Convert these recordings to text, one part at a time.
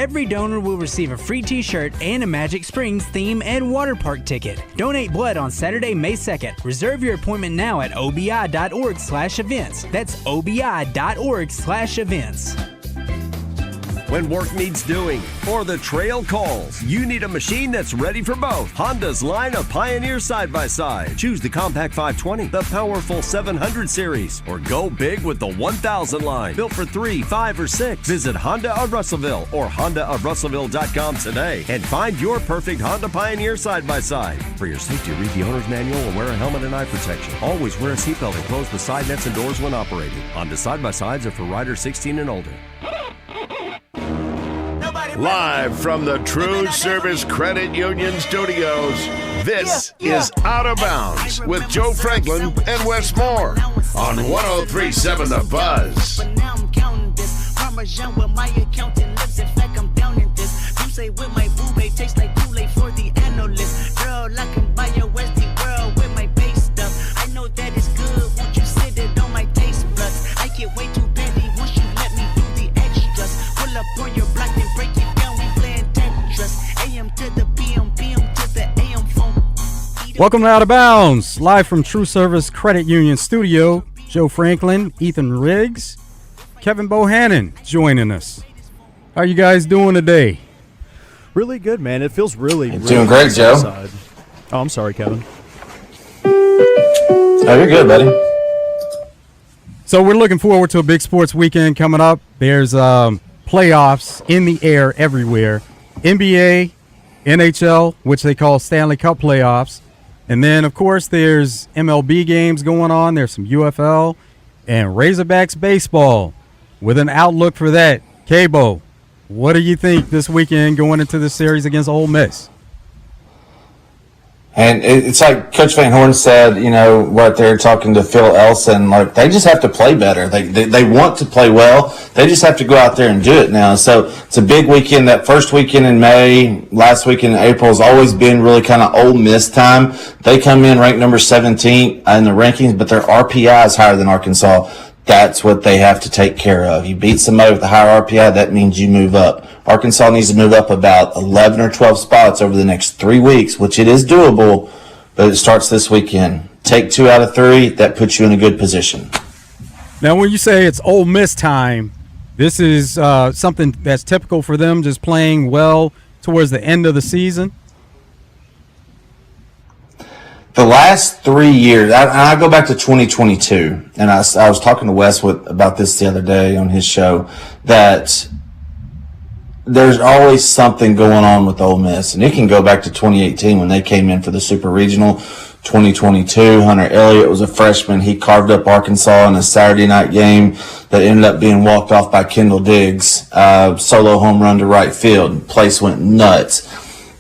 Every donor will receive a free t-shirt and a Magic Springs theme and water park ticket. Donate blood on Saturday, May 2nd. Reserve your appointment now at obi.org/events. That's obi.org/events. When work needs doing or the trail calls, you need a machine that's ready for both. Honda's line of Pioneer side-by-side. Choose the Compact 520, the powerful 700 series, or go big with the 1000 line. Built for 3, 5, or 6. Visit Honda of Russellville or hondaofrussellville.com today and find your perfect Honda Pioneer side-by-side. For your safety, read the owner's manual and wear a helmet and eye protection. Always wear a seatbelt and close the side nets and doors when operating. Honda side-by-sides are for riders 16 and older. Live from the TruService Credit Union Studios, this is Out of Bounds with Joe Franklin and Wes Moore on 103.7 The Buzz. But now I'm counting this. Parmesan with my accountant lips. In fact, I'm down in this. You say with my boo-babe tastes like Kool-Aid for the analyst. Girl, I can buy your Westie world with my base stuff. I know that it's good. Won't you sit it on my taste buds? I get way too petty once you let me do the extras. Pull up on your block and break it. Welcome to Out of Bounds, live from TruService Credit Union Studio. Joe Franklin, Ethan Riggs, Kevin Bohannon joining us. How are you guys doing today? Really good, man. It feels really doing great, Joe. Outside. Oh, I'm sorry, Kevin. Oh, you're good, buddy. So we're looking forward to a big sports weekend coming up. There's playoffs in the air everywhere. NBA, NHL, which they call Stanley Cup playoffs. And then, of course, there's MLB games going on. There's some UFL and Razorbacks baseball with an outlook for that. Cabo, what do you think this weekend going into this series against Ole Miss? And it's like Coach Van Horn said, you know, right there talking to Phil Elson, like they just have to play better. They want to play well. They just have to go out there and do it now. So it's a big weekend. That first weekend in May, last weekend in April has always been really kind of Ole Miss time. They come in ranked number 17 in the rankings, but their RPI is higher than Arkansas. That's what they have to take care of. You beat somebody with a higher RPI, that means you move up. Arkansas needs to move up about 11 or 12 spots over the next 3 weeks, which it is doable, but it starts this weekend. Take 2 out of 3, that puts you in a good position. Now, when you say it's Ole Miss time, this is something that's typical for them, just playing well towards the end of the season? The last 3 years, I go back to 2022, and I was talking to Wes about this the other day on his show, that there's always something going on with Ole Miss. And it can go back to 2018 when they came in for the Super Regional. 2022, Hunter Elliott was a freshman. He carved up Arkansas in a Saturday night game that ended up being walked off by Kendall Diggs. Solo home run to right field. Place went nuts.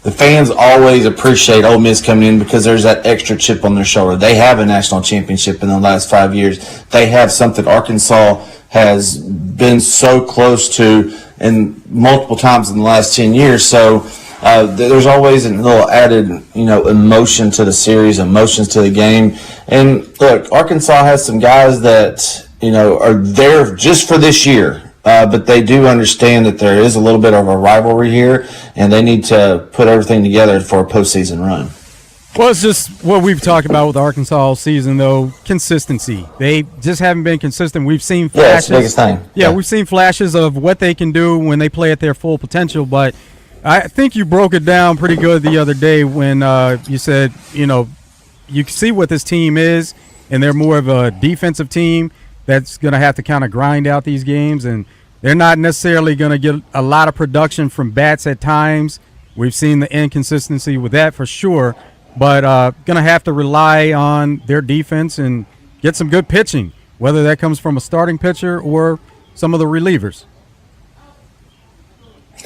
The fans always appreciate Ole Miss coming in because there's that extra chip on their shoulder. They have a national championship in the last 5 years. They have something Arkansas has been so close to and multiple times in the last 10 years. So there's always a little added, emotion to the series, emotions to the game. And look, Arkansas has some guys that, are there just for this year. But they do understand that there is a little bit of a rivalry here, and they need to put everything together for a postseason run. Well, it's just what we've talked about with Arkansas all season, though, consistency. They just haven't been consistent. We've seen flashes. Yeah, it's the biggest thing. Yeah, we've seen flashes of what they can do when they play at their full potential, but I think you broke it down pretty good the other day when you said, you see what this team is, and they're more of a defensive team that's going to have to kind of grind out these games, and they're not necessarily going to get a lot of production from bats at times. We've seen the inconsistency with that for sure, but going to have to rely on their defense and get some good pitching, whether that comes from a starting pitcher or some of the relievers.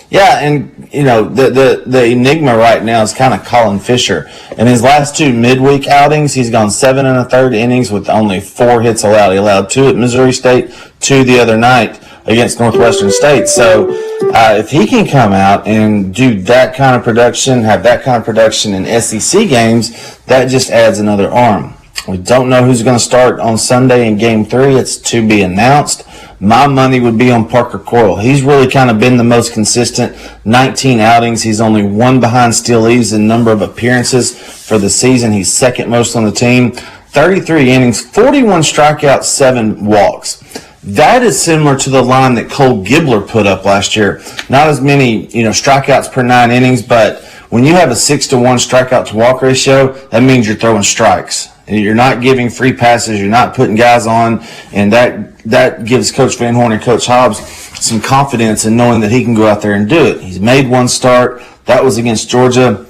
Yeah, and the enigma right now is kind of Colin Fisher. In his last 2 midweek outings, he's gone 7 1/3 innings with only 4 hits allowed. He allowed 2 at Missouri State, 2 the other night against Northwestern State. So if he can come out and do that kind of production, have that kind of production in SEC games, that just adds another arm. We don't know who's going to start on Sunday in Game 3. It's to be announced. my money would be on Parker Coyle. He's really kind of been the most consistent. 19 outings. He's only one behind Steele Eves in number of appearances for the season. He's second most on the team. 33 innings, 41 strikeouts, 7 walks. That is similar to the line that Cole Gibbler put up last year. Not as many, strikeouts per 9 innings, but when you have a 6-to-1 strikeout to walk ratio, that means you're throwing strikes. You're not giving free passes. You're not putting guys on, and that gives Coach Van Horn and Coach Hobbs some confidence in knowing that he can go out there and do it. He's made one start. That was against Georgia.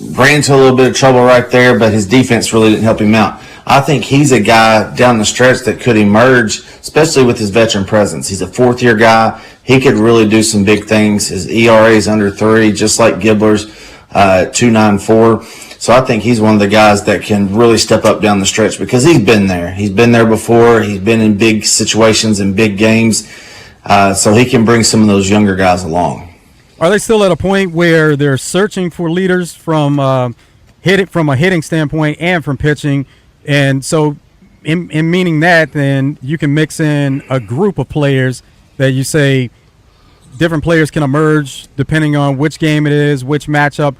Ran into a little bit of trouble right there, but his defense really didn't help him out. I think he's a guy down the stretch that could emerge, especially with his veteran presence. He's a fourth-year guy. He could really do some big things. His ERA is under 3, just like Gibbler's, 2.94. So I think he's one of the guys that can really step up down the stretch because he's been there. He's been there before. He's been in big situations and big games. So he can bring some of those younger guys along. Are they still at a point where they're searching for leaders from a hitting standpoint and from pitching? And so in meaning that, then you can mix in a group of players that you say different players can emerge depending on which game it is, which matchup,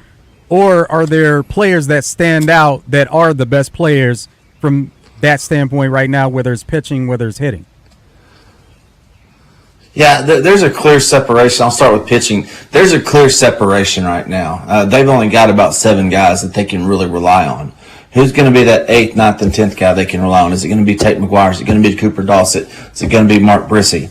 or are there players that stand out that are the best players from that standpoint right now, whether it's pitching, whether it's hitting? Yeah, there's a clear separation. I'll start with pitching. There's a clear separation right now. They've only got about 7 guys that they can really rely on. Who's going to be that 8th, 9th, and 10th guy they can rely on? Is it going to be Tate McGuire? Is it going to be Cooper Dawsett? Is it going to be Mark Brissy?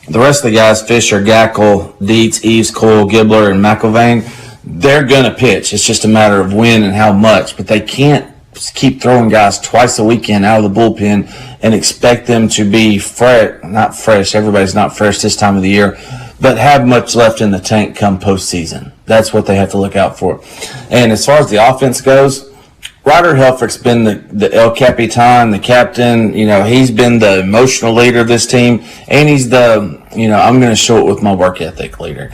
The rest of the guys, Fisher, Gackle, Dietz, Eves, Cole, Gibbler, and McIlvain, they're going to pitch. It's just a matter of when and how much. But they can't keep throwing guys twice a weekend out of the bullpen and expect them to be not fresh. Everybody's not fresh this time of the year, but have much left in the tank come postseason. That's what they have to look out for. And as far as the offense goes, Ryder Helfrich's been the El Capitan, the captain. He's been the emotional leader of this team, and he's the, I'm going to show it with my work ethic leader.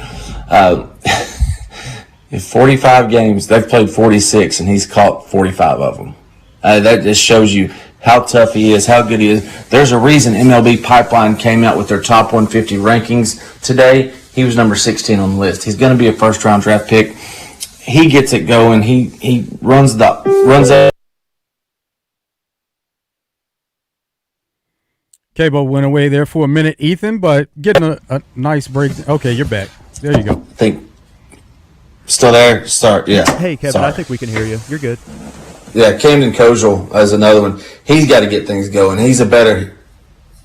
In 45 games, they've played 46, and he's caught 45 of them. That just shows you how tough he is, how good he is. There's a reason MLB Pipeline came out with their top 150 rankings today. He was number 16 on the list. He's going to be a first-round draft pick. He gets it going. He runs that. Cable went away there for a minute, Ethan, but getting a nice break. Okay, you're back. There you go. Still there? Start, yeah. Hey, Kevin, Sorry. I think we can hear you. You're good. Yeah, Camden Kojal is another one. He's got to get things going. He's a better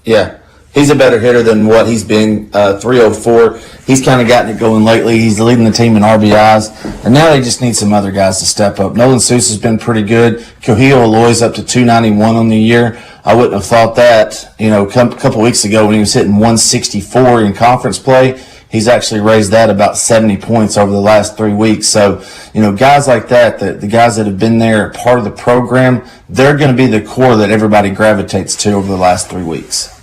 hitter than what he's been. 304. He's kind of gotten it going lately. He's leading the team in RBIs, and now they just need some other guys to step up. Nolan Seuss has been pretty good. Kohio Aloy's up to 291 on the year. I wouldn't have thought that, a couple weeks ago when he was hitting 164 in conference play. He's actually raised that about 70 points over the last 3 weeks. So, guys like that, the guys that have been there, part of the program, they're going to be the core that everybody gravitates to over the last 3 weeks.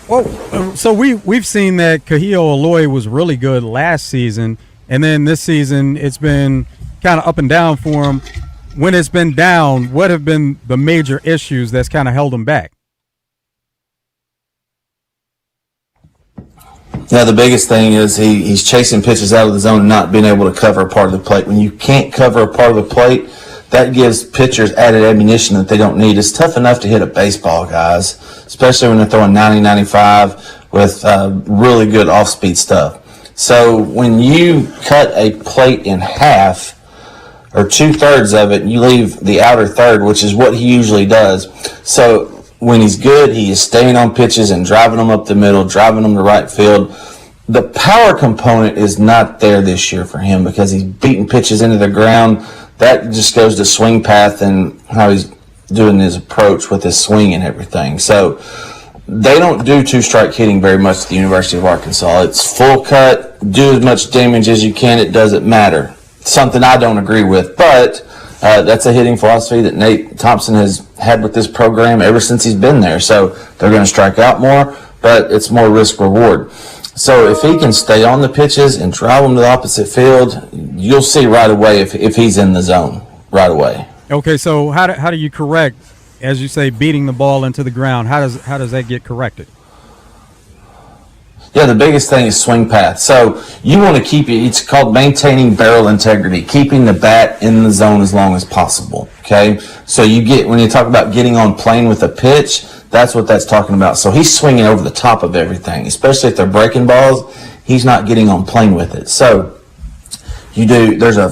Well, so we've seen that Kohio Aloy was really good last season, and then this season it's been kind of up and down for him. When it's been down, what have been the major issues that's kind of held him back? Yeah, the biggest thing is he's chasing pitches out of the zone and not being able to cover a part of the plate. When you can't cover a part of the plate, that gives pitchers added ammunition that they don't need. It's tough enough to hit a baseball, guys, especially when they're throwing 90, 95 with really good off-speed stuff. So when you cut a plate in half or 2/3 of it, you leave the outer third, which is what he usually does. So when he's good, he is staying on pitches and driving them up the middle, driving them to right field. The power component is not there this year for him because he's beating pitches into the ground. That just goes to swing path and how he's doing his approach with his swing and everything. So they don't do two-strike hitting very much at the University of Arkansas. It's full cut, do as much damage as you can. It doesn't matter. Something I don't agree with, but that's a hitting philosophy that Nate Thompson has had with this program ever since he's been there. So they're going to strike out more, but it's more risk-reward. So if he can stay on the pitches and drive them to the opposite field, you'll see right away if he's in the zone right away. Okay, so how do you correct, as you say, beating the ball into the ground? How does that get corrected? Yeah, the biggest thing is swing path. So you want to keep it, it's called maintaining barrel integrity, keeping the bat in the zone as long as possible, okay? So when you talk about getting on plane with a pitch, that's what that's talking about. So he's swinging over the top of everything, especially if they're breaking balls, he's not getting on plane with it. So there's a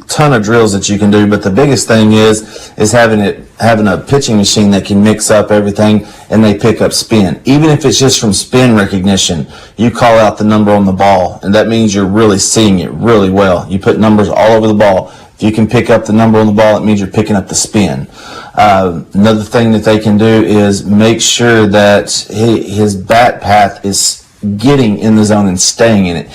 ton of drills that you can do, but the biggest thing is having a pitching machine that can mix up everything and they pick up spin. Even if it's just from spin recognition, you call out the number on the ball, and that means you're really seeing it really well. You put numbers all over the ball. If you can pick up the number on the ball, it means you're picking up the spin. Another thing that they can do is make sure that his bat path is getting in the zone and staying in it.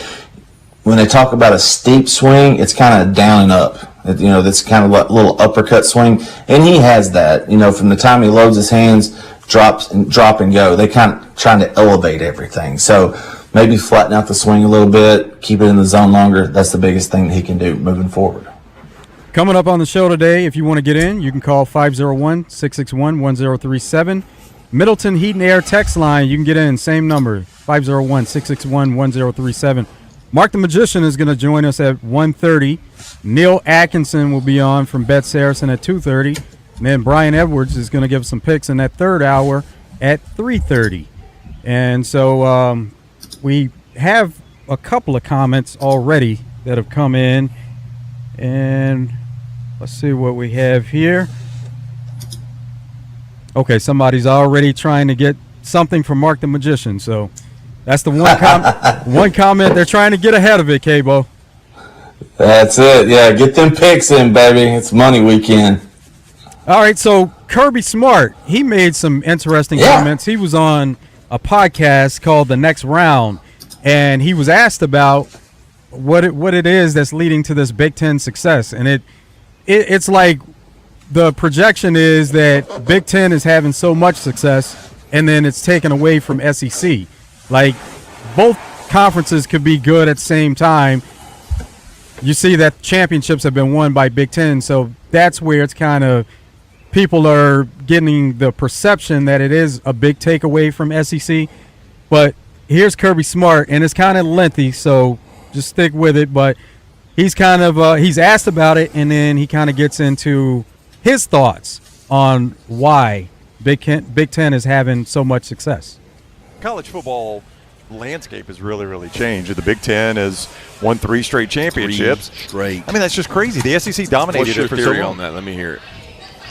When they talk about a steep swing, it's kind of down and up. That's kind of like a little uppercut swing. And he has that, from the time he loads his hands, drop and go. They kind of trying to elevate everything. So maybe flatten out the swing a little bit, keep it in the zone longer. That's the biggest thing that he can do moving forward. Coming up on the show today, if you want to get in, you can call 501-661-1037. Middleton Heat and Air text line, you can get in, same number, 501-661-1037. Mark the Magician is going to join us at 1:30. Neil Atkinson will be on from Bet Saracen at 2:30. And then Brian Edwards is going to give us some picks in that third hour at 3:30. And so we have a couple of comments already that have come in. And let's see what we have here. Okay, somebody's already trying to get something from Mark the Magician. So that's the one comment. They're trying to get ahead of it, K-Bo. That's it. Yeah, get them picks in, baby. It's money weekend. All right, so Kirby Smart, he made some interesting comments. He was on a podcast called The Next Round, and he was asked about what it is that's leading to this Big Ten success. And it's like the projection is that Big Ten is having so much success, and then it's taken away from SEC. Like, both conferences could be good at the same time. You see that championships have been won by Big Ten, so that's where it's kind of people are getting the perception that it is a big takeaway from SEC. But here's Kirby Smart, and it's kind of lengthy, so just stick with it. But he's kind of he's asked about it, and then he kind of gets into his thoughts on why Big Ten is having so much success. College football landscape has really, really changed. The Big Ten has won 3 straight championships. Straight. I mean, that's just crazy. The SEC dominated it for so long. What's your theory on that? Let me hear it.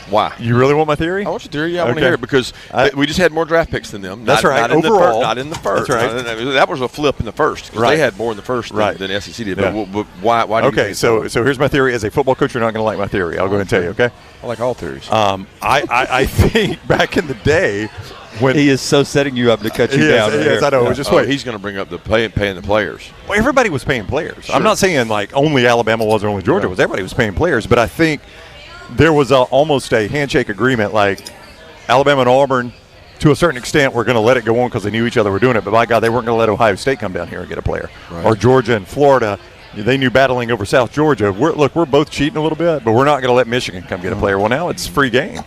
Why? You really want my theory? I want your theory. Yeah, I want to hear it because we just had more draft picks than them. That's right. Not overall. not in the first. That's right. That was a flip in the first because they had more in the first than SEC did. Yeah. But why do you think so here's my theory. As a football coach, you're not going to like my theory. I'll go ahead and tell you, okay? I like all theories. I think back in the day, when he is so setting you up to cut you down. Yes, I know. Just wait. He's going to bring up the paying the players. Well, everybody was paying players. Sure. I'm not saying like only Alabama was or only Georgia was. Everybody was paying players, but I think there was almost a handshake agreement. Like Alabama and Auburn, to a certain extent, were going to let it go on because they knew each other were doing it. But by God, they weren't going to let Ohio State come down here and get a player, or Georgia and Florida. They knew battling over South Georgia. We're both cheating a little bit, but we're not going to let Michigan come get a player. Well, now it's free game.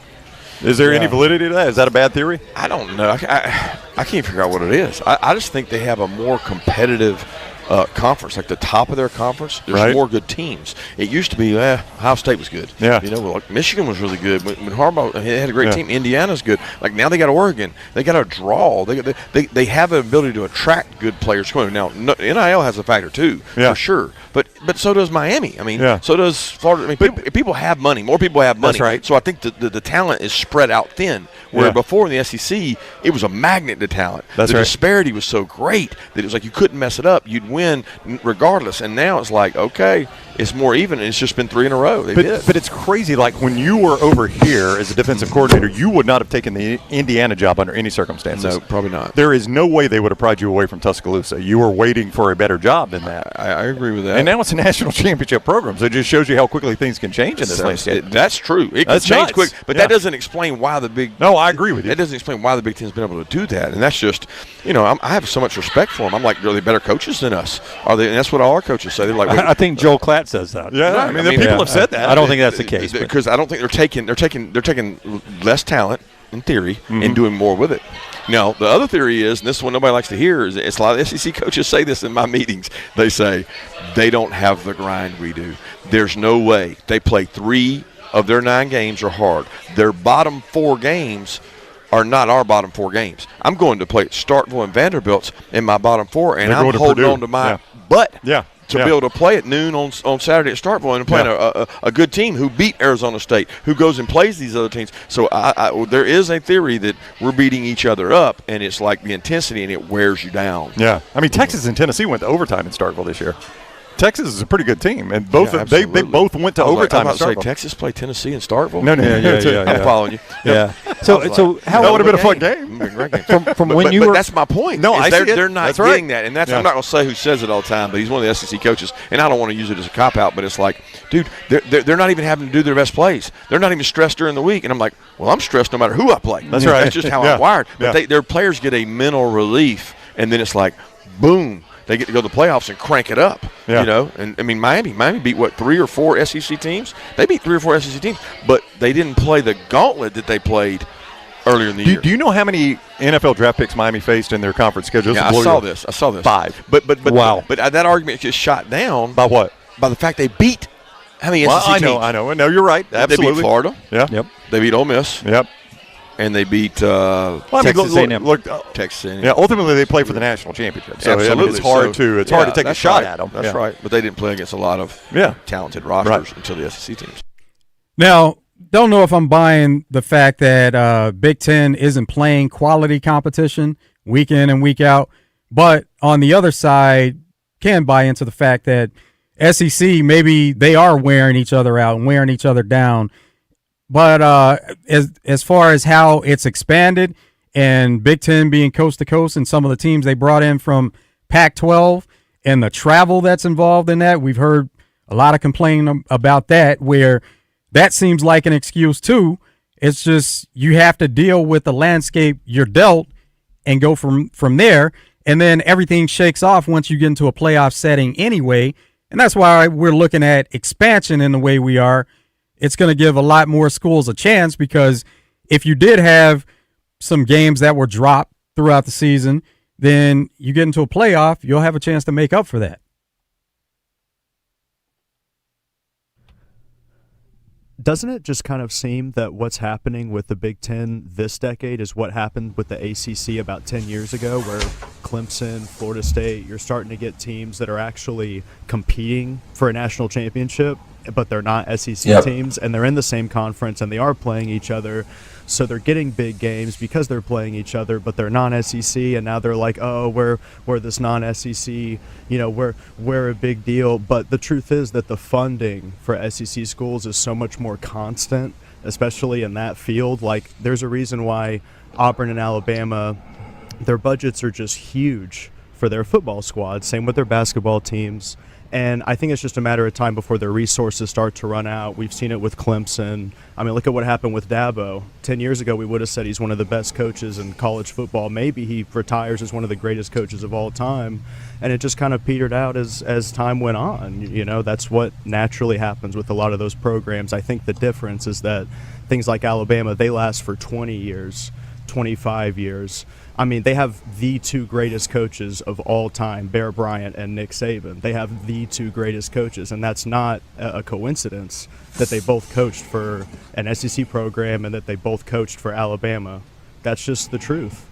Is there any validity to that? Is that a bad theory? I don't know. I can't figure out what it is. I just think they have a more competitive conference. Like the top of their conference, there's more good teams. It used to be Ohio State was good. Yeah. Like Michigan was really good. When Harbaugh had a great team, Indiana's good. Like now they got Oregon. They got a draw. They have an ability to attract good players. Now NIL has a factor too, for sure. But so does Miami. I mean, so does Florida. I mean, people have money. More people have money. That's right. So I think the talent is spread out thin. Where before in the SEC, it was a magnet to talent. The disparity was so great that it was like you couldn't mess it up. You'd win regardless. And now it's like, okay, it's more even, and it's just been 3 in a row. But it's crazy. Like when you were over here as a defensive coordinator, you would not have taken the Indiana job under any circumstances. No, probably not. There is no way they would have pried you away from Tuscaloosa. You were waiting for a better job than that. I agree with that. And now it's a national championship program, so it just shows you how quickly things can change in this landscape. That's true. It can change quick, but that doesn't explain why the Big. No, I agree with you. That doesn't explain why the Big Ten's been able to do that, and that's just, I have so much respect for them. I'm like, are they better coaches than us? Are they? And that's what all our coaches say. They're like, I think Joel Klatt says that. Yeah, I mean people have said that. I don't think that's the case because I don't think they're taking less talent in theory and doing more with it. Now, the other theory is, and this is what nobody likes to hear, is it's a lot of SEC coaches say this in my meetings. They say they don't have the grind we do. There's no way. They play 3 of their 9 games are hard. Their bottom 4 games are not our bottom 4 games. I'm going to play at Starkville and Vanderbilt's in my bottom 4, and I'm holding on to my butt to be able to play at noon on Saturday at Starkville and playing a good team who beat Arizona State, who goes and plays these other teams. So there is a theory that we're beating each other up, and it's like the intensity, and it wears you down. Yeah. I mean, Texas and Tennessee went to overtime in Starkville this year. Texas is a pretty good team, and both they both went to overtime. I was about to say Texas played Tennessee in Starkville. No, I'm following you. Yeah. So how that would have been a fun game. From when you were. That's my point. No, they're not getting that, and that's I'm not going to say who says it all the time, but he's one of the SEC coaches, and I don't want to use it as a cop out, but it's like, dude, they're not even having to do their best plays. They're not even stressed during the week, and I'm like, well, I'm stressed no matter who I play. That's right. That's just how I'm wired. But their players get a mental relief, and then it's like, boom. They get to go to the playoffs and crank it up, you know. And, I mean, Miami beat, 3 or 4 SEC teams? They beat 3 or 4 SEC teams, but they didn't play the gauntlet that they played earlier in the year. Do you know how many NFL draft picks Miami faced in their conference schedule? Yeah, I saw this. 5. But wow. But that argument gets shot down. By what? By the fact they beat how many SEC teams? I know. No, you're right. Absolutely. They beat Florida. Yeah. Yep. They beat Ole Miss. Yep. And they beat Texas A&M. Texas A&M. Yeah, ultimately they play for the national championship. So absolutely, it's hard to take a shot at them. That's right. But they didn't play against a lot of talented rosters until the SEC teams. Now, don't know if I'm buying the fact that Big Ten isn't playing quality competition week in and week out, but on the other side, can buy into the fact that SEC, maybe they are wearing each other out and wearing each other down. But as far as how it's expanded and Big Ten being coast to coast and some of the teams they brought in from Pac-12 and the travel that's involved in that, we've heard a lot of complaining about that, where that seems like an excuse too. It's just you have to deal with the landscape you're dealt and go from there, and then everything shakes off once you get into a playoff setting anyway. And that's why we're looking at expansion in the way we are. It's going to give a lot more schools a chance, because if you did have some games that were dropped throughout the season, then you get into a playoff, you'll have a chance to make up for that. Doesn't it just kind of seem that what's happening with the Big Ten this decade is what happened with the ACC about 10 years ago, where Clemson, Florida State, you're starting to get teams that are actually competing for a national championship, but they're not SEC teams, and they're in the same conference, and they are playing each other. So they're getting big games because they're playing each other, but they're non-SEC, and now they're like, oh, we're this non-SEC, you know, we're a big deal. But the truth is that the funding for SEC schools is so much more constant, especially in that field. Like, there's a reason why Auburn and Alabama, their budgets are just huge for their football squads. Same with their basketball teams. And I think it's just a matter of time before their resources start to run out. We've seen it with Clemson. I mean, look at what happened with Dabo. 10 years ago, we would have said he's one of the best coaches in college football. Maybe he retires as one of the greatest coaches of all time. And it just kind of petered out as time went on. You know, that's what naturally happens with a lot of those programs. I think the difference is that things like Alabama, they last for 20 years, 25 years. I mean, they have the 2 greatest coaches of all time, Bear Bryant and Nick Saban. They have the 2 greatest coaches, and that's not a coincidence that they both coached for an SEC program and that they both coached for Alabama. That's just the truth.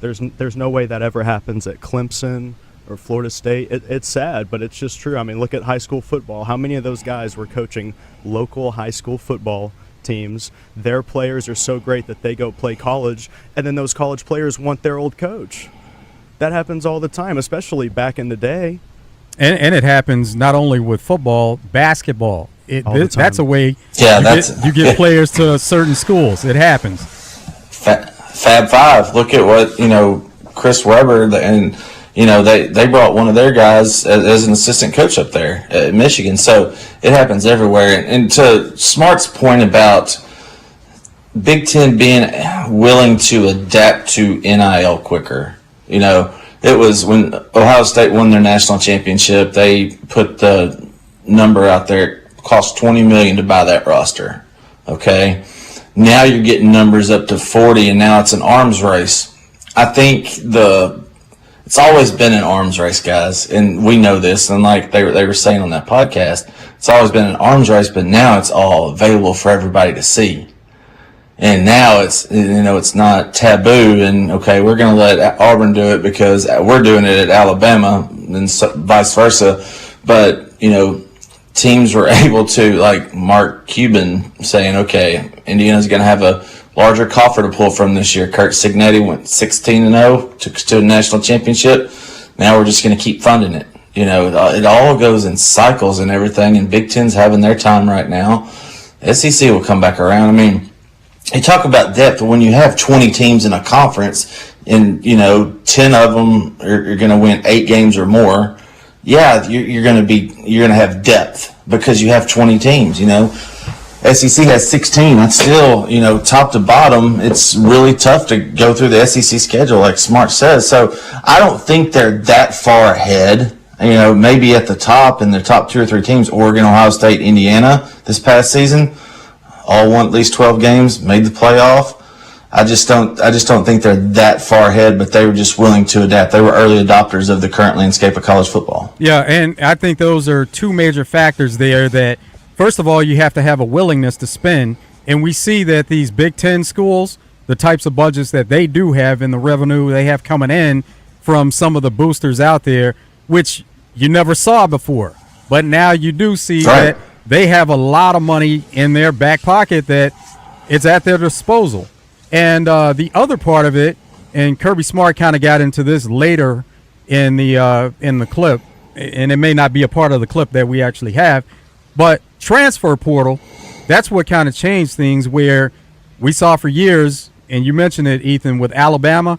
There's no way that ever happens at Clemson or Florida State. It's sad, but it's just true. I mean, look at high school football. How many of those guys were coaching local high school football teams? Their players are so great that they go play college, and then those college players want their old coach. That happens all the time, especially back in the day. And it happens not only with football, basketball. That's a way you get players to certain schools. It happens. Fab Five. Look at what, you know, Chris Webber and, you know, they brought one of their guys as an assistant coach up there at Michigan. So it happens everywhere. And to Smart's point about Big Ten being willing to adapt to NIL quicker, you know, it was when Ohio State won their national championship, they put the number out there, it cost $20 million to buy that roster. Okay. Now you're getting numbers up to 40, and now it's an arms race. I think it's always been an arms race, guys, and we know this. And like they were saying on that podcast, it's always been an arms race, but now it's all available for everybody to see. And now it's not taboo. And okay, we're going to let Auburn do it because we're doing it at Alabama, and vice versa. But teams were able to, like Mark Cuban saying, okay, Indiana's going to have a larger coffer to pull from this year. Kurt Cignetti went 16-0, took us to a national championship. Now we're just going to keep funding it. It all goes in cycles and everything, and Big Ten's having their time right now. SEC will come back around. I mean, you talk about depth. When you have 20 teams in a conference and, 10 of them are going to win 8 games or more, yeah, you're going to have depth because you have 20 teams, SEC has 16. That's still, top to bottom, it's really tough to go through the SEC schedule, like Smart says. So I don't think they're that far ahead. Maybe at the top in the top 2 or 3 teams, Oregon, Ohio State, Indiana this past season, all won at least 12 games, made the playoff. I just don't think they're that far ahead, but they were just willing to adapt. They were early adopters of the current landscape of college football. Yeah, and I think those are 2 major factors there that, first of all, you have to have a willingness to spend. And we see that these Big Ten schools, the types of budgets that they do have and the revenue they have coming in from some of the boosters out there, which you never saw before. But now you do see that they have a lot of money in their back pocket that it's at their disposal. And the other part of it, and Kirby Smart kind of got into this later in the clip, and it may not be a part of the clip that we actually have, but transfer portal, that's what kind of changed things, where we saw for years, and you mentioned it, Ethan, with Alabama,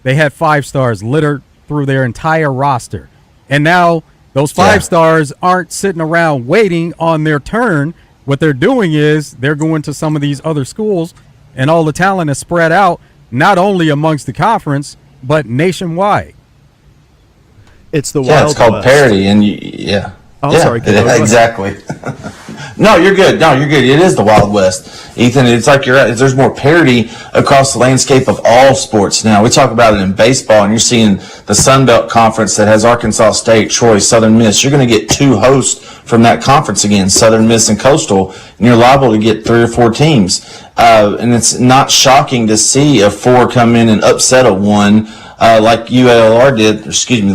they had 5 stars littered through their entire roster. And now those 5 stars aren't sitting around waiting on their turn. What they're doing is they're going to some of these other schools, and all the talent is spread out, not only amongst the conference, but nationwide. It's the Wild it's called West. parity, and Sorry. Exactly. No, you're good. It is the Wild West, Ethan. It's like you're right. There's more parity across the landscape of all sports now. We talk about it in baseball, and you're seeing the Sun Belt Conference that has Arkansas State, Troy, Southern Miss. You're going to get 2 hosts from that conference again, Southern Miss and Coastal, and you're liable to get 3 or 4 teams. And it's not shocking to see a 4 come in and upset a 1. Like UALR did,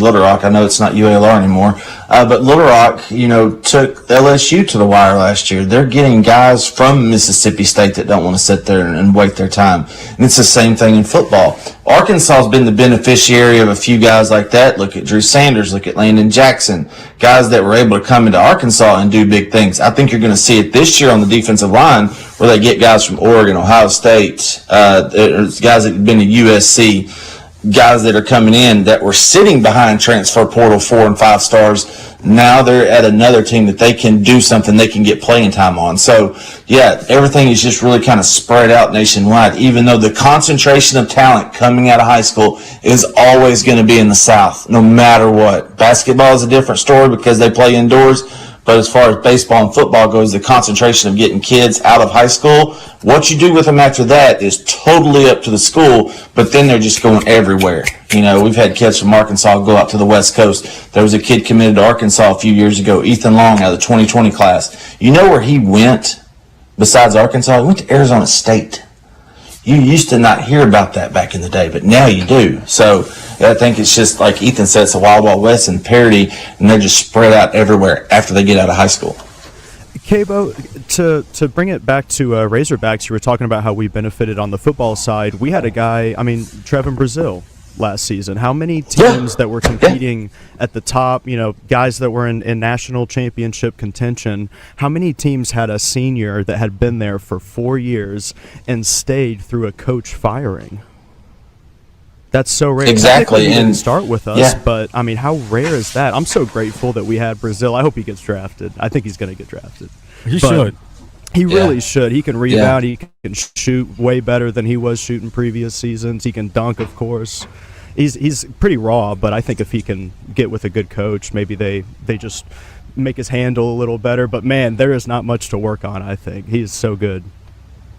Little Rock. I know it's not UALR anymore. But Little Rock, took LSU to the wire last year. They're getting guys from Mississippi State that don't want to sit there and wait their time. And it's the same thing in football. Arkansas has been the beneficiary of a few guys like that. Look at Drew Sanders. Look at Landon Jackson. Guys that were able to come into Arkansas and do big things. I think you're going to see it this year on the defensive line where they get guys from Oregon, Ohio State, guys that have been to USC. Guys that are coming in that were sitting behind transfer portal 4 and 5 stars. Now they're at another team that they can do something, they can get playing time on. So, everything is just really kind of spread out nationwide, even though the concentration of talent coming out of high school is always going to be in the South, no matter what. Basketball is a different story because they play indoors. But as far as baseball and football goes, the concentration of getting kids out of high school, what you do with them after that is totally up to the school, but then they're just going everywhere. We've had kids from Arkansas go out to the West Coast. There was a kid committed to Arkansas a few years ago, Ethan Long, out of the 2020 class. You know where he went besides Arkansas? He went to Arizona State. You used to not hear about that back in the day, but now you do. So I think it's just like Ethan said, it's a Wild Wild West and parity, and they're just spread out everywhere after they get out of high school. Cabo, to bring it back to Razorbacks, you were talking about how we benefited on the football side. We had a guy, Trevin Brazil last season. How many teams that were competing at the top, guys that were in national championship contention, how many teams had a senior that had been there for 4 years and stayed through a coach firing? That's so rare. Exactly. He didn't start with us, but how rare is that? I'm so grateful that we had Brazil. I hope he gets drafted. I think he's going to get drafted. He should. He really should. He can rebound. He can shoot way better than he was shooting previous seasons. He can dunk, of course. He's pretty raw, but I think if he can get with a good coach, maybe they just make his handle a little better. But, man, there is not much to work on, I think. He's so good.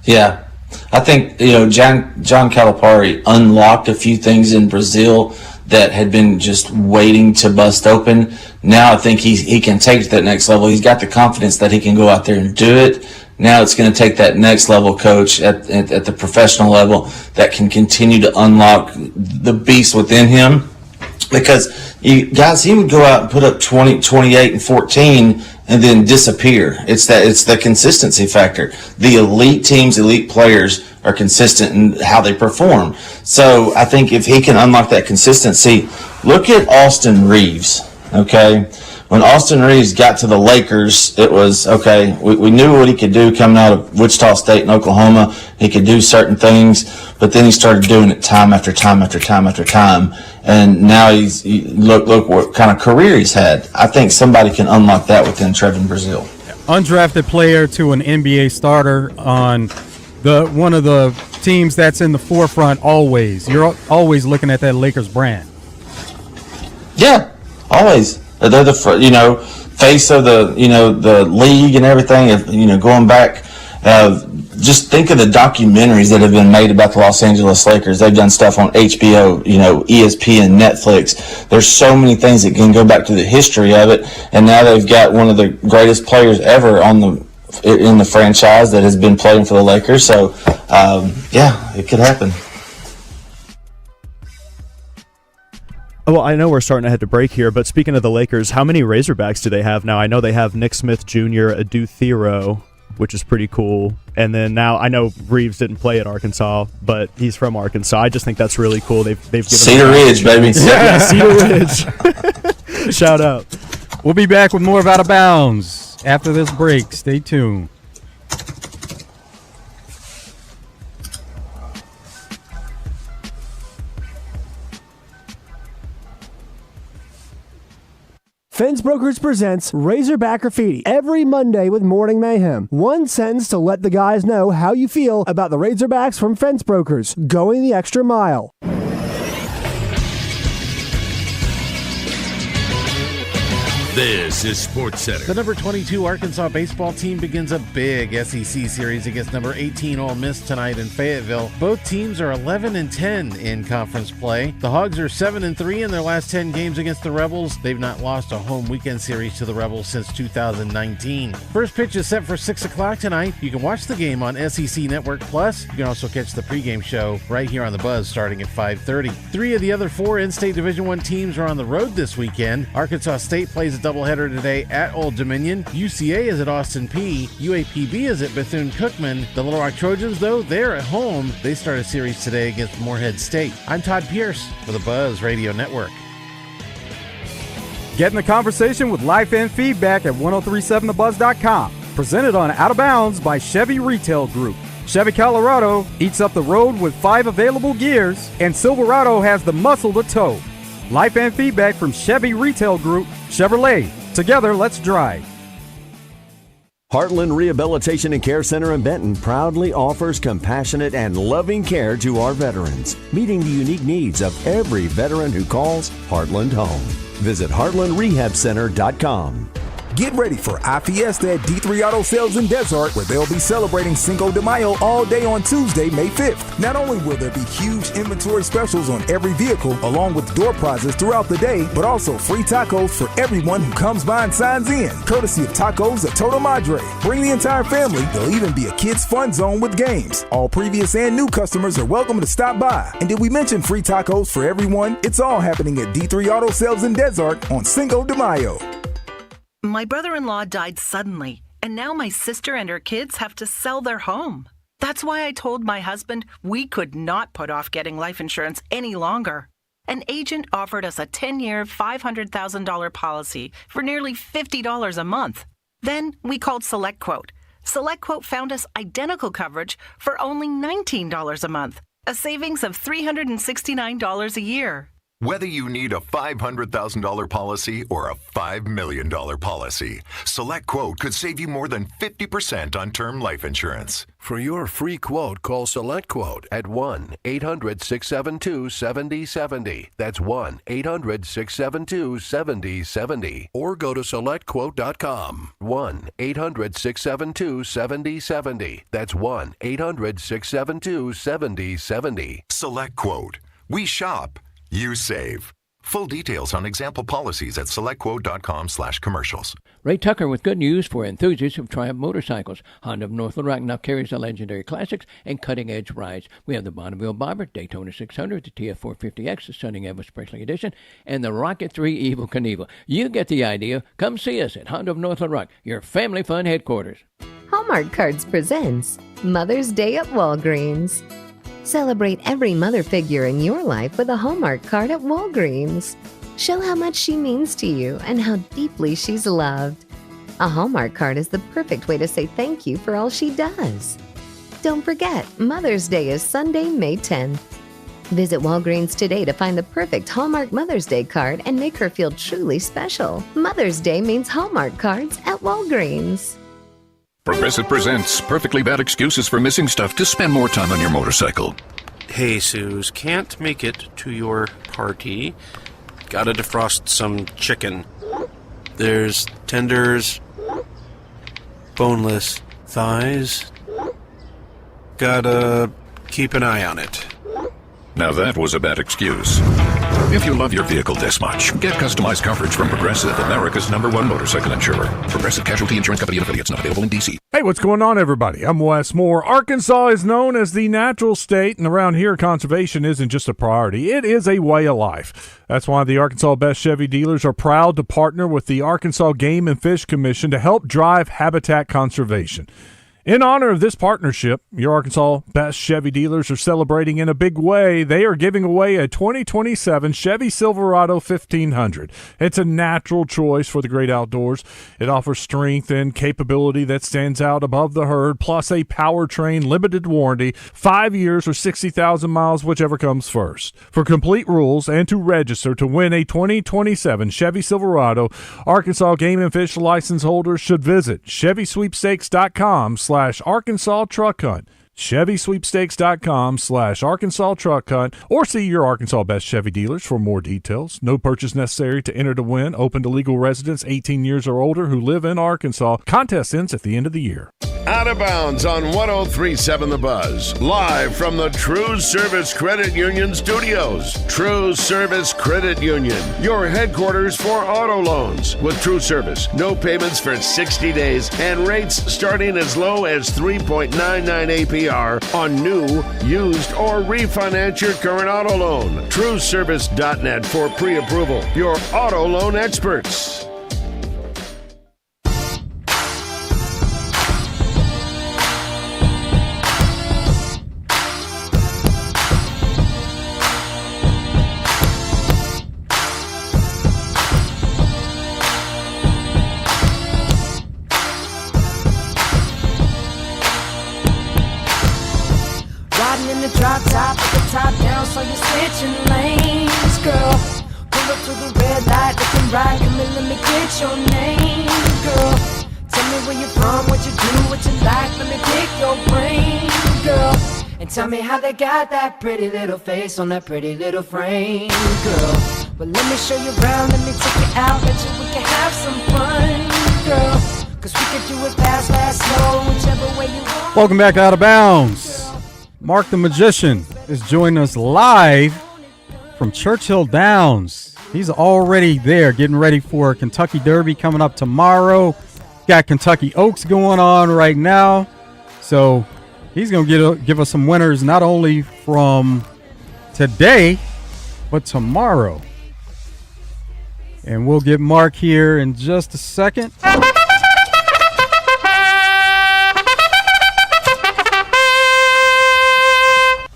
Yeah. I think, John Calipari unlocked a few things in Brazil that had been just waiting to bust open. Now I think he can take it to that next level. He's got the confidence that he can go out there and do it. Now it's going to take that next level coach at the professional level that can continue to unlock the beast within him. Because he would go out and put up 20, 28, and 14 and then disappear. It's the consistency factor. The elite teams, elite players are consistent in how they perform. So I think if he can unlock that consistency, look at Austin Reeves, okay? When Austin Reeves got to the Lakers, it was, okay, we knew what he could do coming out of Wichita State and Oklahoma. He could do certain things, but then he started doing it time after time after time after time. And now look what kind of career he's had. I think somebody can unlock that within Trevin Brazil. Undrafted player to an NBA starter on one of the teams that's in the forefront always. You're always looking at that Lakers brand. Yeah, always. They're the face of the league and everything. Going back, just think of the documentaries that have been made about the Los Angeles Lakers. They've done stuff on HBO, ESPN, Netflix. There's so many things that can go back to the history of it, and now they've got one of the greatest players ever in the franchise that has been playing for the Lakers. So, it could happen. Well, I know we're starting to head to break here, but speaking of the Lakers, how many Razorbacks do they have now? I know they have Nick Smith Jr., Adu Thero, which is pretty cool. And then now, I know Reeves didn't play at Arkansas, but he's from Arkansas. I just think that's really cool. They've given Cedar Ridge, baby. Yeah, Cedar Ridge. Shout out. We'll be back with more of Out of Bounds after this break. Stay tuned. Fence Brokers presents Razorback Graffiti every Monday with Morning Mayhem. One sentence to let the guys know how you feel about the Razorbacks from Fence Brokers. Going the extra mile. This is Sports Center. The number 22 Arkansas baseball team begins a big SEC series against number 18 Ole Miss tonight in Fayetteville. Both teams are 11-10 in conference play. The Hogs are 7-3 in their last 10 games against the Rebels. They've not lost a home weekend series to the Rebels since 2019. First pitch is set for 6 o'clock tonight. You can watch the game on SEC Network Plus. You can also catch the pregame show right here on The Buzz starting at 5:30. 3 of the other 4 in-state Division I teams are on the road this weekend. Arkansas State plays a doubleheader today at Old Dominion. UCA is at Austin Peay. UAPB is at Bethune-Cookman. The Little Rock Trojans, though, they're at home. They start a series today against Morehead State. I'm Todd Pierce for the Buzz Radio Network. Get in the conversation with life and feedback at 1037thebuzz.com. Presented on Out of Bounds by Chevy Retail Group. Chevy Colorado eats up the road with 5 available gears, and Silverado has the muscle to tow. Life and feedback from Chevy Retail Group, Chevrolet. Together, let's drive. Heartland Rehabilitation and Care Center in Benton proudly offers compassionate and loving care to our veterans, meeting the unique needs of every veteran who calls Heartland home. Visit heartlandrehabcenter.com. Get ready for iFiesta at D3 Auto Sales in Desert, where they'll be celebrating Cinco de Mayo all day on Tuesday, May 5th. Not only will there be huge inventory specials on every vehicle, along with door prizes throughout the day, but also free tacos for everyone who comes by and signs in, courtesy of Tacos at Toto Madre. Bring the entire family. There'll even be a kids' fun zone with games. All previous and new customers are welcome to stop by. And did we mention free tacos for everyone? It's all happening at D3 Auto Sales in Desert on Cinco de Mayo. My brother-in-law died suddenly, and now my sister and her kids have to sell their home. That's why I told my husband we could not put off getting life insurance any longer. An agent offered us a 10-year, $500,000 policy for nearly $50 a month. Then we called SelectQuote. SelectQuote found us identical coverage for only $19 a month, a savings of $369 a year. Whether you need a $500,000 policy or a $5 million policy, SelectQuote could save you more than 50% on term life insurance. For your free quote, call SelectQuote at 1-800-672-7070. That's 1-800-672-7070. Or go to SelectQuote.com. 1-800-672-7070. That's 1-800-672-7070. SelectQuote. We shop. You save. Full details on example policies at selectquote.com/commercials. Ray Tucker with good news for enthusiasts of Triumph motorcycles. Honda of North Little Rock now carries the legendary classics and cutting-edge rides. We have the Bonneville Bobber, Daytona 600, the TF450X, the Stunning Evo Special Edition, and the Rocket 3 Evel Knievel. You get the idea. Come see us at Honda of North Little Rock, your family fun headquarters. Hallmark Cards presents Mother's Day at Walgreens. Celebrate every mother figure in your life with a Hallmark card at Walgreens. Show how much she means to you and how deeply she's loved. A Hallmark card is the perfect way to say thank you for all she does. Don't forget, Mother's Day is Sunday, May 10th. Visit Walgreens today to find the perfect Hallmark Mother's Day card and make her feel truly special. Mother's Day means Hallmark cards at Walgreens. Progressive presents Perfectly Bad Excuses for Missing Stuff to Spend More Time on Your Motorcycle. Hey, Suze, can't make it to your party. Gotta defrost some chicken. There's tenders, boneless thighs. Gotta keep an eye on it. Now that was a bad excuse. If you love your vehicle this much, get customized coverage from Progressive, America's #1 motorcycle insurer. Progressive Casualty Insurance Company and affiliates, not available in D.C. Hey, what's going on, everybody? I'm Wes Moore. Arkansas is known as the natural state, and around here, conservation isn't just a priority. It is a way of life. That's why the Arkansas Best Chevy dealers are proud to partner with the Arkansas Game and Fish Commission to help drive habitat conservation. In honor of this partnership, your Arkansas Best Chevy dealers are celebrating in a big way. They are giving away a 2027 Chevy Silverado 1500. It's a natural choice for the great outdoors. It offers strength and capability that stands out above the herd, plus a powertrain limited warranty, 5 years or 60,000 miles, whichever comes first. For complete rules and to register to win a 2027 Chevy Silverado, Arkansas Game and Fish license holders should visit ChevySweepstakes.com/Arkansas Truck Hunt. ChevySweepstakes.com/Arkansas Truck Hunt, or see your Arkansas Best Chevy dealers for more details. No purchase necessary to enter to win. Open to legal residents 18 years or older who live in Arkansas. Contest ends at the end of the year. Out of Bounds on 103.7 The Buzz. Live from the TruService Credit Union studios. TruService Credit Union, your headquarters for auto loans. With TruService, no payments for 60 days and rates starting as low as 3.99 APR on new, used, or refinance your current auto loan. TruService.net for pre-approval. Your auto loan experts. Drop top, put the top down, so you're switching lanes, girl. Pull up to the red light, looking right, come and let me get your name, girl. Tell me where you're from, what you do, what you like, let me pick your brain, girl. And tell me how they got that pretty little face on that pretty little frame, girl. Well, let me show you around, let me take you out, bet you we can have some fun, girl. Cause we can do it fast, slow, whichever way you want. Welcome back to Out of Bounds. Mark the Magician is joining us live from Churchill Downs. He's already there getting ready for Kentucky Derby coming up tomorrow. Got Kentucky Oaks going on right now. So he's going to give us some winners not only from today, but tomorrow. And we'll get Mark here in just a second.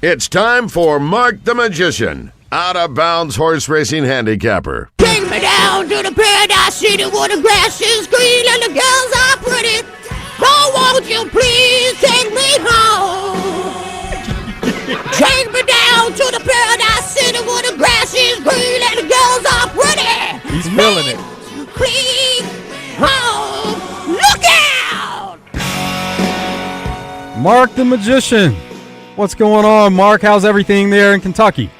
It's time for Mark the Magician, Out of Bounds horse racing handicapper. Take me down to the paradise city where the grass is green and the girls are pretty. Oh, won't you please take me home? Take me down to the paradise city where the grass is green Feeling it. Creek. Oh, look out! Mark the Magician. What's going on, Mark? How's everything there in Kentucky?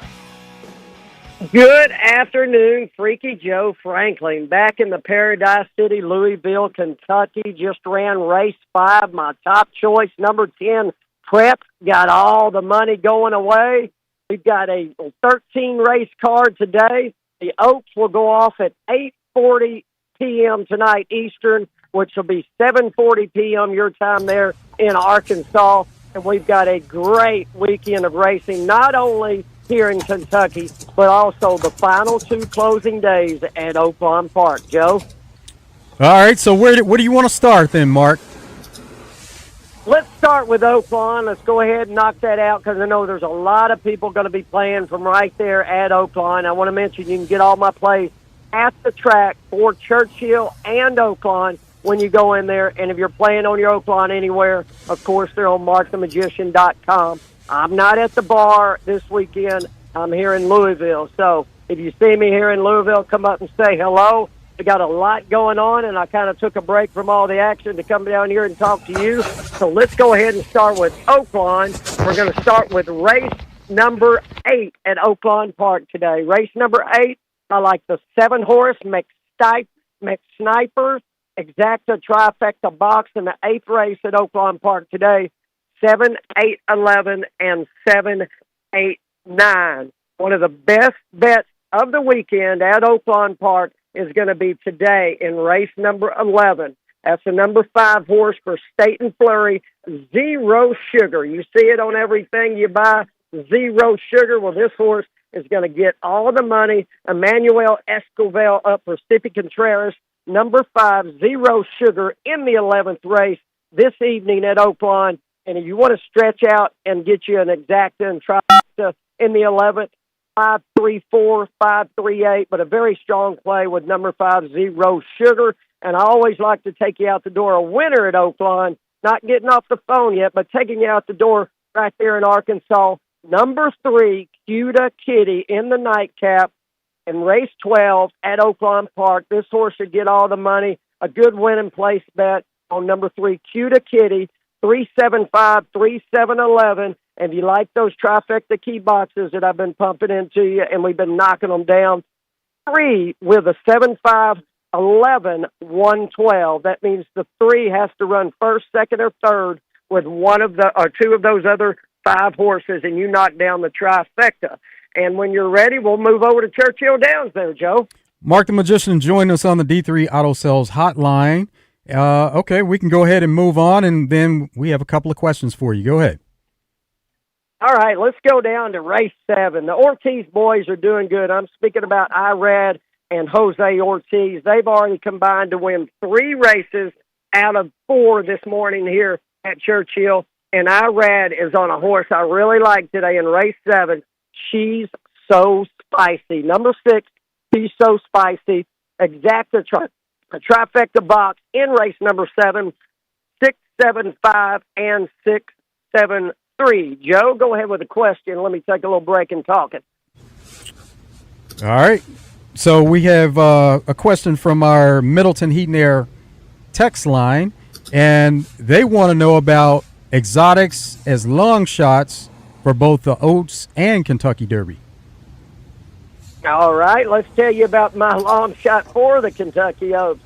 Good afternoon, Freaky Joe Franklin. Back in the Paradise City, Louisville, Kentucky. Just ran race 5, my top choice, number 10, Prep. Got all the money going away. We've got a 13 race card today. The Oaks will go off at 8:40 p.m. tonight Eastern, which will be 7:40 p.m. your time there in Arkansas. And we've got a great weekend of racing, not only here in Kentucky, but also the final 2 closing days at Oaklawn Park. Joe? All right, so where do you want to start then, Mark? Let's start with Oaklawn. Let's go ahead and knock that out because I know there's a lot of people going to be playing from right there at Oaklawn. I want to mention you can get all my plays at the track for Churchill and Oaklawn when you go in there. And if you're playing on your Oaklawn anywhere, of course, they're on markthemagician.com. I'm not at the bar this weekend. I'm here in Louisville. So if you see me here in Louisville, come up and say hello. We got a lot going on, and I kind of took a break from all the action to come down here and talk to you. So let's go ahead and start with Oaklawn. We're going to start with race number 8 at Oaklawn Park today. Race number 8, I like the 7-horse McSniper Exacta Trifecta Box in the 8th race at Oaklawn Park today. 7, 8, 11, and 7, 8, 9. One of the best bets of the weekend at Oaklawn Park is going to be today in race number 11. That's the number 5 horse for State and Flurry, Zero Sugar. You see it on everything you buy, Zero Sugar. Well, this horse is going to get all the money. Emmanuel Escovel up for Stippy Contreras, number 5, Zero Sugar in the 11th race this evening at Oaklawn. And if you want to stretch out and get you an exacta and trifecta in the 11th, 5-3-4, 5-3-8, but a very strong play with number 5, Zero Sugar. And I always like to take you out the door a winner at Oaklawn, not getting off the phone yet, but taking you out the door right there in Arkansas. Number 3, Cuda Kitty in the nightcap in race 12 at Oaklawn Park. This horse should get all the money. A good winning place bet on number 3, Cuda Kitty, 375, 3711. And if you like those trifecta key boxes that I've been pumping into you, and we've been knocking them down, 3 with a 7, 5, 11, 112. That means the 3 has to run first, second, or third with one of the or 2 of those other 5 horses, and you knock down the trifecta. And when you're ready, we'll move over to Churchill Downs there, Joe. Mark the Magician joined us on the D3 Auto Sales hotline. Okay, we can go ahead and move on, and then we have a couple of questions for you. Go ahead. All right, let's go down to race 7. The Ortiz boys are doing good. I'm speaking about Irad and Jose Ortiz. They've already combined to win 3 races out of 4 this morning here at Churchill. And Irad is on a horse I really like today in race 7. She's So Spicy. Number 6, She's So Spicy. Exacta trifecta box in race number 7, 6, 7, 5, and 6, 7, 3. Joe, go ahead with the question. Let me take a little break and talk it. All right. So we have a question from our Middleton Heat and Air text line, and they want to know about exotics as long shots for both the Oats and Kentucky Derby. All right, let's tell you about my long shot for the Kentucky Oaks.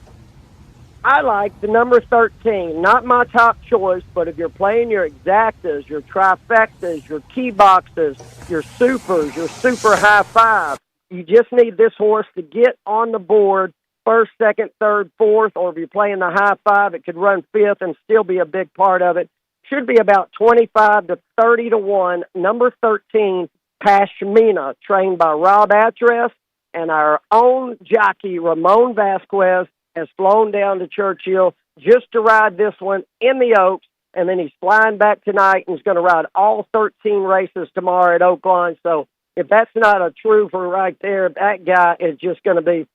I like the number 13, not my top choice, but if you're playing your exactas, your trifectas, your key boxes, your supers, your super high 5, you just need this horse to get on the board first, second, third, fourth, or if you're playing the high 5, it could run 5th and still be a big part of it. Should be about 25 to 30 to 1. Number 13, Pashmina, trained by Rob Atras, and our own jockey, Ramon Vasquez, has flown down to Churchill just to ride this one in the Oaks, and then he's flying back tonight and he's going to ride all 13 races tomorrow at Oaklawn. So if that's not a trooper right there, that guy is just going to be,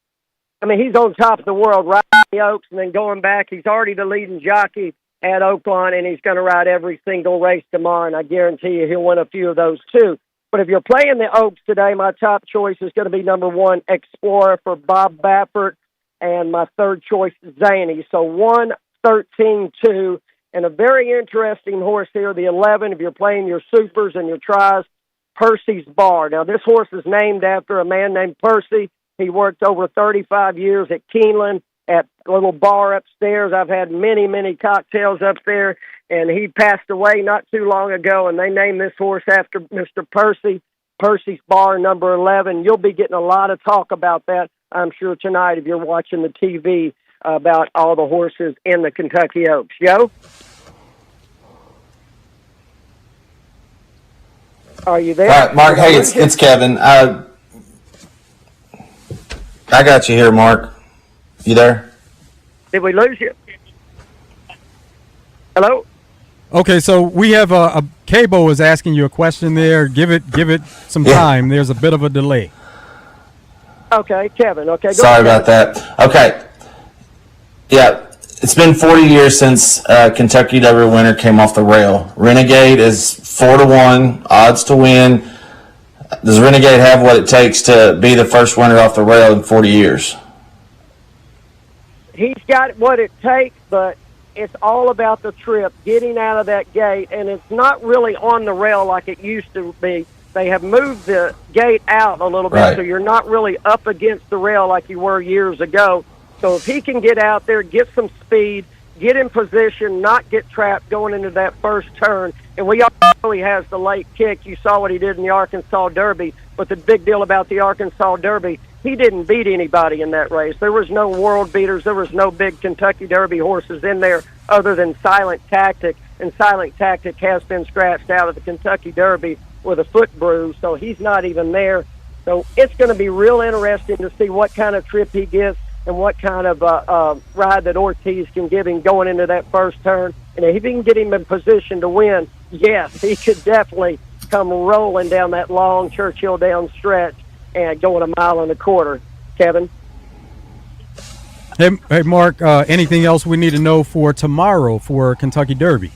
I mean, he's on top of the world riding the Oaks and then going back. He's already the leading jockey at Oaklawn, and he's going to ride every single race tomorrow, and I guarantee you he'll win a few of those too. But if you're playing the Oaks today, my top choice is going to be number 1, Explorer for Bob Baffert, and my third choice, Zany. So 1, 13, 2, and a very interesting horse here, the 11, if you're playing your supers and your tries, Percy's Bar. Now, this horse is named after a man named Percy. He worked over 35 years at Keeneland at a little bar upstairs. I've had many, many cocktails up there, and he passed away not too long ago, and they named this horse after Mr. Percy. Percy's Bar, number 11. You'll be getting a lot of talk about that, I'm sure, tonight if you're watching the TV about all the horses in the Kentucky Oaks. Joe? Are you there? All right, Mark. Hey, it's Kevin. I got you here, Mark. You there? Did we lose you? Hello? Okay, so we have a Cabo is asking you a question there. Give it some time. There's a bit of a delay. Okay, Kevin. Okay, go Sorry ahead. about that. Okay. Yeah, it's been 40 years since Kentucky Derby winner came off the rail. Renegade is 4-1 odds to win. Does Renegade have what it takes to be the first winner off the rail in 40 years? He's got what it takes, but it's all about the trip, getting out of that gate, and it's not really on the rail like it used to be. They have moved the gate out a little bit, Right. so you're not really up against the rail like you were years ago. So if he can get out there, get some speed, get in position, not get trapped going into that first turn, and we all know he has the late kick. You saw what he did in the Arkansas Derby, but the big deal about the Arkansas Derby, he didn't beat anybody in that race. There was no world beaters. There was no big Kentucky Derby horses in there other than Silent Tactic, and Silent Tactic has been scratched out of the Kentucky Derby with a foot bruise, so he's not even there. So it's going to be real interesting to see what kind of trip he gets and what kind of ride that Ortiz can give him going into that first turn. And if he can get him in position to win, yes, he could definitely come rolling down that long Churchill down stretch and going 1.25 miles. Kevin? Hey, Mark, anything else we need to know for tomorrow for Kentucky Derby?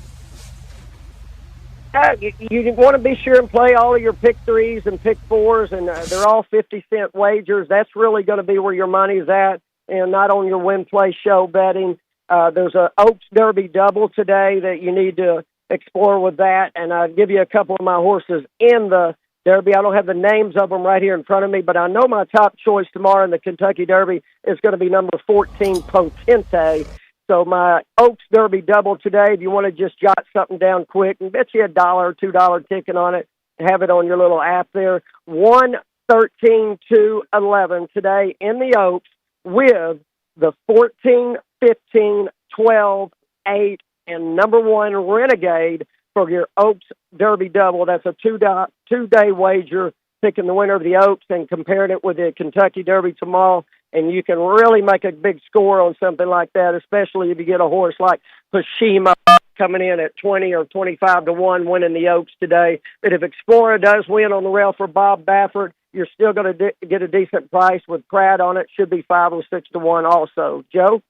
You want to be sure and play all of your pick 3s and pick 4s, and they're all 50-cent wagers. That's really going to be where your money's at, and not on your win-play show betting. There's a Oaks Derby double today that you need to explore with that, and I'll give you a couple of my horses in the Derby. I don't have the names of them right here in front of me, but I know my top choice tomorrow in the Kentucky Derby is going to be number 14, Potente. So my Oaks Derby double today, if you want to just jot something down quick, and bet you $1 or $2 ticket on it, have it on your little app there. 1, 13, 2, 11 today in the Oaks with the 14, 15, 12, 8, and number 1 Renegade for your Oaks Derby double. That's a two-day wager, picking the winner of the Oaks and comparing it with the Kentucky Derby tomorrow. And you can really make a big score on something like that, especially if you get a horse like Pashima coming in at 20 or 25 to 1 winning the Oaks today. But if Explorer does win on the rail for Bob Baffert, you're still going to get a decent price with Pratt on it. Should be 5 or 6 to 1 also. Joe?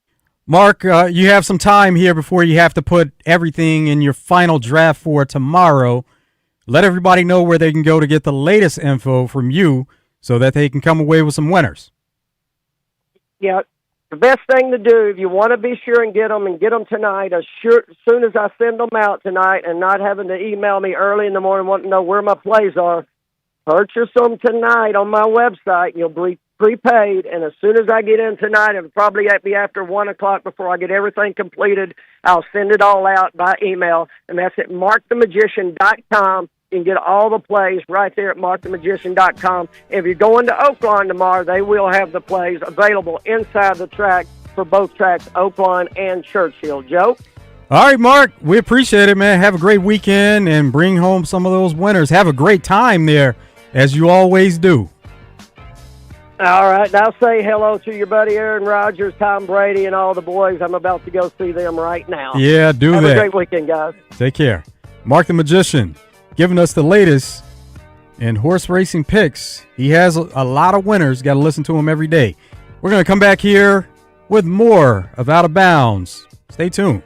Mark, you have some time here before you have to put everything in your final draft for tomorrow. Let everybody know where they can go to get the latest info from you so that they can come away with some winners. Yeah, the best thing to do if you want to be sure and get them tonight, as soon as I send them out tonight and not having to email me early in the morning wanting to know where my plays are, purchase them tonight on my website. You'll be prepaid, and as soon as I get in tonight, it'll probably be after 1 o'clock before I get everything completed. I'll send it all out by email, and that's at markthemagician.com. You can get all the plays right there at markthemagician.com. If you're going to Oaklawn tomorrow, they will have the plays available inside the track for both tracks, Oaklawn and Churchill. Joe? All right, Mark, we appreciate it, man. Have a great weekend and bring home some of those winners. Have a great time there, as you always do. All right, now say hello to your buddy Aaron Rodgers, Tom Brady, and all the boys. I'm about to go see them right now. Yeah, do Have that. Have a great weekend, guys. Take care. Mark the Magician, giving us the latest in horse racing picks. He has a lot of winners. Got to listen to him every day. We're going to come back here with more of Out of Bounds. Stay tuned.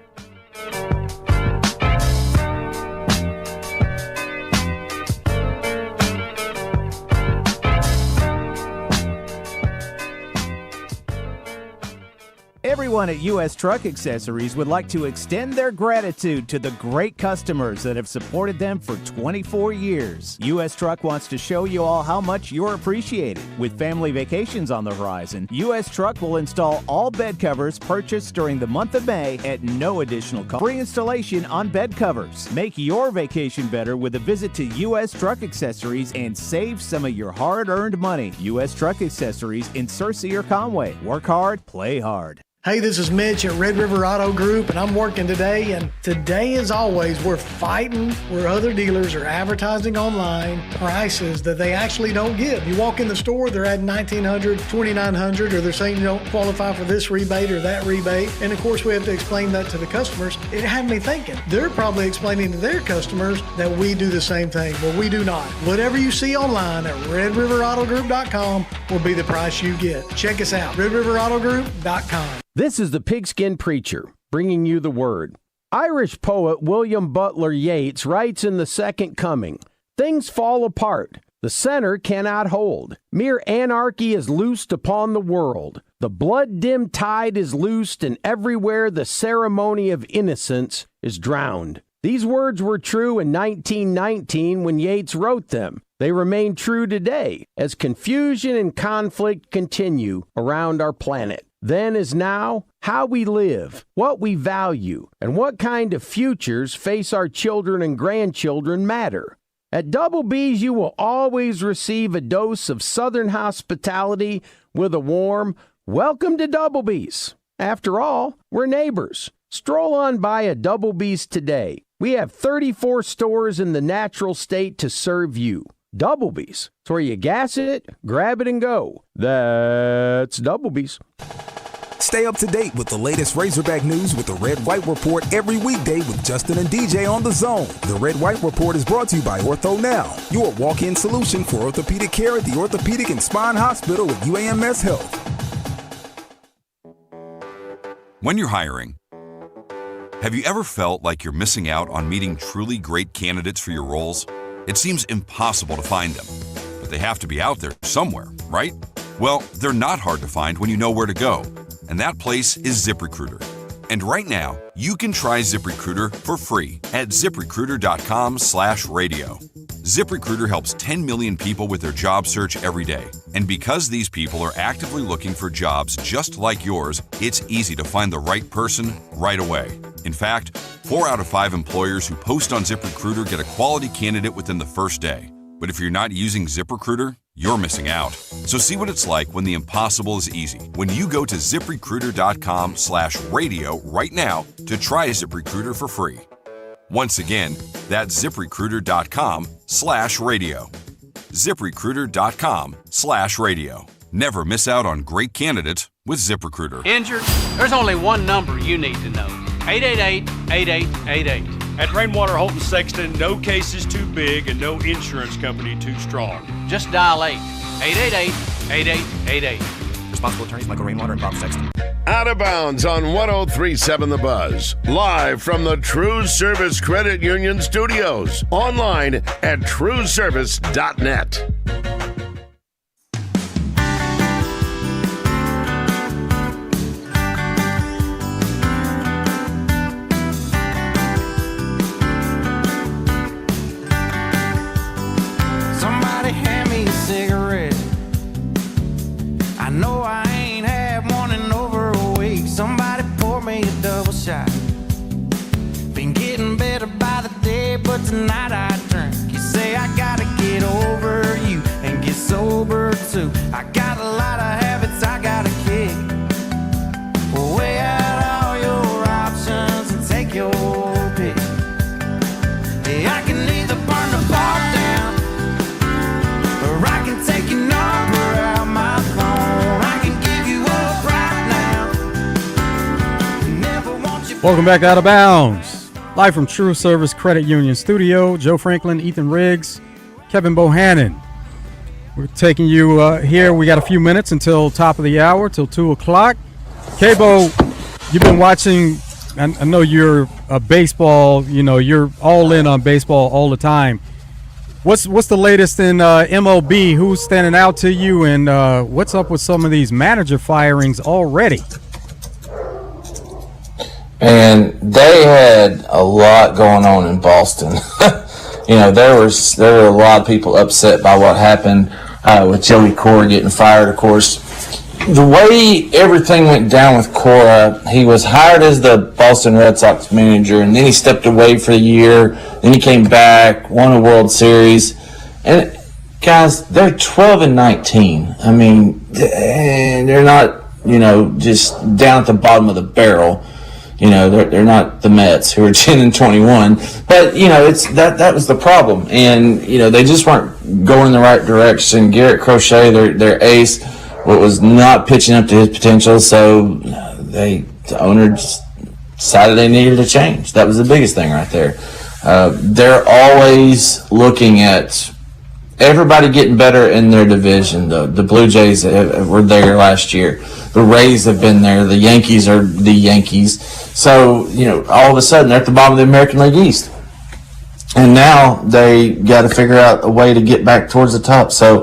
Everyone at U.S. Truck Accessories would like to extend their gratitude to the great customers that have supported them for 24 years. U.S. Truck wants to show you all how much you're appreciated. With family vacations on the horizon, U.S. Truck will install all bed covers purchased during the month of May at no additional cost. Free installation on bed covers. Make your vacation better with a visit to U.S. Truck Accessories and save some of your hard-earned money. U.S. Truck Accessories in Searcy or Conway. Work hard, play hard. Hey, this is Mitch at Red River Auto Group, and I'm working today. And today, as always, we're fighting where other dealers are advertising online prices that they actually don't give. You walk in the store, they're at $1,900, $2,900, or they're saying you don't qualify for this rebate or that rebate. And of course, we have to explain that to the customers. It had me thinking, they're probably explaining to their customers that we do the same thing. Well, we do not. Whatever you see online at RedRiverAutoGroup.com will be the price you get. Check us out, RedRiverAutoGroup.com. This is the Pigskin Preacher, bringing you the word. Irish poet William Butler Yeats writes in The Second Coming, "Things fall apart. The center cannot hold. Mere anarchy is loosed upon the world. The blood-dimmed tide is loosed, and everywhere the ceremony of innocence is drowned." These words were true in 1919 when Yeats wrote them. They remain true today as confusion and conflict continue around our planet. Then as now, how we live, what we value, and what kind of futures face our children and grandchildren matter. At Double B's, you will always receive a dose of Southern hospitality with a warm, "Welcome to Double B's." After all, we're neighbors. Stroll on by a Double B's today. We have 34 stores in the natural state to serve you. Double B's. It's where you gas it, grab it, and go. That's Double B's. Stay up to date with the latest Razorback news with the Red White Report every weekday with Justin and DJ on The Zone. The Red White Report is brought to you by Ortho Now, your walk-in solution for orthopedic care at the Orthopedic and Spine Hospital with UAMS Health. When you're hiring, have you ever felt like you're missing out on meeting truly great candidates for your roles? It seems impossible to find them, but they have to be out there somewhere, right? Well, they're not hard to find when you know where to go, and that place is ZipRecruiter. And right now, you can try ZipRecruiter for free at ZipRecruiter.com/radio. ZipRecruiter helps 10 million people with their job search every day. And because these people are actively looking for jobs just like yours, it's easy to find the right person right away. In fact, 4 out of 5 employers who post on ZipRecruiter get a quality candidate within the first day. But if you're not using ZipRecruiter, you're missing out. So see what it's like when the impossible is easy. When you go to ZipRecruiter.com/radio right now to try ZipRecruiter for free. Once again, that's ZipRecruiter.com/radio. ZipRecruiter.com/radio. Never miss out on great candidates with ZipRecruiter. Injured? There's only one number you need to know. 888-8888. At Rainwater Holton Sexton, no case is too big and no insurance company too strong. Just dial 888-8888. Responsible attorneys Michael Rainwater and Bob Sexton. Out of Bounds on 103.7 The Buzz. Live from the TruService Credit Union studios. Online at TruService.net. Somebody hand me a cigarette. I know I ain't had one in over a week. Somebody pour me a double shot. Been getting better by the day, but tonight I drink. You say I gotta get over you and get sober too. I got a lot of habits I gotta kick. Well, weigh out all your options and take your pick. Yeah, I can either burn the bar down, or I can take your number out my phone. I can give you up right now. Never want you. Welcome back to Out of Bounds. Live from TruService Credit Union Studio. Joe Franklin, Ethan Riggs, Kevin Bohannon. We're taking you here. We got a few minutes until top of the hour, till 2 o'clock. K-Bo, you've been watching. I know you're a baseball, you're all in on baseball all the time. What's the latest in MLB? Who's standing out to you, and what's up with some of these manager firings already? And they had a lot going on in Boston. There were a lot of people upset by what happened with Joey Cora getting fired, of course. The way everything went down with Cora, he was hired as the Boston Red Sox manager, and then he stepped away for a year. Then he came back, won a World Series. And, guys, they're 12-19. I mean, they're not, just down at the bottom of the barrel. They're not the Mets who are 10-21, but that was the problem, and they just weren't going in the right direction. Garrett Crochet, their ace, was not pitching up to his potential, so the owner decided they needed a change. That was the biggest thing right there. They're always looking at everybody getting better in their division. The Blue Jays were there last year. The Rays have been there. The Yankees are the Yankees. So, all of a sudden they're at the bottom of the American League East. And now they got to figure out a way to get back towards the top. So,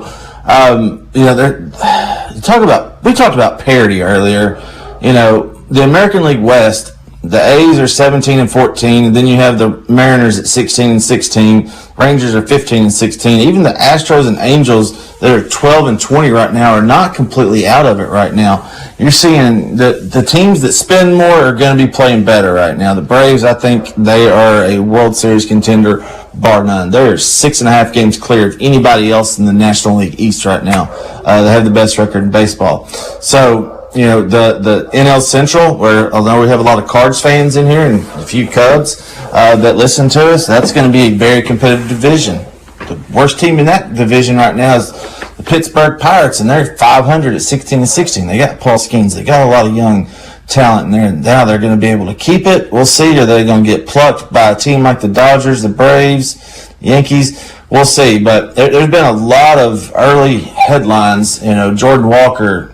we talked about parity earlier. The American League West, the A's are 17-14, and then you have the Mariners at 16-16. Rangers are 15-16. Even the Astros and Angels that are 12-20 right now are not completely out of it right now. You're seeing the teams that spend more are going to be playing better right now. The Braves, I think they are a World Series contender, bar none. They're 6.5 games clear of anybody else in the National League East right now. They have the best record in baseball. So, the NL Central, where although we have a lot of Cards fans in here and a few Cubs that listen to us, that's going to be a very competitive division. The worst team in that division right now is the Pittsburgh Pirates, and they're 500 at 16-16. They got Paul Skeens. They got a lot of young talent in there, and now they're going to be able to keep it. We'll see. Are they going to get plucked by a team like the Dodgers, the Braves, the Yankees? We'll see. But there's been a lot of early headlines. Jordan Walker,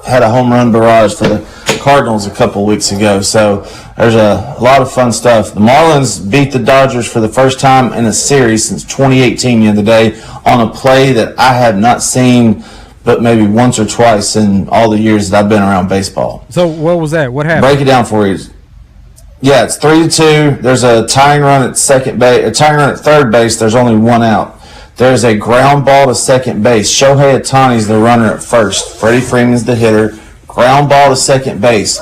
had a home run barrage for the Cardinals a couple weeks ago. So there's a lot of fun stuff. The Marlins beat the Dodgers for the first time in a series since 2018 the other day on a play that I have not seen but maybe once or twice in all the years that I've been around baseball. So what was that? What happened? Break it down for you. Yeah, it's 3-2. There's a tying run at second base, a tying run at third base. There's only one out. There's a ground ball to second base. Shohei Ohtani's the runner at first. Freddie Freeman's the hitter. Ground ball to second base.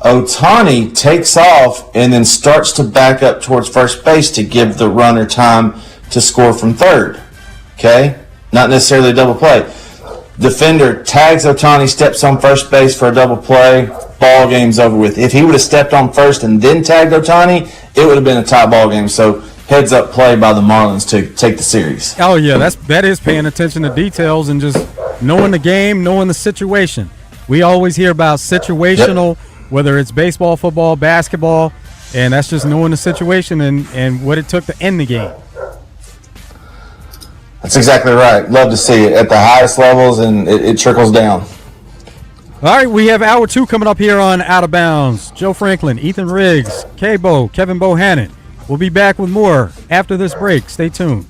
Ohtani takes off and then starts to back up towards first base to give the runner time to score from third. Okay? Not necessarily a double play. Defender tags Ohtani, steps on first base for a double play. Ball game's over with. If he would have stepped on first and then tagged Ohtani, it would have been a tie ball game. So heads up play by the Marlins to take the series. Oh yeah, that is paying attention to details and just knowing the game, knowing the situation. We always hear about situational, whether it's baseball, football, basketball, and that's just knowing the situation and what it took to end the game. That's exactly right. Love to see it at the highest levels, and it trickles down. All right, we have hour 2 coming up here on Out of Bounds. Joe Franklin, Ethan Riggs, K-Bo, Kevin Bohannon. We'll be back with more after this break. Stay tuned.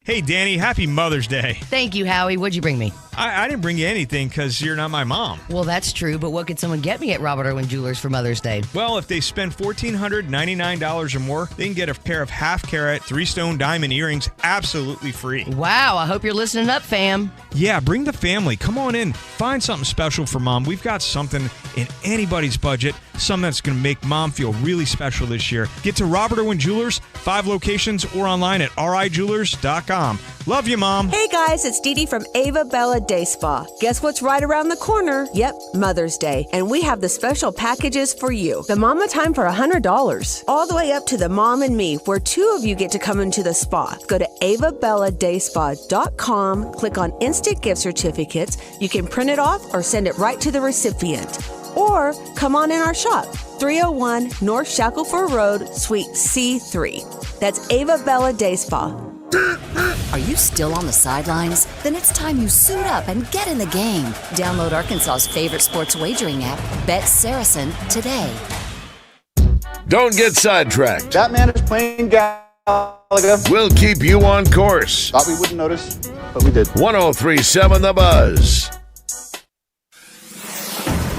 Hey, Danny, happy Mother's Day. Thank you, Howie. What'd you bring me? I didn't bring you anything because you're not my mom. Well, that's true, but what could someone get me at Robert Irwin Jewelers for Mother's Day? Well, if they spend $1,499 or more, they can get a pair of half-carat 3-stone diamond earrings absolutely free. Wow, I hope you're listening up, fam. Yeah, bring the family. Come on in. Find something special for Mom. We've got something in anybody's budget, something that's going to make Mom feel really special this year. Get to Robert Irwin Jewelers, 5 locations, or online at rijewelers.com. Love you, Mom. Hey, guys, it's Dee Dee from Ava Bella Day Spa. Guess what's right around the corner? Yep, Mother's Day. And we have the special packages for you. The Mama Time for $100. All the way up to the Mom and Me, where 2 of you get to come into the spa. Go to avabelladayspa.com, click on Instant Gift Certificates. You can print it off or send it right to the recipient. Or come on in our shop, 301 North Shackleford Road, Suite C3. That's Ava Bella Day Spa. Are you still on the sidelines? Then it's time you suit up and get in the game. Download Arkansas's favorite sports wagering app, Bet Saracen, today. Don't get sidetracked. That man is playing Gallagher. We'll keep you on course. Thought we wouldn't notice, but we did. 103.7 The Buzz.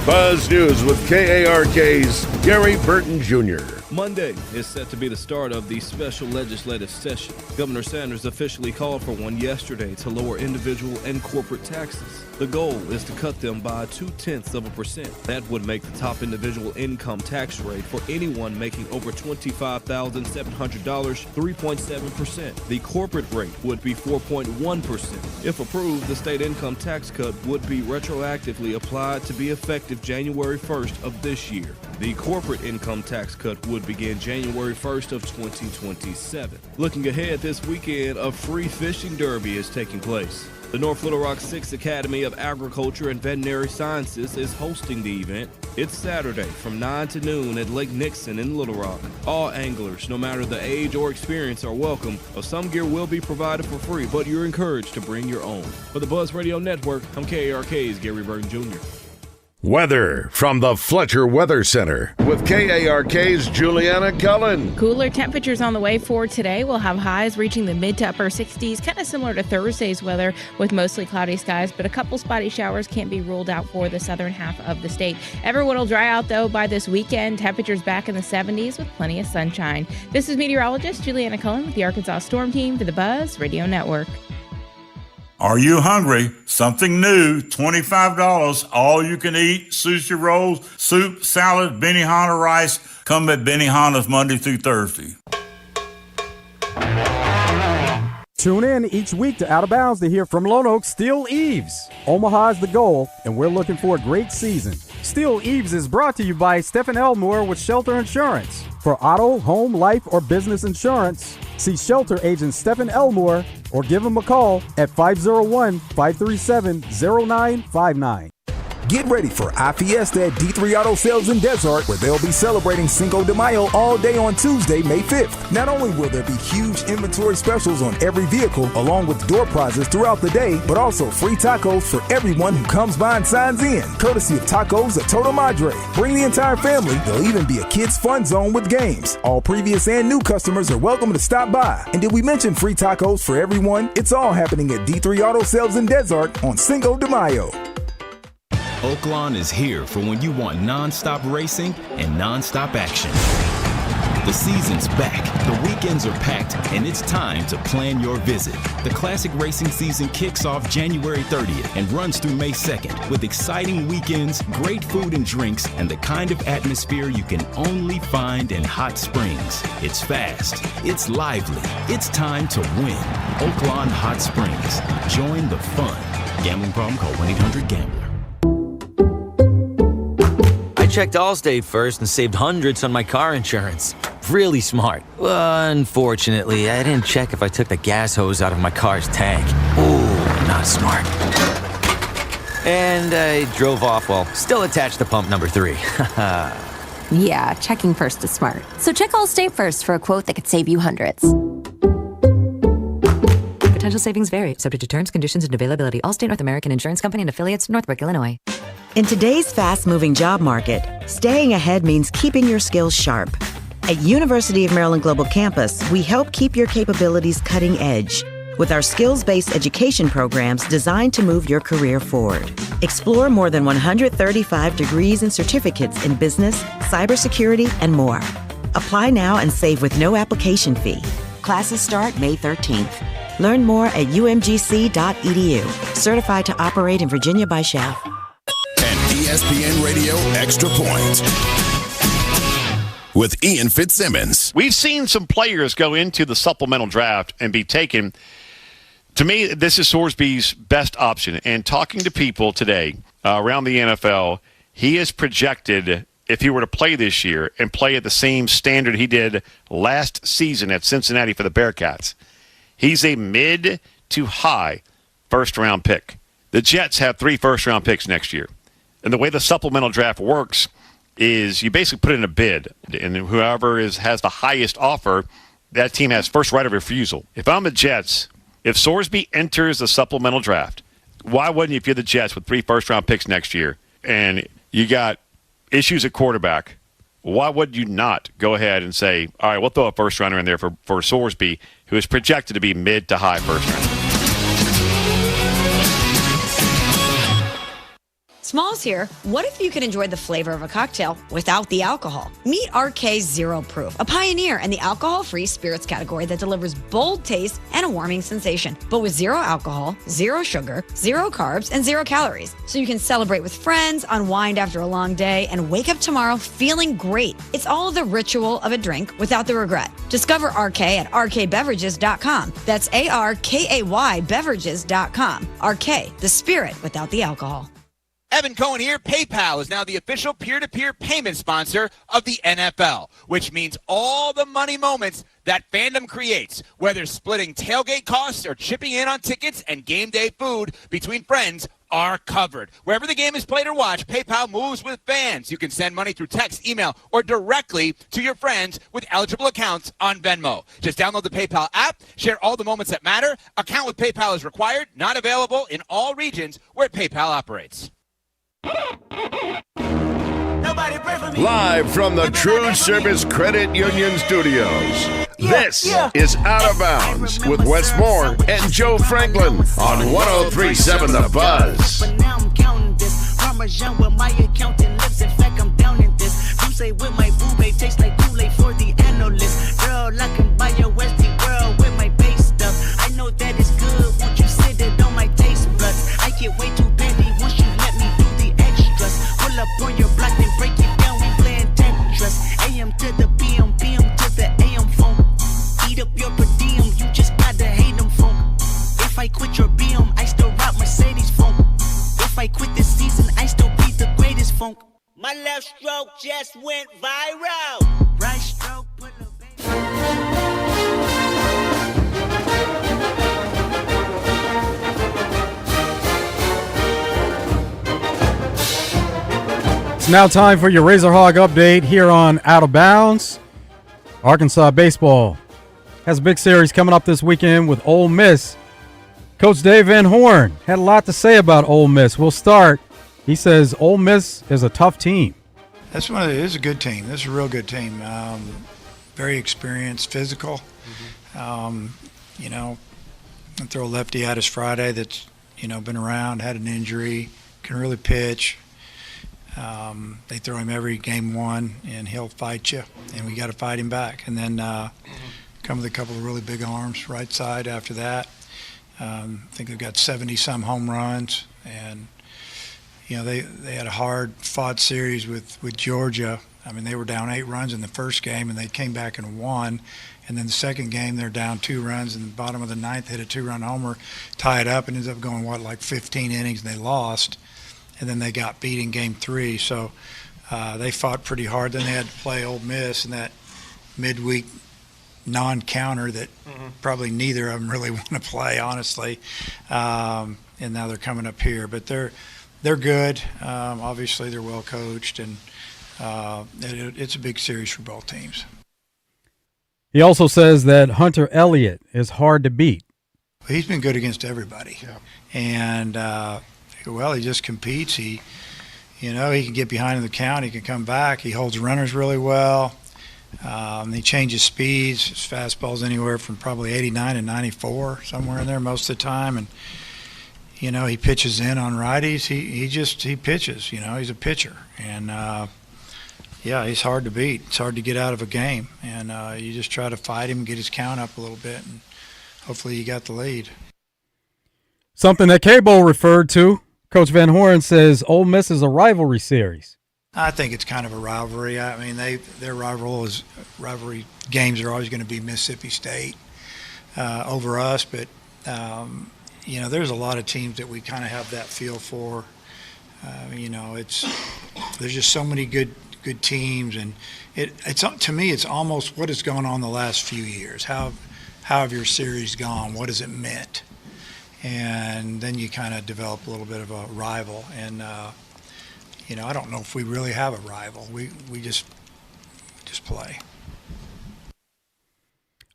Buzz News with KARK's Gary Burton Jr. Monday is set to be the start of the special legislative session. Governor Sanders officially called for one yesterday to lower individual and corporate taxes. The goal is to cut them by 0.2%. That would make the top individual income tax rate for anyone making over $25,700 3.7%. The corporate rate would be 4.1%. If approved, the state income tax cut would be retroactively applied to be effective January 1st of this year. The corporate income tax cut would begin January 1st of 2027. Looking ahead, this weekend, a free fishing derby is taking place. The North Little Rock 6 Academy of Agriculture and Veterinary Sciences is hosting the event. It's Saturday from 9 to noon at Lake Nixon in Little Rock. All anglers, no matter the age or experience, are welcome. Some gear will be provided for free, but you're encouraged to bring your own. For the Buzz Radio Network, I'm KARK's Gary Burton Jr. Weather from the Fletcher Weather Center with KARK's Juliana Cullen. Cooler temperatures on the way for today. We'll have highs reaching the mid to upper 60s, kind of similar to Thursday's weather with mostly cloudy skies, but a couple spotty showers can't be ruled out for the southern half of the state. Everyone will dry out, though, by this weekend. Temperatures back in the 70s with plenty of sunshine. This is meteorologist Juliana Cullen with the Arkansas Storm Team for the Buzz Radio Network. Are you hungry? Something new, $25, all you can eat, sushi rolls, soup, salad, Benihana rice. Come at Benihana's Monday through Thursday. Tune in each week to Out of Bounds to hear from Lone Oak Steel Eaves. Omaha is the goal, and we're looking for a great season. Steel Eaves is brought to you by Stephen Elmore with Shelter Insurance. For auto, home, life, or business insurance, see Shelter Agent Stephen Elmore or give him a call at 501-537-0959. Get ready for iFiesta at D3 Auto Sales in Desert, where they'll be celebrating Cinco de Mayo all day on Tuesday, May 5th. Not only will there be huge inventory specials on every vehicle, along with door prizes throughout the day, but also free tacos for everyone who comes by and signs in, courtesy of Tacos at Toto Madre. Bring the entire family. There'll even be a kids' fun zone with games. All previous and new customers are welcome to stop by. And did we mention free tacos for everyone? It's all happening at D3 Auto Sales in Desert on Cinco de Mayo. Oaklawn is here for when you want non-stop racing and non-stop action. The season's back, the weekends are packed, and it's time to plan your visit. The classic racing season kicks off January 30th and runs through May 2nd with exciting weekends, great food and drinks, and the kind of atmosphere you can only find in Hot Springs. It's fast, it's lively, it's time to win. Oaklawn Hot Springs. Join the fun. Gambling problem? Call 1-800-GAMBLER. I checked Allstate first and saved hundreds on my car insurance. Really smart. Unfortunately, I didn't check if I took the gas hose out of my car's tank. Ooh, not smart. And I drove off while still attached to pump number 3. Yeah, checking first is smart. So check Allstate first for a quote that could save you hundreds. Potential savings vary, subject to terms, conditions, and availability. Allstate North American Insurance Company and affiliates, Northbrook, Illinois. In today's fast-moving job market, staying ahead means keeping your skills sharp. At University of Maryland Global Campus, we help keep your capabilities cutting edge with our skills-based education programs designed to move your career forward. Explore more than 135 degrees and certificates in business, cybersecurity, and more. Apply now and save with no application fee. Classes start May 13th. Learn more at umgc.edu. Certified to operate in Virginia by SCHAF. And ESPN Radio Extra Point with Ian Fitzsimmons. We've seen some players go into the supplemental draft and be taken. To me, this is Sorsby's best option. And talking to people today around the NFL, he is projected, if he were to play this year and play at the same standard he did last season at Cincinnati for the Bearcats, he's a mid to high first-round pick. The Jets have 3 first-round picks next year. And the way the supplemental draft works is you basically put in a bid, and whoever has the highest offer that team has first right of refusal. If I'm the Jets, if Sorsby enters the supplemental draft, why wouldn't you, if you're the Jets with 3 first-round picks next year and you got issues at quarterback, why would you not go ahead and say, all right, we'll throw a first-rounder in there for Sorsby, who is projected to be mid to high first-round? Smalls here. What if you could enjoy the flavor of a cocktail without the alcohol? Meet RK Zero Proof, a pioneer in the alcohol-free spirits category that delivers bold taste and a warming sensation, but with 0 alcohol, 0 sugar, 0 carbs, and 0 calories. So you can celebrate with friends, unwind after a long day, and wake up tomorrow feeling great. It's all the ritual of a drink without the regret. Discover RK at rkbeverages.com. That's ARKAY beverages.com. RK, the spirit without the alcohol. Evan Cohen here. PayPal is now the official peer-to-peer payment sponsor of the NFL, which means all the money moments that fandom creates, whether splitting tailgate costs or chipping in on tickets and game day food between friends, are covered. Wherever the game is played or watched, PayPal moves with fans. You can send money through text, email, or directly to your friends with eligible accounts on Venmo. Just download the PayPal app, share all the moments that matter. Account with PayPal is required, not available in all regions where PayPal operates. Live from the TruService Credit Union Studios, this is Out of Bounds with Wes Moore and Joe Franklin on 103.7 The Buzz. But now I'm counting this. Parmesan with my accountant lips. In fact, I'm down in this. You say with my boo babe tastes like Kool-Aid for the analyst. Girl, I can buy your Westie world with my base stuff. I know that it's good. Won't you sit it on my taste buds? I get way too petty once you let me do the extras. Pull up on your block and break it down. We playing Tetris. AM to the PM, PM to the AM phone. Eat up your per diem. You just gotta hate them phone. If I quit your BM, I still rock Mercedes funk. If I quit this season, I still be the greatest funk. My left stroke just went viral. Right stroke, put a It's now time for your Razor Hog update here on Out of Bounds. Arkansas baseball has a big series coming up this weekend with Ole Miss. Coach Dave Van Horn had a lot to say about Ole Miss. We'll start. He says Ole Miss is a tough team. It is a good team. This is a real good team. Very experienced, physical. And throw a lefty at us Friday that's, been around, had an injury, can really pitch. They throw him every game 1, and he'll fight you, and we got to fight him back. And then come with a couple of really big arms right side after that. I think they've got 70-some home runs, and they had a hard-fought series with Georgia. I mean, they were down 8 runs in the first game, and they came back and won. And then the second game, they're down 2 runs. In the bottom of the 9th, hit a 2-run homer, tie it up, and ended up going, like 15 innings, and they lost. And then they got beat in game 3. So they fought pretty hard. Then they had to play Ole Miss in that midweek non-counter that probably neither of them really want to play, honestly. And now they're coming up here. But they're good. Obviously, they're well coached, and it's a big series for both teams. He also says that Hunter Elliott is hard to beat. He's been good against everybody. Yeah. And, he just competes. He can get behind in the count. He can come back. He holds runners really well. He changes speeds. His fastball's anywhere from probably 89 and 94, somewhere in there most of the time. And, he pitches in on righties. He pitches. He's a pitcher. And, he's hard to beat. It's hard to get out of a game. And you just try to fight him, get his count up a little bit, and hopefully you got the lead. Something that Cable referred to. Coach Van Horn says Ole Miss is a rivalry series. I think it's kind of a rivalry. I mean, their rivalry games are always going to be Mississippi State over us, but there's a lot of teams that we kind of have that feel for. There's just so many good teams, and it's to me it's almost what has gone on the last few years. How have your series gone? What has it meant? And then you kind of develop a little bit of a rival. And, I don't know if we really have a rival. We just play.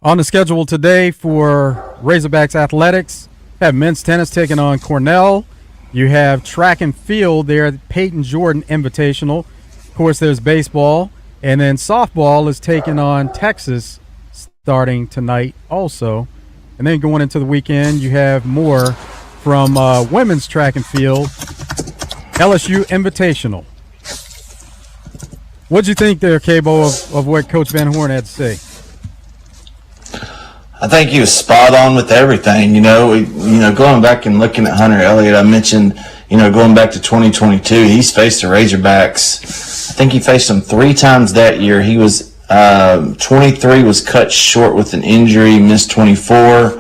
On the schedule today for Razorbacks Athletics, have men's tennis taking on Cornell. You have track and field there at Peyton Jordan Invitational. Of course, there's baseball. And then softball is taking on Texas starting tonight also. And then going into the weekend, you have more from women's track and field, LSU Invitational. What'd you think there, Cabo, of what Coach Van Horn had to say? I think he was spot on with everything. Going back and looking at Hunter Elliott, I mentioned, going back to 2022, he's faced the Razorbacks. I think he faced them 3 times that year. He was 23, was cut short with an injury, missed 24,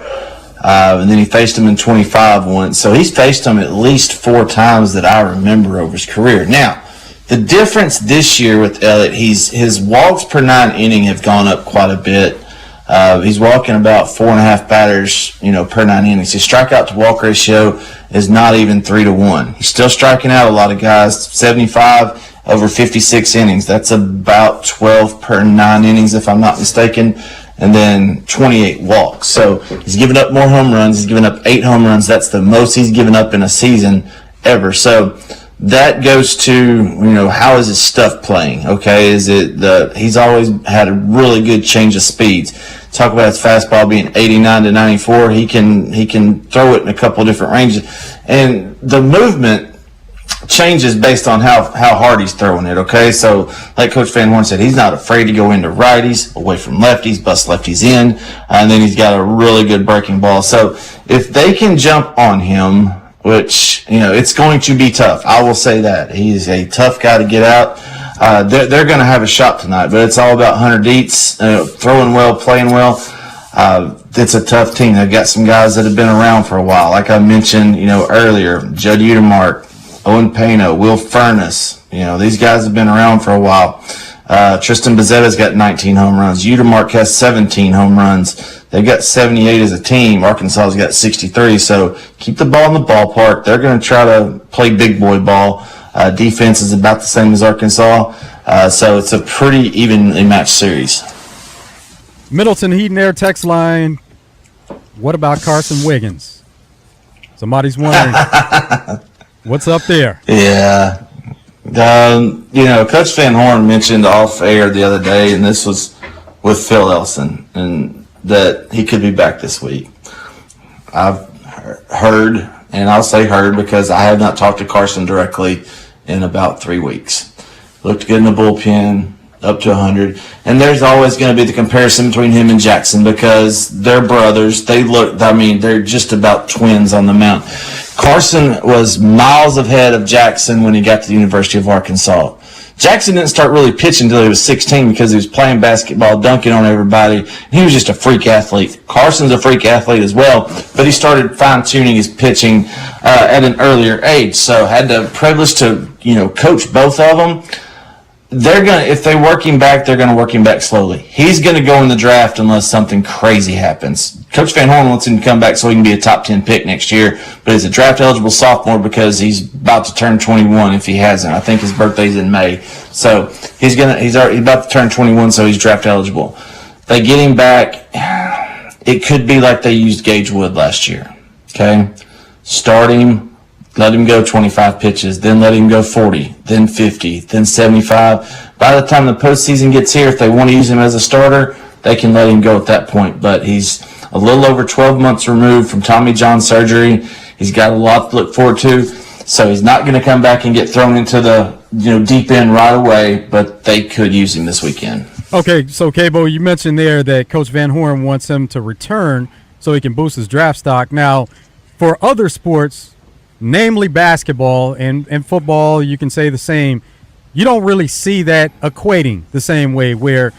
and then he faced them in 25 once. So he's faced them at least 4 times that I remember over his career. Now, the difference this year with Elliott, his walks per 9 inning have gone up quite a bit. He's walking about 4.5 batters, per 9 innings. His strikeout to walk ratio is not even 3-1. He's still striking out a lot of guys. 75 over 56 innings. That's about 12 per 9 innings, if I'm not mistaken. And then 28 walks. So he's given up more home runs. He's given up 8 home runs. That's the most he's given up in a season ever. So that goes to, how is his stuff playing? Okay, he's always had a really good change of speeds. Talk about his fastball being 89 to 94. He can throw it in a couple of different ranges. And the movement changes based on how hard he's throwing it, okay? So, like Coach Van Horn said, he's not afraid to go into righties, away from lefties, bust lefties in, and then he's got a really good breaking ball. So, if they can jump on him, which, it's going to be tough. I will say that. He's a tough guy to get out. They're going to have a shot tonight, but it's all about Hunter Dietz, throwing well, playing well. It's a tough team. They've got some guys that have been around for a while. Like I mentioned, earlier, Judd Utermark, Owen Pano, Will Furness. These guys have been around for a while. Tristan Bezzetta's got 19 home runs. Utermark has 17 home runs. They've got 78 as a team. Arkansas's got 63. So keep the ball in the ballpark. They're going to try to play big boy ball. Defense is about the same as Arkansas. So it's a pretty evenly matched series. Middleton Heat and Air text line. What about Carson Wiggins? Somebody's wondering. What's up there? Yeah. Coach Van Horn mentioned off air the other day, and this was with Phil Elson, and that he could be back this week. I've heard, and I'll say heard because I have not talked to Carson directly in about 3 weeks. Looked good in the bullpen, up to 100. And there's always going to be the comparison between him and Jackson because they're brothers. They're just about twins on the mound. Carson was miles ahead of Jackson when he got to the University of Arkansas. Jackson didn't start really pitching until he was 16 because he was playing basketball, dunking on everybody. He was just a freak athlete. Carson's a freak athlete as well, but he started fine-tuning his pitching at an earlier age. So had the privilege to, coach both of them. If they work him back, they're going to work him back slowly. He's going to go in the draft unless something crazy happens. Coach Van Horn wants him to come back so he can be a top 10 pick next year, but he's a draft eligible sophomore because he's about to turn 21 if he hasn't. I think his birthday's in May. So he's about to turn 21, so he's draft eligible. They get him back. It could be like they used Gage Wood last year. Okay? Start him. Let him go 25 pitches, then let him go 40, then 50, then 75. By the time the postseason gets here, if they want to use him as a starter, they can let him go at that point. But he's a little over 12 months removed from Tommy John surgery. He's got a lot to look forward to. So he's not going to come back and get thrown into the deep end right away, but they could use him this weekend. Okay, so Cabo, you mentioned there that Coach Van Horn wants him to return so he can boost his draft stock. Now, for other sports, namely basketball and football, you can say the same. You don't really see that equating the same way where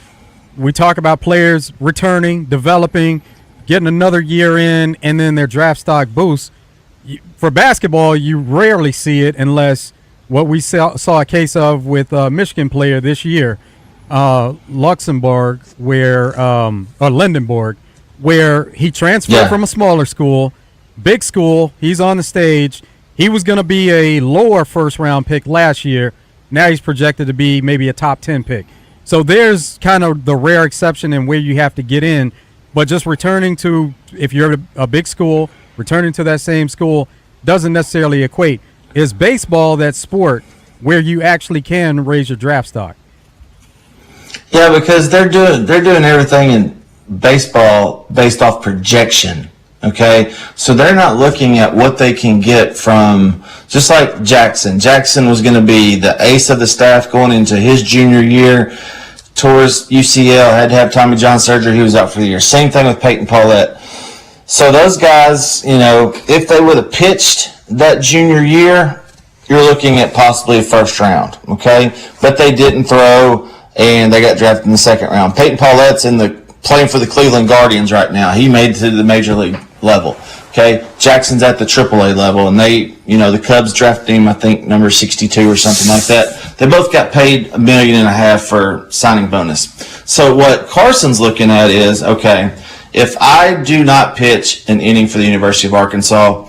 we talk about players returning, developing, getting another year in, and then their draft stock boosts. For basketball, you rarely see it unless what we saw a case of with a Michigan player this year, Luxembourg, or Lindenborg, where he transferred from a smaller school, big school, he's on the stage. He was going to be a lower first-round pick last year. Now he's projected to be maybe a top 10 pick. So there's kind of the rare exception in where you have to get in But just returning to, if you're a big school, returning to that same school doesn't necessarily equate. Is baseball that sport where you actually can raise your draft stock? Yeah, because they're doing everything in baseball based off projection. Okay, so they're not looking at what they can get from, just like Jackson. Jackson was going to be the ace of the staff going into his junior year. Tore his UCL, had to have Tommy John surgery. He was out for the year. Same thing with Peyton Paulette. So those guys, if they would have pitched that junior year, you're looking at possibly a first round. Okay, but they didn't throw, and they got drafted in the second round. Peyton Paulette's playing for the Cleveland Guardians right now. He made it to the major league level. Okay, Jackson's at the AAA level, and the Cubs drafted him, I think, number 62 or something like that. They both got paid $1.5 million for signing bonus. So what Carson's looking at is, okay, if I do not pitch an inning for the University of Arkansas,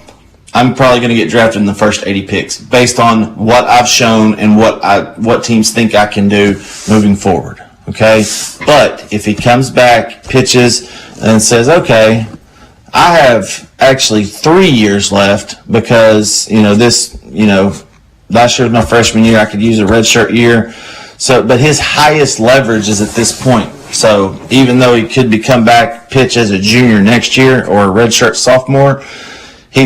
I'm probably going to get drafted in the first 80 picks based on what I've shown and what teams think I can do moving forward. Okay, but if he comes back, pitches, and says, okay, I have actually 3 years left because, last year was my freshman year. I could use a redshirt year. So, but his highest leverage is at this point. So even though he could come back, pitch as a junior next year or a redshirt sophomore, he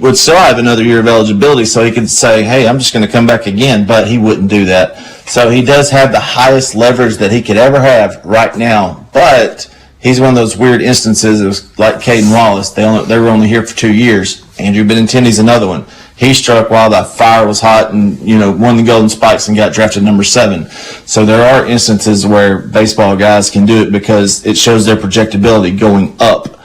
would still have another year of eligibility. So he could say, hey, I'm just going to come back again, but he wouldn't do that. So he does have the highest leverage that he could ever have right now, but he's one of those weird instances. It was like Caden Wallace. They were only here for 2 years. Andrew Benintendi's another one. He struck while the fire was hot and, won the Golden Spikes and got drafted number 7. So there are instances where baseball guys can do it because it shows their projectability going up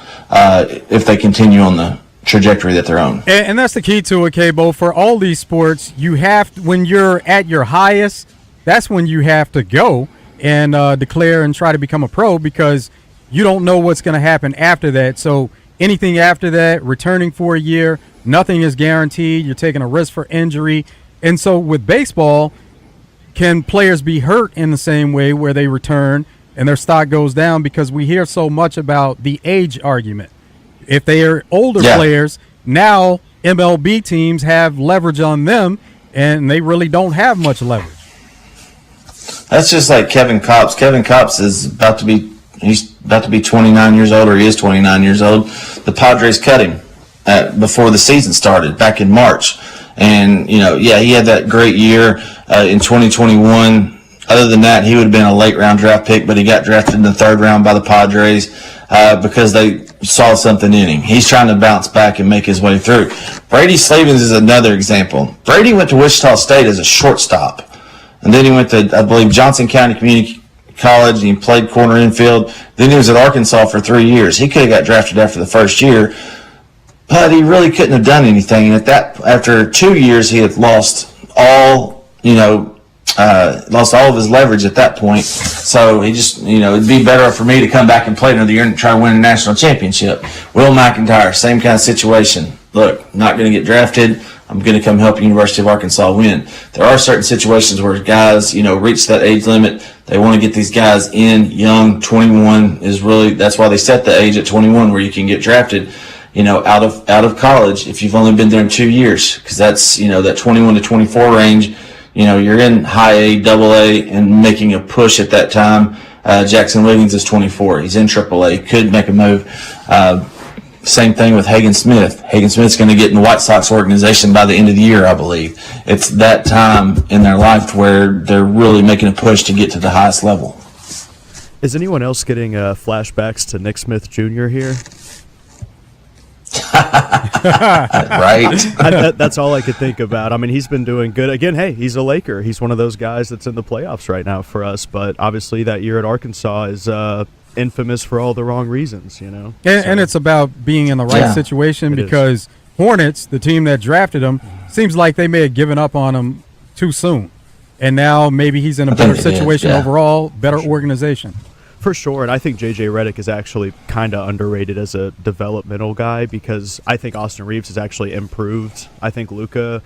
if they continue on the trajectory that they're on. And that's the key to it, K-Bo. For all these sports, you have to, when you're at your highest, that's when you have to go and declare and try to become a pro because you don't know what's going to happen after that. So anything after that, returning for a year, nothing is guaranteed. You're taking a risk for injury. And so with baseball, can players be hurt in the same way where they return and their stock goes down? Because we hear so much about the age argument. If they are older players, now MLB teams have leverage on them, and they really don't have much leverage. That's just like Kevin Kopps. Kevin Kopps is about to be 29 years old, or he is 29 years old. The Padres cut him before the season started back in March. And, he had that great year in 2021. Other than that, he would have been a late-round draft pick, but he got drafted in the 3rd round by the Padres because they saw something in him. He's trying to bounce back and make his way through. Brady Slavens is another example. Brady went to Wichita State as a shortstop, and then he went to, I believe, Johnson County Community College, and he played corner infield. Then he was at Arkansas for 3 years. He could have got drafted after the first year, but he really couldn't have done anything. And after 2 years, he had lost all of his leverage at that point. So he just, it'd be better for me to come back and play another year and try to win a national championship. Will McIntyre, same kind of situation. Look, not going to get drafted. I'm going to come help University of Arkansas win. There are certain situations where guys, reach that age limit. They want to get these guys in young. 21 is really, that's why they set the age at 21 where you can get drafted, out of college if you've only been there in 2 years. Because that's, that 21 to 24 range. You're in high A, double A, and making a push at that time. Jackson Wiggins is 24. He's in triple A. Could make a move. Same thing with Hagen Smith. Hagen Smith's going to get in the White Sox organization by the end of the year, I believe. It's that time in their life where they're really making a push to get to the highest level. Is anyone else getting flashbacks to Nick Smith Jr. here? Right. That's all I could think about. I mean, he's been doing good. Again, hey, he's a Laker. He's one of those guys that's in the playoffs right now for us. But obviously that year at Arkansas is infamous for all the wrong reasons, And it's about being in the right situation because Hornets, the team that drafted him, seems like they may have given up on him too soon. And now maybe he's in a better situation overall, better organization. For sure, and I think J.J. Redick is actually kind of underrated as a developmental guy because I think Austin Reeves has actually improved. I think Luka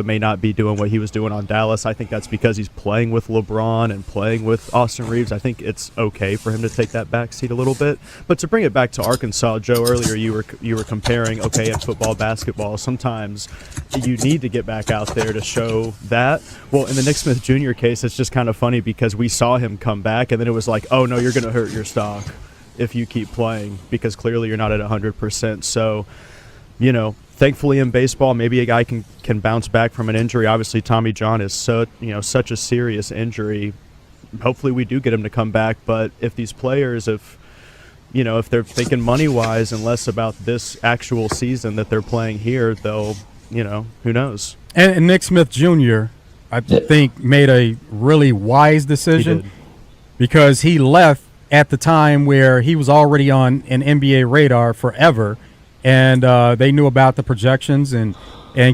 may not be doing what he was doing on Dallas. I think that's because he's playing with LeBron and playing with Austin Reeves. I think it's okay for him to take that backseat a little bit. But to bring it back to Arkansas, Joe, earlier you were comparing, okay, in football, basketball, sometimes you need to get back out there to show that. Well, in the Nick Smith Jr. case, it's just kind of funny because we saw him come back, and then it was like, oh, no, you're going to hurt your stock if you keep playing because clearly you're not at 100%. So, thankfully in baseball, maybe a guy can bounce back from an injury. Obviously, Tommy John is such a serious injury. Hopefully we do get him to come back. But if these players, if they're thinking money-wise and less about this actual season that they're playing here, they'll, who knows? And Nick Smith Jr., I think, made a really wise decision because he left at the time where he was already on an NBA radar forever, and they knew about the projections and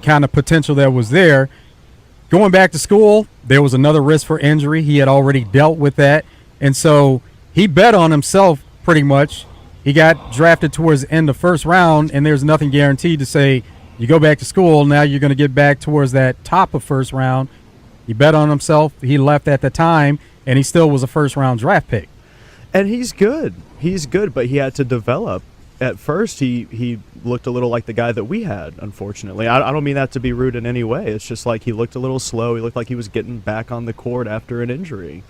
kind of potential that was there. Going back to school, there was another risk for injury. He had already dealt with that, and so he bet on himself pretty much. He got drafted towards the end of first round, and there's nothing guaranteed to say you go back to school, now you're going to get back towards that top of first round. He bet on himself. He left at the time, and he still was a first-round draft pick. And he's good. He's good, but he had to develop. At first, he looked a little like the guy that we had, unfortunately. I don't mean that to be rude in any way. It's just like he looked a little slow. He looked like he was getting back on the court after an injury.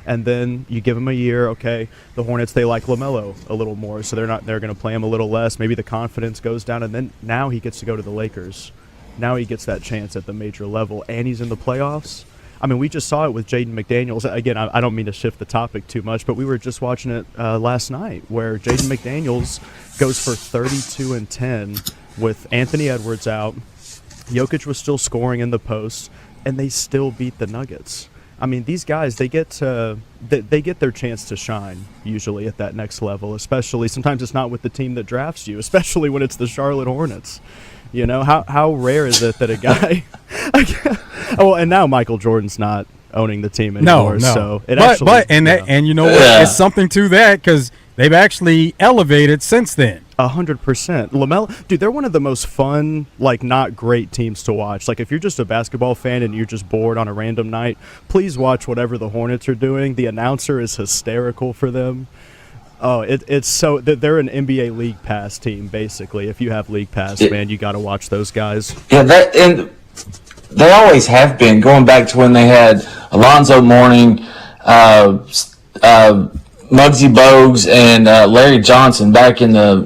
And then you give him a year, okay, the Hornets, they like LaMelo a little more, so they're going to play him a little less. Maybe the confidence goes down, and then now he gets to go to the Lakers. Now he gets that chance at the major level, and he's in the playoffs. I mean, we just saw it with Jaden McDaniels. Again, I don't mean to shift the topic too much, but we were just watching it last night where Jaden McDaniels goes for 32 and 10 with Anthony Edwards out. Jokic was still scoring in the post, and they still beat the Nuggets. I mean, these guys, they get their chance to shine usually at that next level, especially sometimes it's not with the team that drafts you, especially when it's the Charlotte Hornets. How rare is it that a guy oh, and now Michael Jordan's not owning the team anymore. No. So and you know what? It's something to that because they've actually elevated since then. 100%. LaMelo, dude, they're one of the most fun, not great teams to watch. If you're just a basketball fan and you're just bored on a random night, please watch whatever the Hornets are doing. The announcer is hysterical for them. Oh, it's so they're an NBA League Pass team, basically. If you have League Pass, man, you got to watch those guys. Yeah, and they always have been, going back to when they had Alonzo Mourning, Muggsy Bogues, and Larry Johnson back in the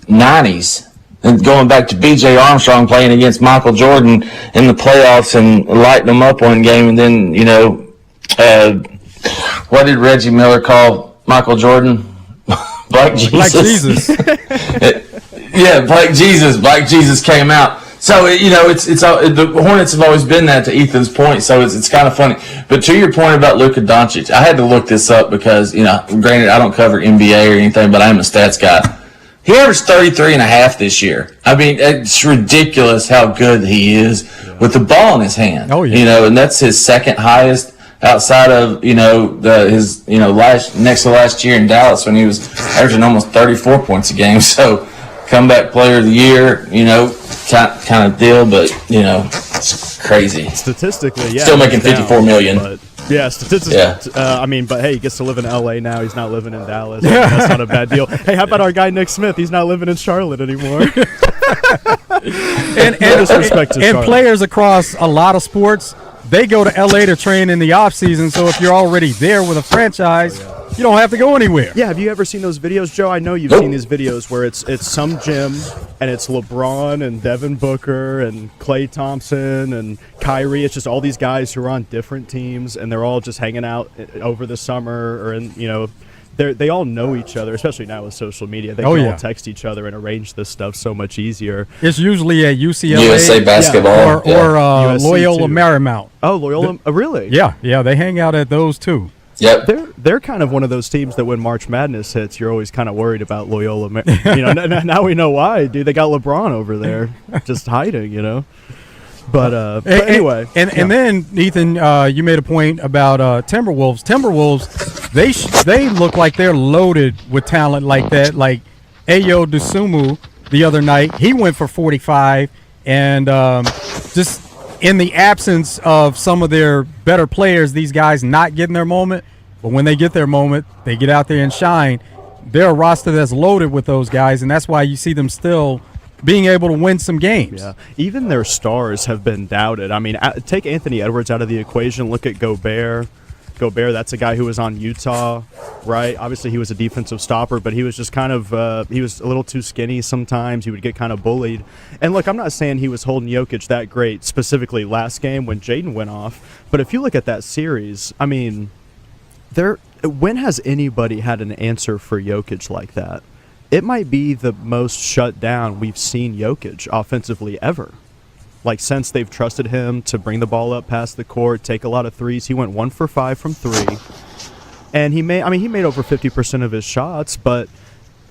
90s. And going back to B.J. Armstrong playing against Michael Jordan in the playoffs and lighting them up one game. And then, what did Reggie Miller call Michael Jordan? Black Jesus. Yeah, Black Jesus came out. So, it's the Hornets have always been that, to Ethan's point, so it's kind of funny. But to your point about Luka Doncic, I had to look this up because, granted, I don't cover NBA or anything, but I am a stats guy. He averaged 33 and a half this year. I mean, it's ridiculous how good he is with the ball in his hand. Oh, yeah. And that's his second highest outside of, his next to last year in Dallas when he was averaging almost 34 points a game. So, comeback player of the year, kind of deal, but it's crazy. Statistically, yeah, still making $54 million. But yeah, statistically, yeah. But hey, he gets to live in LA now. He's not living in Dallas. That's not a bad deal. Hey, how about our guy Nick Smith? He's not living in Charlotte anymore. and players across a lot of sports, they go to LA to train in the off season. So if you're already there with a franchise, you don't have to go anywhere. Yeah, have you ever seen those videos, Joe? I know you've seen these videos where it's some gym and it's LeBron and Devin Booker and Klay Thompson and Kyrie. It's just all these guys who are on different teams and they're all just hanging out over the summer or they all know each other, especially now with social media. They can all text each other and arrange this stuff so much easier. It's usually at UCLA, USA basketball, or Loyola Marymount. Oh, Loyola, really? Yeah, they hang out at those too. Yep. They're kind of one of those teams that when March Madness hits, you're always kind of worried about Loyola. Now we know why, dude. They got LeBron over there just hiding, But anyway. And then, Ethan, you made a point about Timberwolves. Timberwolves they look like they're loaded with talent like that. Like Ayo Dosunmu the other night, he went for 45, and just in the absence of some of their better players, these guys not getting their moment. But when they get their moment, they get out there and shine. They're a roster that's loaded with those guys, and that's why you see them still being able to win some games. Yeah, even their stars have been doubted. I mean, take Anthony Edwards out of the equation. Look at Gobert. Gobert, that's a guy who was on Utah, right? Obviously, he was a defensive stopper, but he was just kind of he was a little too skinny sometimes. He would get kind of bullied. And look, I'm not saying he was holding Jokic that great, specifically last game when Jaden went off. But if you look at that series, I mean, when has anybody had an answer for Jokic like that? It might be the most shut down we've seen Jokic offensively ever. Like, since they've trusted him to bring the ball up past the court, take a lot of threes. He went 1 for 5 from 3. And he made over 50% of his shots, but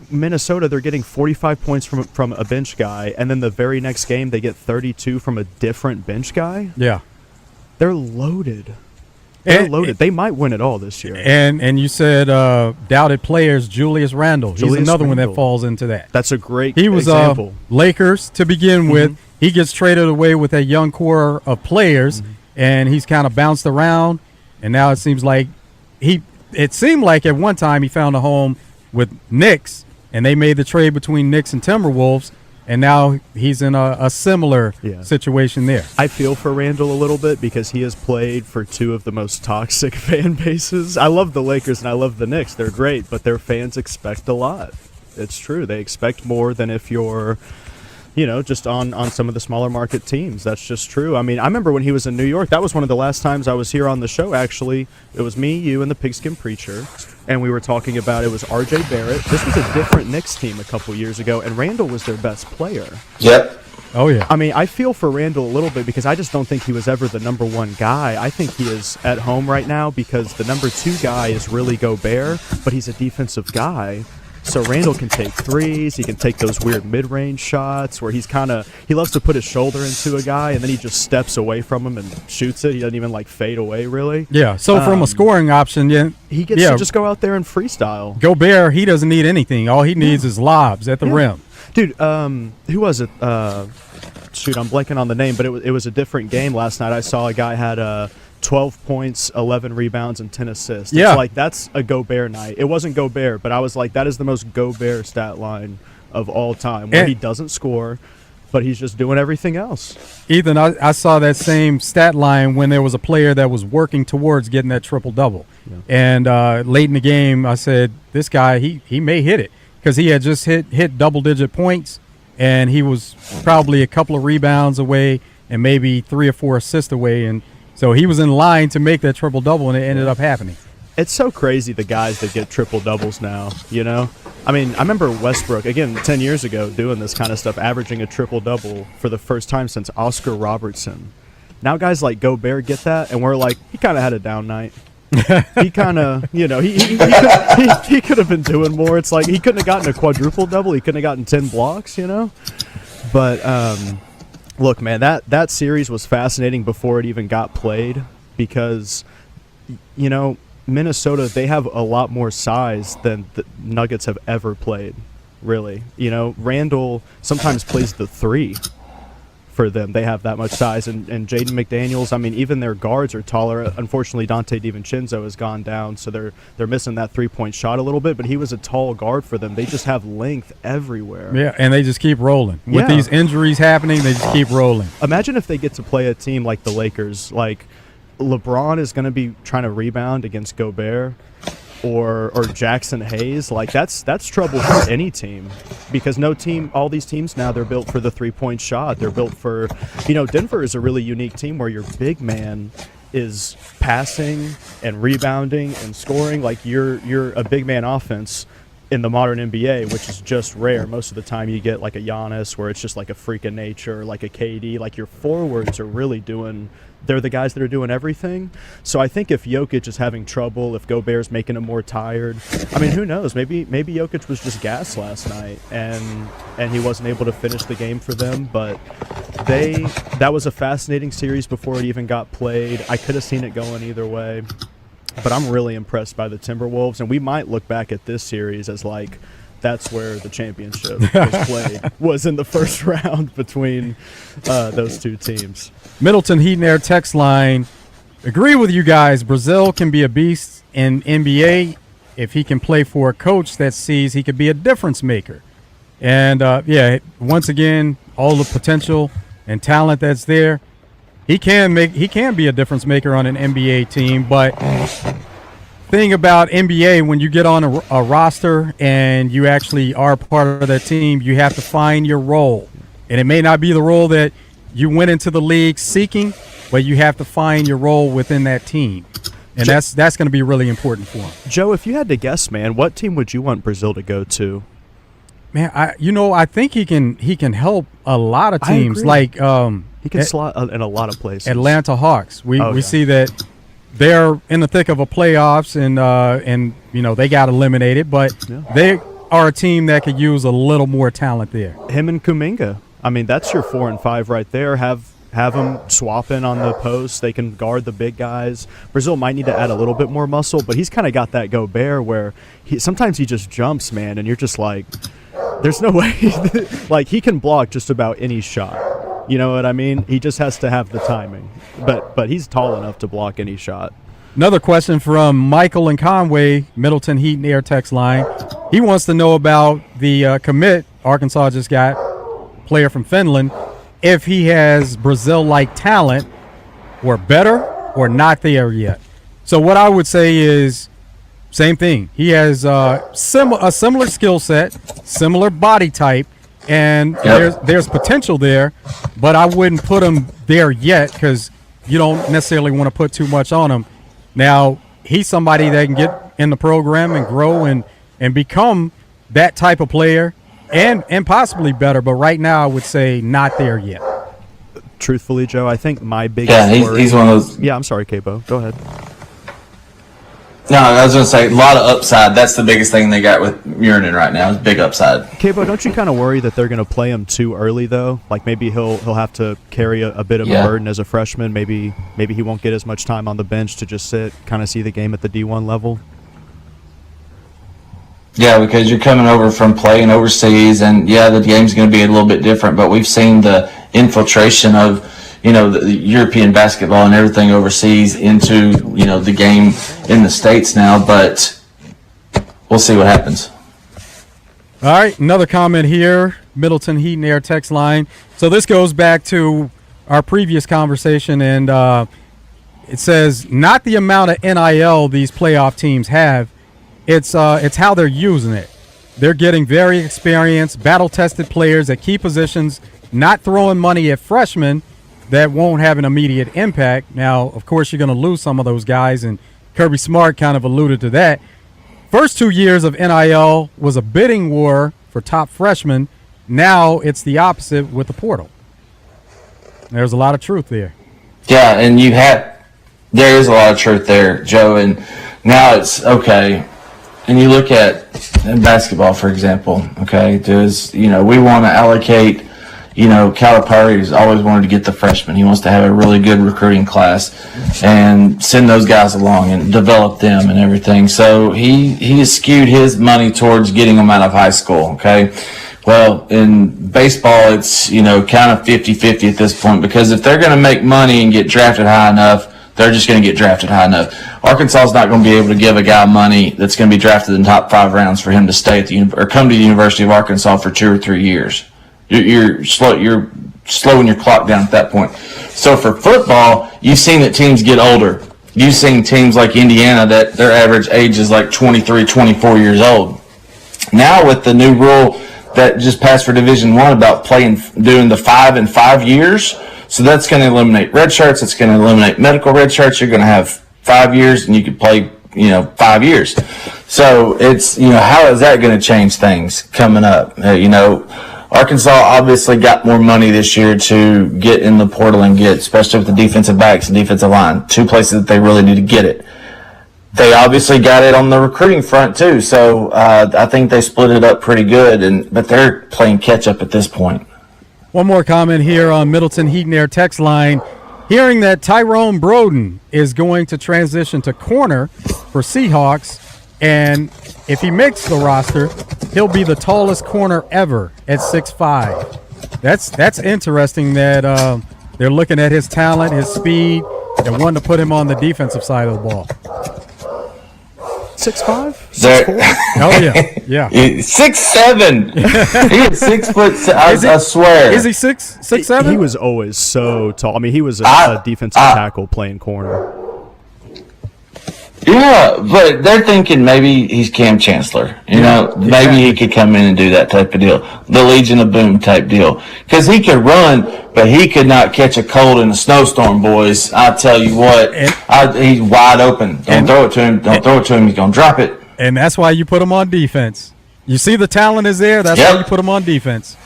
Minnesota, they're getting 45 points from a bench guy, and then the very next game they get 32 from a different bench guy. Yeah. They're loaded. They're loaded. They might win it all this year. And you said doubted players, Julius Randle. He's another one that falls into that. That's a great He was example. Lakers to begin with. He gets traded away with a young core of players, and he's kind of bounced around. And now it seems like it seemed like at one time he found a home with Knicks, and they made the trade between Knicks and Timberwolves. And now he's in a similar situation there. I feel for Randall a little bit because he has played for two of the most toxic fan bases. I love the Lakers and I love the Knicks. They're great, but their fans expect a lot. It's true. They expect more than if you're, just on some of the smaller market teams. That's just true. I mean, I remember when he was in New York, that was one of the last times I was here on the show, actually. It was me, you, and the Pigskin Preacher. And we were talking about, it was R.J. Barrett. This was a different Knicks team a couple years ago, and Randall was their best player. Yep. Oh, yeah. I mean, I feel for Randall a little bit because I just don't think he was ever the number one guy. I think he is at home right now because the number two guy is really Gobert, but he's a defensive guy. So Randall can take threes. He can take those weird mid-range shots where he loves to put his shoulder into a guy and then he just steps away from him and shoots it. He doesn't even fade away really. Yeah. So from a scoring option, he gets to just go out there and freestyle. Gobert, he doesn't need anything. All he needs is lobs at the rim. Dude, who was it? Shoot, I'm blanking on the name, but it was a different game last night. I saw a guy had 12 points, 11 rebounds, and 10 assists. Yeah. It's like, that's a Gobert night. It wasn't Gobert, but I was like, that is the most Gobert stat line of all time, where he doesn't score, but he's just doing everything else. Ethan, I saw that same stat line when there was a player that was working towards getting that triple-double. Yeah. And late in the game, I said, this guy, he may hit it, because he had just hit double-digit points, and he was probably a couple of rebounds away and maybe 3 or 4 assists away, and so he was in line to make that triple-double, and it ended up happening. It's so crazy, the guys that get triple-doubles now, I mean, I remember Westbrook, again, 10 years ago, doing this kind of stuff, averaging a triple-double for the first time since Oscar Robertson. Now guys like Gobert get that, and we're like, he kind of had a down night. He kind of, he could have been doing more. It's like he couldn't have gotten a quadruple-double. He couldn't have gotten 10 blocks, But, look, man, that series was fascinating before it even got played because, Minnesota, they have a lot more size than the Nuggets have ever played, really. Randall sometimes plays the 3 for them. They have that much size. And Jaden McDaniels, I mean, even their guards are taller. Unfortunately, Dante DiVincenzo has gone down, so they're missing that 3-point shot a little bit, but he was a tall guard for them. They just have length everywhere. Yeah, and they just keep rolling. With these injuries happening, they just keep rolling. Imagine if they get to play a team like the Lakers. Like, LeBron is going to be trying to rebound against Gobert or Jackson Hayes. Like, that's trouble for any team because all these teams now, they're built for the 3-point shot. They're built for, Denver is a really unique team where your big man is passing and rebounding and scoring. Like, you're a big man offense in the modern NBA, which is just rare. Most of the time you get like a Giannis where it's just like a freak of nature, like a KD. Like, your forwards are really they're the guys that are doing everything. So I think if Jokic is having trouble, if Gobert's making him more tired, I mean, who knows? Maybe Jokic was just gassed last night and he wasn't able to finish the game for them. But that was a fascinating series before it even got played. I could have seen it going either way. But I'm really impressed by the Timberwolves, and we might look back at this series as like that's where the championship was played, was in the first round between those two teams. Middleton Heat and Air text line. Agree with you guys. Brazil can be a beast in NBA if he can play for a coach that sees he could be a difference maker. And, once again, all the potential and talent that's there, he can be a difference maker on an NBA team. But thing about NBA, when you get on a roster and you actually are part of that team, you have to find your role. And it may not be the role that you went into the league seeking, but you have to find your role within that team. And that's going to be really important for him. Joe, if you had to guess, man, what team would you want Brazil to go to? Man, I think he can help a lot of teams. Like he can slot in a lot of places. Atlanta Hawks. We see that they're in the thick of a playoffs, and they got eliminated, but they are a team that could use a little more talent there. Him and Kuminga. I mean, that's your 4 and 5 right there. Have them swapping on the post. They can guard the big guys. Brazil might need to add a little bit more muscle, but he's kind of got that Gobert where sometimes he just jumps, man, and you're just like, there's no way. Like, he can block just about any shot. You know what I mean? He just has to have the timing. But he's tall enough to block any shot. Another question from Michael in Conway, Middleton Heat and Air text line. He wants to know about the commit Arkansas just got, player from Finland, if he has Brazil-like talent or better or not there yet. So what I would say is same thing. He has a similar skill set, similar body type, and there's potential there, but I wouldn't put him there yet because you don't necessarily want to put too much on him. Now, he's somebody that can get in the program and grow and become that type of player and possibly better, but right now I would say not there yet. Truthfully, Joe, I think my biggest worry... he's one of those... Yeah, I'm sorry, Cabo. Go ahead. No, I was going to say, a lot of upside. That's the biggest thing they got with Murinon right now is big upside. Cabo, don't you kind of worry that they're going to play him too early, though? Like, maybe he'll have to carry a bit of a burden as a freshman. Maybe he won't get as much time on the bench to just sit, kind of see the game at the D1 level. Yeah, because you're coming over from playing overseas, and the game's going to be a little bit different, but we've seen the infiltration of, the European basketball and everything overseas into, the game in the States now, but we'll see what happens. All right, another comment here, Middleton Heat and Air text line. So this goes back to our previous conversation, and it says not the amount of NIL these playoff teams have, it's how they're using it. They're getting very experienced, battle-tested players at key positions, not throwing money at freshmen that won't have an immediate impact. Now, of course, you're going to lose some of those guys, and Kirby Smart kind of alluded to that. First 2 years of NIL was a bidding war for top freshmen. Now it's the opposite with the portal. There's a lot of truth there. Yeah, and there is a lot of truth there, Joe, and now it's okay. And you look at basketball, for example, okay, we want to allocate, Calipari's always wanted to get the freshmen. He wants to have a really good recruiting class and send those guys along and develop them and everything. So he has skewed his money towards getting them out of high school, okay? Well, in baseball, it's, kind of 50-50 at this point because if they're going to make money and get drafted high enough, they're just going to get drafted high enough. Arkansas is not going to be able to give a guy money that's going to be drafted in the top 5 rounds for him to stay at or come to the University of Arkansas for 2 or 3 years. You're slowing your clock down at that point. So for football, you've seen that teams get older. You've seen teams like Indiana that their average age is like 23, 24 years old. Now with the new rule that just passed for Division I about doing the 5 and 5 years. So that's going to eliminate red shirts. It's going to eliminate medical red shirts. You're going to have 5 years, and you could play, 5 years. So it's, how is that going to change things coming up? Arkansas obviously got more money this year to get in the portal and get, especially with the defensive backs and defensive line, 2 places that they really need to get it. They obviously got it on the recruiting front too. So I think they split it up pretty good, but they're playing catch up at this point. One more comment here on Middleton Heat and Air text line. hearing that Tyrone Broden is going to transition to corner for Seahawks, and if he makes the roster, he'll be the tallest corner ever at 6'5". That's interesting that they're looking at his talent, his speed, and wanting to put him on the defensive side of the ball. 6'5", 6'4". Oh yeah. 6'7". He is 6 foot. I swear. Is he 6'7"? He was always so tall. I mean, he was a defensive tackle playing corner. Yeah, but they're thinking maybe he's Cam Chancellor. Maybe he could come in and do that type of deal, the Legion of Boom type deal, because he could run, but he could not catch a cold in a snowstorm, boys. I tell you what, he's wide open. Don't throw it to him. Don't throw it to him. He's gonna drop it. And that's why you put him on defense. You see the talent is there. That's why you put him on defense.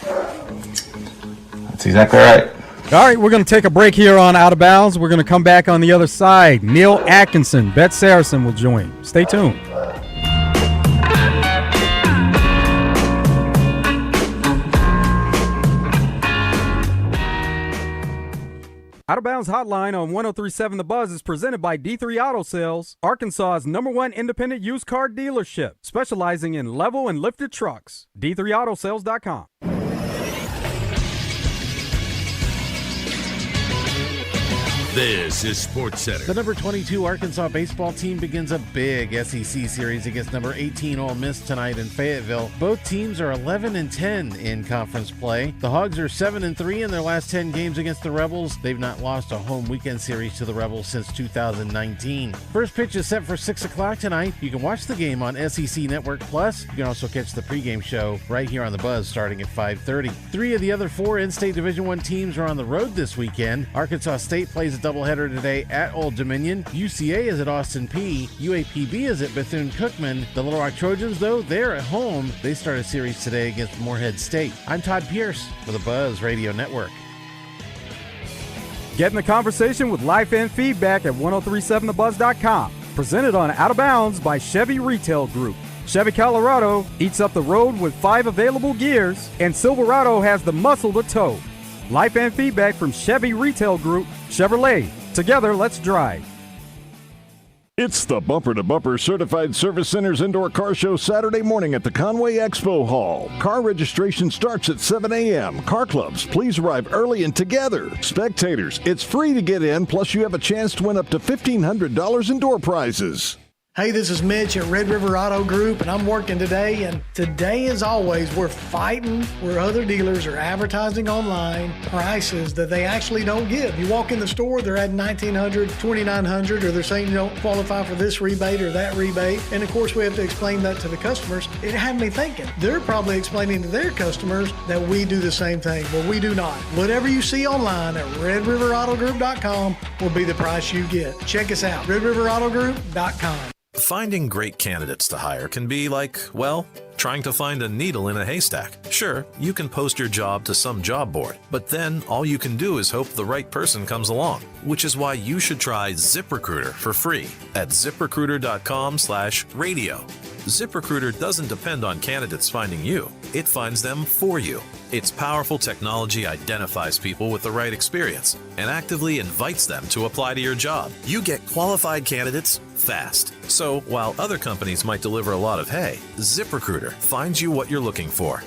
That's exactly right. All right, we're going to take a break here on Out of Bounds. We're going to come back on the other side. Neil Atkinson, Bet Saracen will join. Stay tuned. Out of Bounds Hotline on 103.7 The Buzz is presented by D3 Auto Sales, Arkansas's #1 independent used car dealership, specializing in level and lifted trucks. D3Autosales.com. This is Sports Center. The number 22 Arkansas baseball team begins a big SEC series against number 18 Ole Miss tonight in Fayetteville. Both teams are 11-10 in conference play. The Hogs are 7-3 in their last 10 games against the Rebels. They've not lost a home weekend series to the Rebels since 2019. First pitch is set for 6 o'clock tonight. You can watch the game on SEC Network Plus. You can also catch the pregame show right here on The Buzz starting at 5:30. 3 of the other 4 in-state Division I teams are on the road this weekend. Arkansas State plays a doubleheader today at Old Dominion. UCA is at Austin Peay. UAPB is at Bethune-Cookman. The Little Rock Trojans, though, they're at home. They start a series today against Morehead State. I'm Todd Pierce for the Buzz Radio Network. Get in the conversation with live fan feedback at 1037thebuzz.com. Presented on Out of Bounds by Chevy Retail Group. Chevy Colorado eats up the road with 5 available gears, and Silverado has the muscle to tow. Live fan feedback from Chevy Retail Group, Chevrolet. Together, let's drive. It's the Bumper to Bumper Certified Service Center's Indoor Car Show Saturday morning at the Conway Expo Hall. Car registration starts at 7 a.m. Car clubs, please arrive early and together. Spectators, it's free to get in, plus you have a chance to win up to $1,500 in door prizes. Hey, this is Mitch at Red River Auto Group, and I'm working today. And today, as always, we're fighting where other dealers are advertising online prices that they actually don't give. You walk in the store, they're at $1,900, $2,900, or they're saying you don't qualify for this rebate or that rebate. And of course, we have to explain that to the customers. It had me thinking, they're probably explaining to their customers that we do the same thing. Well, we do not. Whatever you see online at RedRiverAutoGroup.com will be the price you get. Check us out, RedRiverAutoGroup.com. Finding great candidates to hire can be like, well, trying to find a needle in a haystack. Sure, you can post your job to some job board, but then all you can do is hope the right person comes along, which is why you should try ZipRecruiter for free at ZipRecruiter.com/radio. ZipRecruiter doesn't depend on candidates finding you. It finds them for you. Its powerful technology identifies people with the right experience and actively invites them to apply to your job. You get qualified candidates fast. So while other companies might deliver a lot of hay, ZipRecruiter finds you what you're looking for.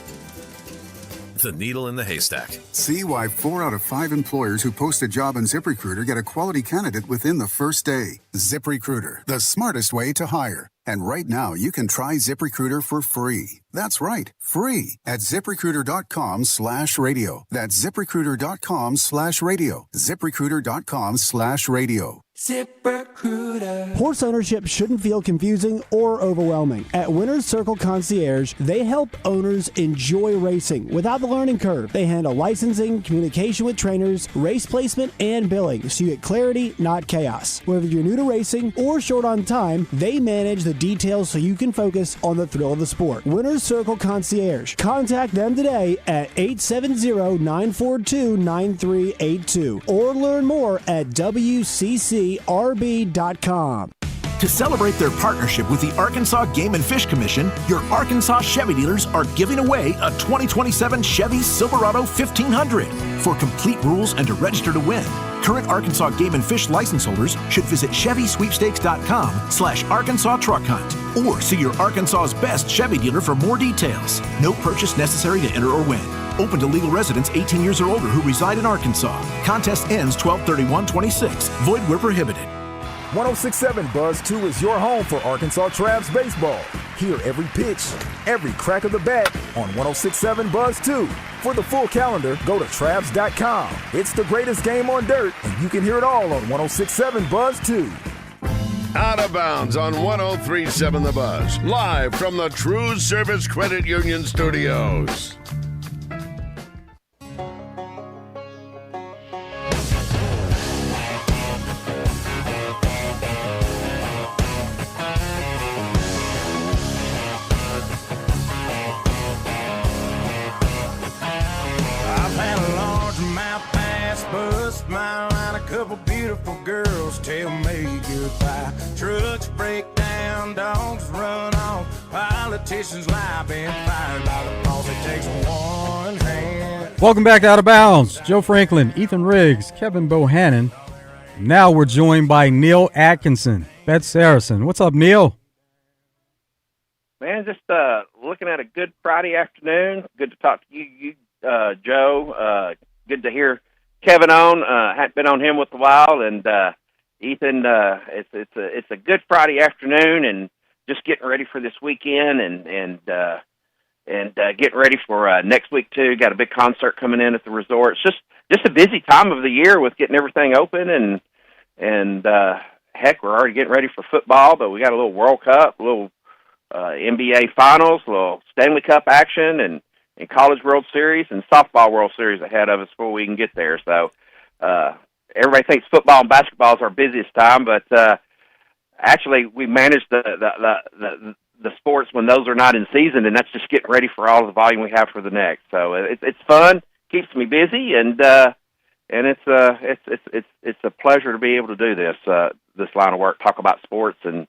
The needle in the haystack. See why 4 out of 5 employers who post a job on ZipRecruiter get a quality candidate within the first day. ZipRecruiter, the smartest way to hire. And right now, you can try ZipRecruiter for free. That's right, free at ZipRecruiter.com/radio. That's ZipRecruiter.com/radio. ZipRecruiter.com/radio. ZipRecruiter. Horse ownership shouldn't feel confusing or overwhelming. At Winner's Circle Concierge, they help owners enjoy racing without the learning curve. They handle licensing, communication with trainers, race placement, and billing, so you get clarity, not chaos. Whether you're new to racing or short on time, they manage the details so you can focus on the thrill of the sport. Winner's Circle Concierge. Contact them today at 870-942-9382 or learn more at WCCRB.com. To celebrate their partnership with the Arkansas Game and Fish Commission, your Arkansas Chevy dealers are giving away a 2027 Chevy Silverado 1500. For complete rules and to register to win, current Arkansas Game and Fish license holders should visit ChevySweepstakes.com/Arkansas Truck Hunt or see your Arkansas's best Chevy dealer for more details. No purchase necessary to enter or win. Open to legal residents 18 years or older who reside in Arkansas. Contest ends 12/31/26. Void where prohibited. 1067 Buzz 2 is your home for Arkansas Travs baseball. Hear every pitch, every crack of the bat on 1067 Buzz 2. For the full calendar, go to Travs.com. It's the greatest game on dirt, and you can hear it all on 1067 Buzz 2. Out of Bounds on 1037 The Buzz. Live from the TruService Credit Union Studios. Beautiful girls tell me goodbye. Trucks break down, dogs run off. Politicians lie, been fired by the boss. It takes one hand. Welcome back to Out of Bounds. Joe Franklin, Ethan Riggs, Kevin Bohannon. Now we're joined by Neil Atkinson, Bet Saracen. What's up, Neil? Man, just looking at a good Friday afternoon. Good to talk to you, Joe. Good to hear Kevin on. Hadn't been on him with a while, and Ethan. It's a good Friday afternoon, and just getting ready for this weekend, and getting ready for next week too. Got a big concert coming in at the resort. It's just a busy time of the year with getting everything open, and heck, we're already getting ready for football, but we got a little World Cup, a little NBA Finals, a little Stanley Cup action, and College World Series and Softball World Series ahead of us before we can get there. So everybody thinks football and basketball is our busiest time, but actually we manage the sports when those are not in season, and that's just getting ready for all the volume we have for the next. So it's fun, keeps me busy, and it's a pleasure to be able to do this line of work, talk about sports, and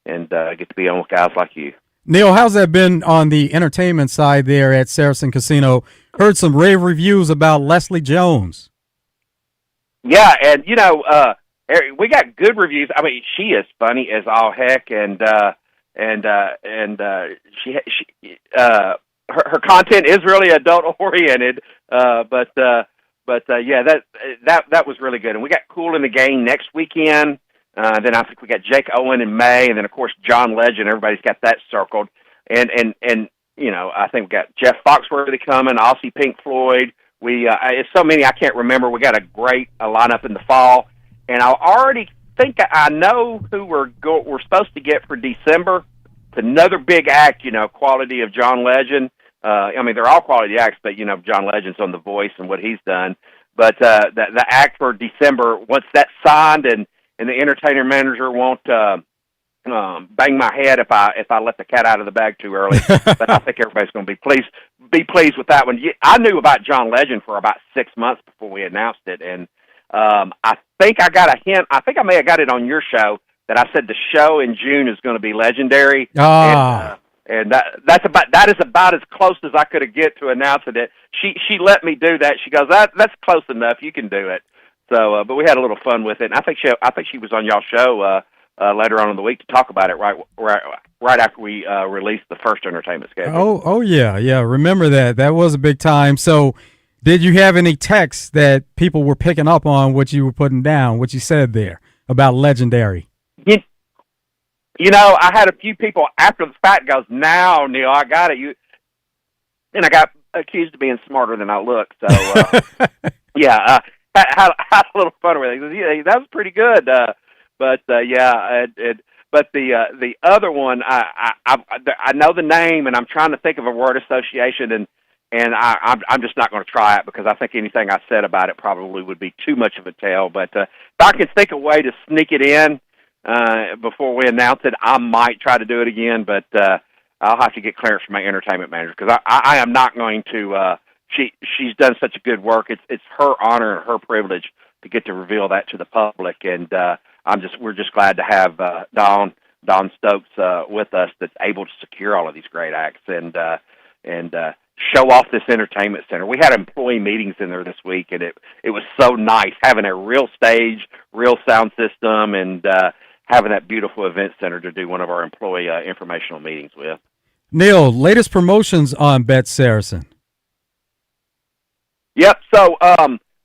get to be on with guys like you. Neil, how's that been on the entertainment side there at Saracen Casino? Heard some rave reviews about Leslie Jones. Yeah, and we got good reviews. I mean, she is funny as all heck, and she her content is really adult oriented. But yeah, that was really good. And we got Cool in the Gang next weekend. Then I think we got Jake Owen in May, and then of course John Legend. Everybody's got that circled, and I think we got Jeff Foxworthy coming, Aussie Pink Floyd. It's so many I can't remember. We got a great lineup in the fall, and I already think I know who we're supposed to get for December. It's another big act, quality of John Legend. I mean, they're all quality acts, but John Legend's on The Voice and what he's done. But the act for December, once that's signed and the entertainer manager won't bang my head if I let the cat out of the bag too early. But I think everybody's going to be pleased with that one. I knew about John Legend for about 6 months before we announced it, and I think I got a hint. I think I may have got it on your show that I said the show in June is going to be legendary. And that is about as close as I could get to announcing it. She let me do that. She goes, that's close enough. You can do it. So, but we had a little fun with it. And I think she was on y'all's show later on in the week to talk about it right after we released the first entertainment schedule. Oh yeah. Remember that. That was a big time. So, did you have any texts that people were picking up on what you were putting down, what you said there about legendary? I had a few people after the fact goes, "Now, Neil, I got it." And I got accused of being smarter than I look. So, yeah. Had a little fun with it. Yeah, that was pretty good. But the other one, I know the name, and I'm trying to think of a word association, and I'm just not going to try it because I think anything I said about it probably would be too much of a tell. But if I can think of a way to sneak it in before we announce it, I might try to do it again. But I'll have to get clearance from my entertainment manager because I am not going to. She's done such a good work. It's her honor and her privilege to get to reveal that to the public, and we're just glad to have Don Stokes with us, that's able to secure all of these great acts and show off this entertainment center. We had employee meetings in there this week, and it was so nice having a real stage, real sound system, and having that beautiful event center to do one of our employee informational meetings with. Neil, latest promotions on Bet Saracen. Yep. So,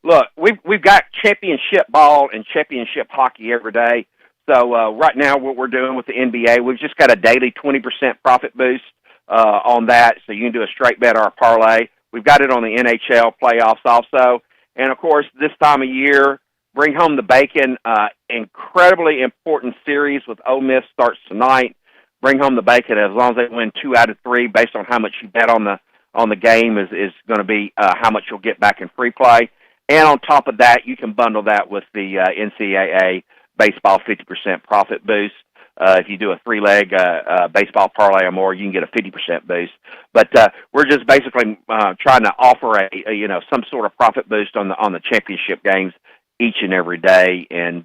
look, we've got championship ball and championship hockey every day. So right now, what we're doing with the NBA, we've just got a daily 20% profit boost on that. So you can do a straight bet or a parlay. We've got it on the NHL playoffs also. And of course, this time of year, bring home the bacon. Incredibly important series with Ole Miss starts tonight. Bring home the bacon. As long as they win 2 out of 3, based on how much you bet on the game, is going to be how much you'll get back in free play. And on top of that, you can bundle that with the NCAA baseball 50% profit boost. If you do a 3-leg baseball parlay or more, you can get a 50% boost. But we're just basically trying to offer a some sort of profit boost on the championship games each and every day, and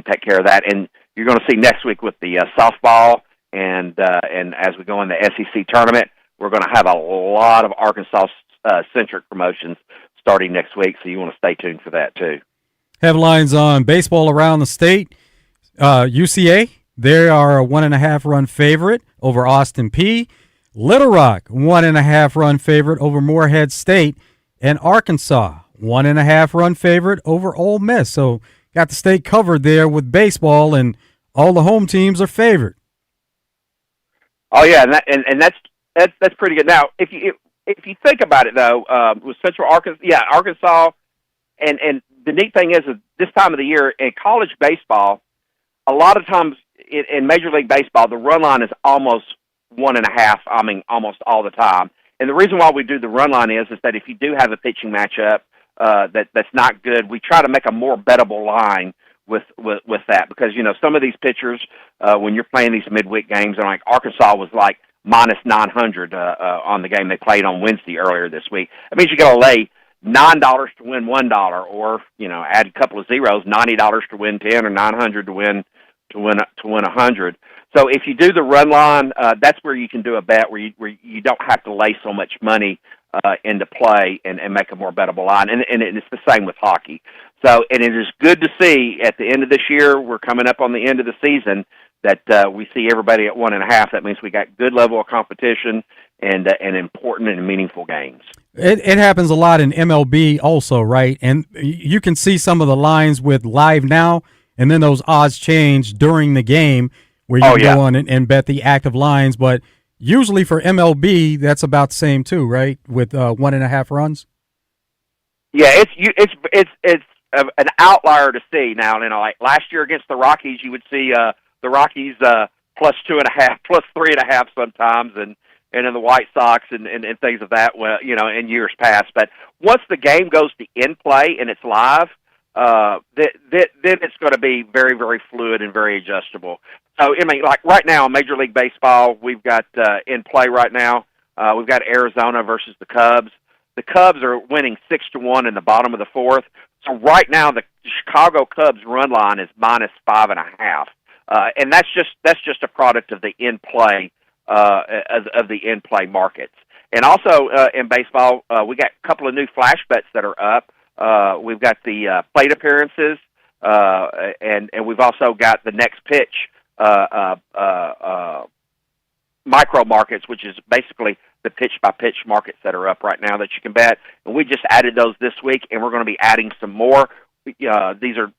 take care of that. And you're going to see next week with the softball, and as we go in the SEC tournament, we're going to have a lot of Arkansas centric promotions starting next week. So you want to stay tuned for that too. Headlines on baseball around the state. UCA, they are a 1.5 run favorite over Austin P. Little Rock, 1.5 run favorite over Morehead State. And Arkansas, 1.5 run favorite over Ole Miss. So got the state covered there with baseball, and all the home teams are favored. Oh yeah, and that's pretty good. Now, if you think about it though, with Central Arkansas, and the neat thing is this time of the year in college baseball, a lot of times in Major League Baseball, the run line is almost 1.5. I mean, almost all the time. And the reason why we do the run line is that if you do have a pitching matchup that's not good, we try to make a more bettable line with that, because some of these pitchers when you're playing these midweek games, and like Arkansas was like minus 900 on the game they played on Wednesday earlier this week. It means you got to lay $9 to win $1, or add a couple of zeros, $90 to win 10, or 900 to win 100. So if you do the run line, that's where you can do a bet where you don't have to lay so much money into play and make a more bettable line. And it's the same with hockey. So, and it is good to see at the end of this year, we're coming up on the end of the season, that we see everybody at 1.5. That means we got good level of competition and important and meaningful games. It happens a lot in MLB also, right? And you can see some of the lines with Live Now, and then those odds change during the game where you can go on and bet the active lines. But usually for MLB, that's about the same too, right? With 1.5 runs. Yeah, it's an outlier to see now. Like last year against the Rockies, you would see the Rockies plus 2.5, plus 3.5 sometimes, and in the White Sox and things of that, in years past. But once the game goes to in play and it's live, then it's going to be very, very fluid and very adjustable. So, like right now in Major League Baseball, we've got in play right now, we've got Arizona versus the Cubs. The Cubs are winning 6-1 in the bottom of the fourth. So right now, the Chicago Cubs run line is minus 5.5. And that's just a product of the in play of the in play markets. And also in baseball, we got a couple of new flash bets that are up. We've got the plate appearances, and we've also got the next pitch micro markets, which is basically the pitch by pitch markets that are up right now that you can bet. And we just added those this week, and we're going to be adding some more. These are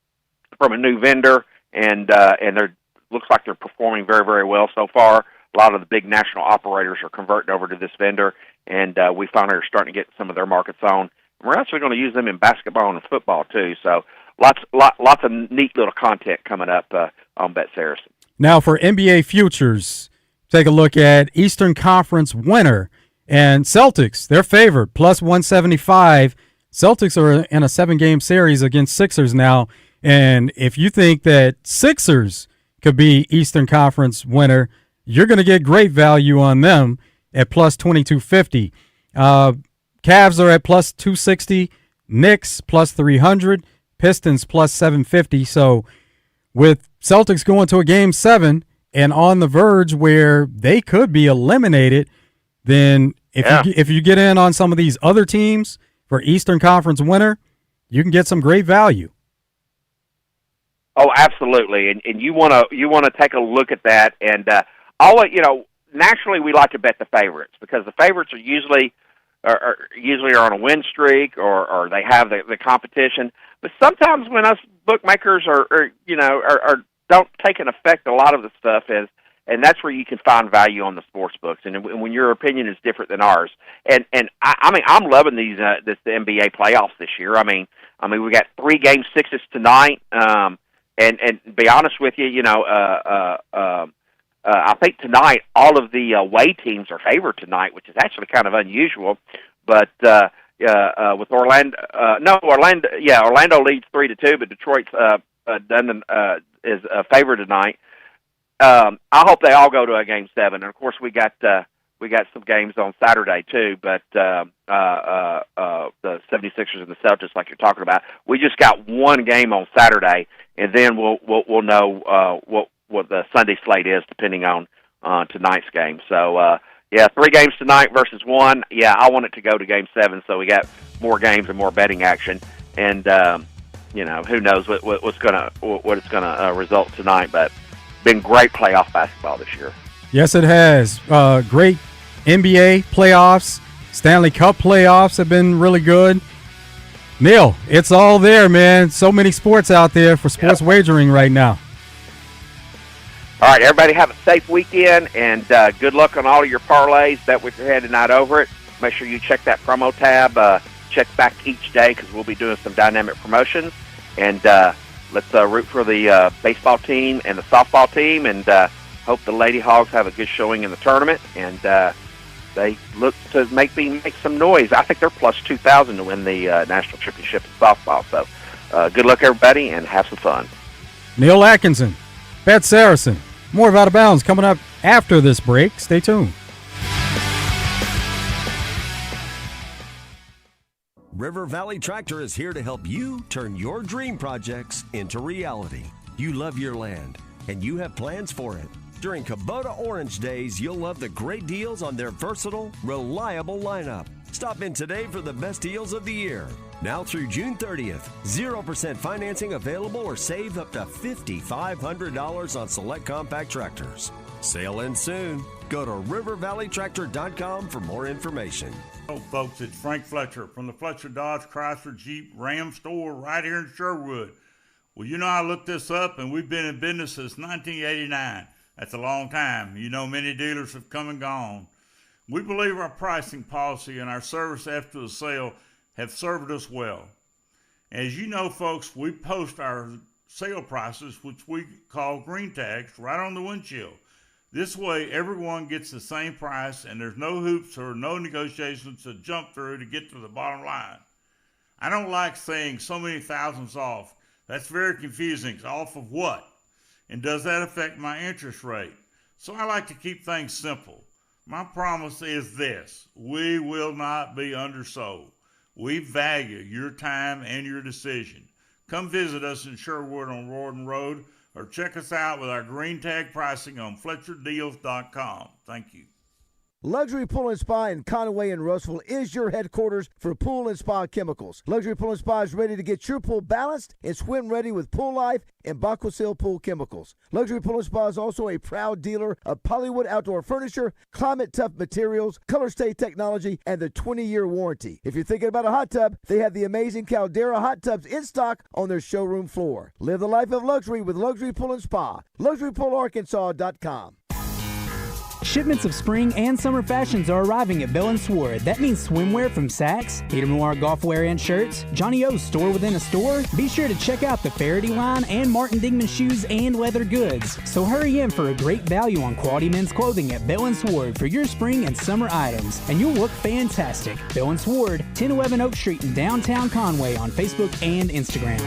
from a new vendor, and they're looks like they're performing very, very well so far. A lot of the big national operators are converting over to this vendor, and we finally are starting to get some of their markets on. And we're actually going to use them in basketball and football too. So lots of neat little content coming up on Bet Saracen. Now for NBA futures, take a look at Eastern Conference winner and Celtics. They're favored plus 175. Celtics are in a 7-game series against Sixers now, and if you think that Sixers could be Eastern Conference winner, you're going to get great value on them at plus 2250. Cavs are at plus 260, Knicks plus 300, Pistons plus 750. So with Celtics going to a Game 7 and on the verge where they could be eliminated, then if you get in on some of these other teams for Eastern Conference winner, you can get some great value. Oh, absolutely, and you want to take a look at that, and naturally we like to bet the favorites because the favorites are usually on a win streak or they have the competition. But sometimes when us bookmakers are don't take an effect, a lot of the stuff is, and that's where you can find value on the sports books. And when your opinion is different than ours, and I mean, I'm loving the NBA playoffs this year. I mean, we got 3 Game 6s tonight. And to be honest with you, I think tonight all of the away teams are favored tonight, which is actually kind of unusual. But with Orlando leads 3-2, but Detroit's is favored tonight. I hope they all go to a Game 7. And of course, we got some games on Saturday too. But the 76ers and the Celtics, like you're talking about, we just got one game on Saturday, and then we'll know what the Sunday slate is depending on tonight's game. So 3 games tonight versus 1. Yeah, I want it to go to Game 7, so we got more games and more betting action. And who knows what it's gonna result tonight, but been great playoff basketball this year. Yes, it has. Great NBA playoffs, Stanley Cup playoffs have been really good. Neil, it's all there, man. So many sports out there for sports wagering right now. All right, everybody have a safe weekend, and good luck on all of your parlays. Bet with your head and not over it. Make sure you check that promo tab. Check back each day because we'll be doing some dynamic promotions. And let's root for the baseball team and the softball team, and hope the Lady Hogs have a good showing in the tournament. And they look to make some noise. I think they're plus 2,000 to win the national championship in softball. So good luck, everybody, and have some fun. Neil Atkinson, Bet Saracen. More of Out of Bounds coming up after this break. Stay tuned. River Valley Tractor is here to help you turn your dream projects into reality. You love your land, and you have plans for it. During Kubota Orange Days, you'll love the great deals on their versatile, reliable lineup. Stop in today for the best deals of the year. Now through June 30th, 0% financing available or save up to $5,500 on select compact tractors. Sale ends soon. Go to rivervalleytractor.com for more information. Hello, folks. It's Frank Fletcher from the Fletcher Dodge Chrysler Jeep Ram store right here in Sherwood. Well, I looked this up, and we've been in business since 1989. That's a long time. Many dealers have come and gone. We believe our pricing policy and our service after the sale have served us well. As you know, folks, we post our sale prices, which we call green tags, right on the windshield. This way, everyone gets the same price, and there's no hoops or no negotiations to jump through to get to the bottom line. I don't like saying so many thousands off. That's very confusing. Off of what? And does that affect my interest rate? So I like to keep things simple. My promise is this: we will not be undersold. We value your time and your decision. Come visit us in Sherwood on Royden Road, or check us out with our green tag pricing on FletcherDeals.com. Thank you. Luxury Pool & Spa in Conway and Roseville is your headquarters for pool and spa chemicals. Luxury Pool & Spa is ready to get your pool balanced and swim ready with Pool Life and Baquasil Pool Chemicals. Luxury Pool & Spa is also a proud dealer of Polywood Outdoor Furniture, Climate Tough Materials, Color Stay Technology, and the 20-year warranty. If you're thinking about a hot tub, they have the amazing Caldera hot tubs in stock on their showroom floor. Live the life of luxury with Luxury Pool & Spa. LuxuryPoolArkansas.com. Shipments of spring and summer fashions are arriving at Bell & Sword. That means swimwear from Saks, Peter Noir golf wear and shirts, Johnny O's store within a store. Be sure to check out the Faraday line and Martin Dingman shoes and leather goods. So hurry in for a great value on quality men's clothing at Bell & Sword for your spring and summer items, and you'll look fantastic. Bell & Sword, 1011 Oak Street in downtown Conway on Facebook and Instagram.